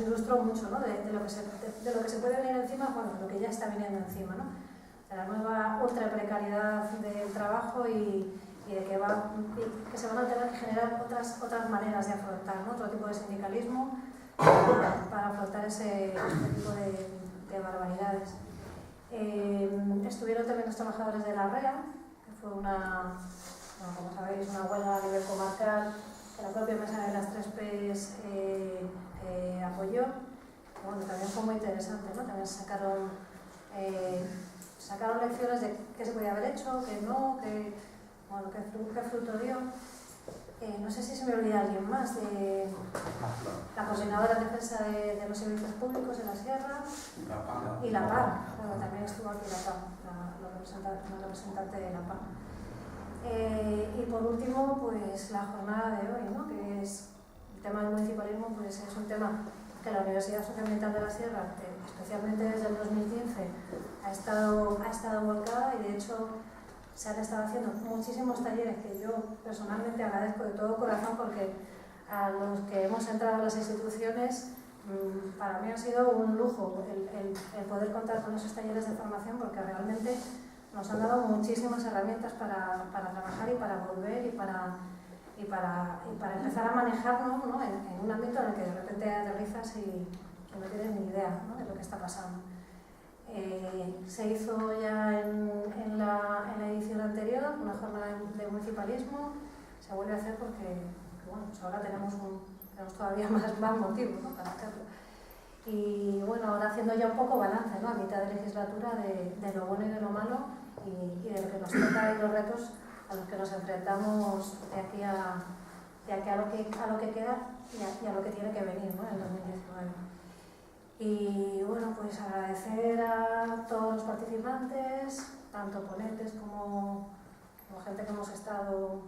ilustró mucho, ¿no? de lo que se puede venir encima, bueno, de lo que ya está viniendo encima, ¿no? De la nueva ultra precariedad del trabajo y de que se van a tener que generar otras maneras de afrontar, ¿no? Otro tipo de sindicalismo para afrontar ese tipo de barbaridades. Estuvieron también los trabajadores de la REA, que fue como sabéis, una huelga a nivel comarcal que la propia Mesa de las 3Ps apoyó. Bueno, también fue muy interesante, ¿no? También sacaron lecciones de qué se podía haber hecho, qué no, qué fruto dio. No sé si se me olvida alguien más, de la coordinadora de defensa de los servicios públicos en la Sierra y la PAN. Bueno, también estuvo aquí la PAN, una representante de la PAN. Y por último, pues la jornada de hoy, ¿no? Que es el tema del municipalismo, pues es un tema que la Universidad Socioambiental de la Sierra, especialmente desde el 2015, ha estado volcada y de hecho se han estado haciendo muchísimos talleres que yo personalmente agradezco de todo corazón, porque a los que hemos entrado a las instituciones, para mí ha sido un lujo el poder contar con esos talleres de formación, porque realmente nos han dado muchísimas herramientas para trabajar y para volver y para empezar a manejarnos, ¿no? en un ámbito en el que de repente aterrizas y no tienes ni idea, ¿no? de lo que está pasando. Se hizo ya en la edición anterior una jornada de municipalismo, se vuelve a hacer porque bueno, pues ahora tenemos todavía más motivos, ¿no? para hacerlo. Y bueno, ahora haciendo ya un poco balance, ¿no? a mitad de legislatura de lo bueno y de lo malo y de lo que nos toca y los retos a los que nos enfrentamos de aquí a lo que queda y a lo que tiene que venir, ¿no? en el 2019. Y bueno, pues agradecer a todos los participantes, tanto ponentes como gente que hemos estado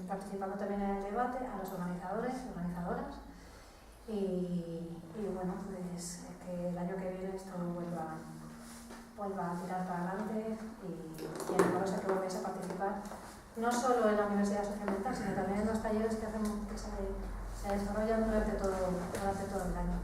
participando también en el debate, a los organizadores y organizadoras. Y bueno, pues que el año que viene esto vuelva a tirar para adelante y animaros a que volváis a participar, no solo en la Universidad Socioambiental, sino también en los talleres que se desarrollan durante todo el año.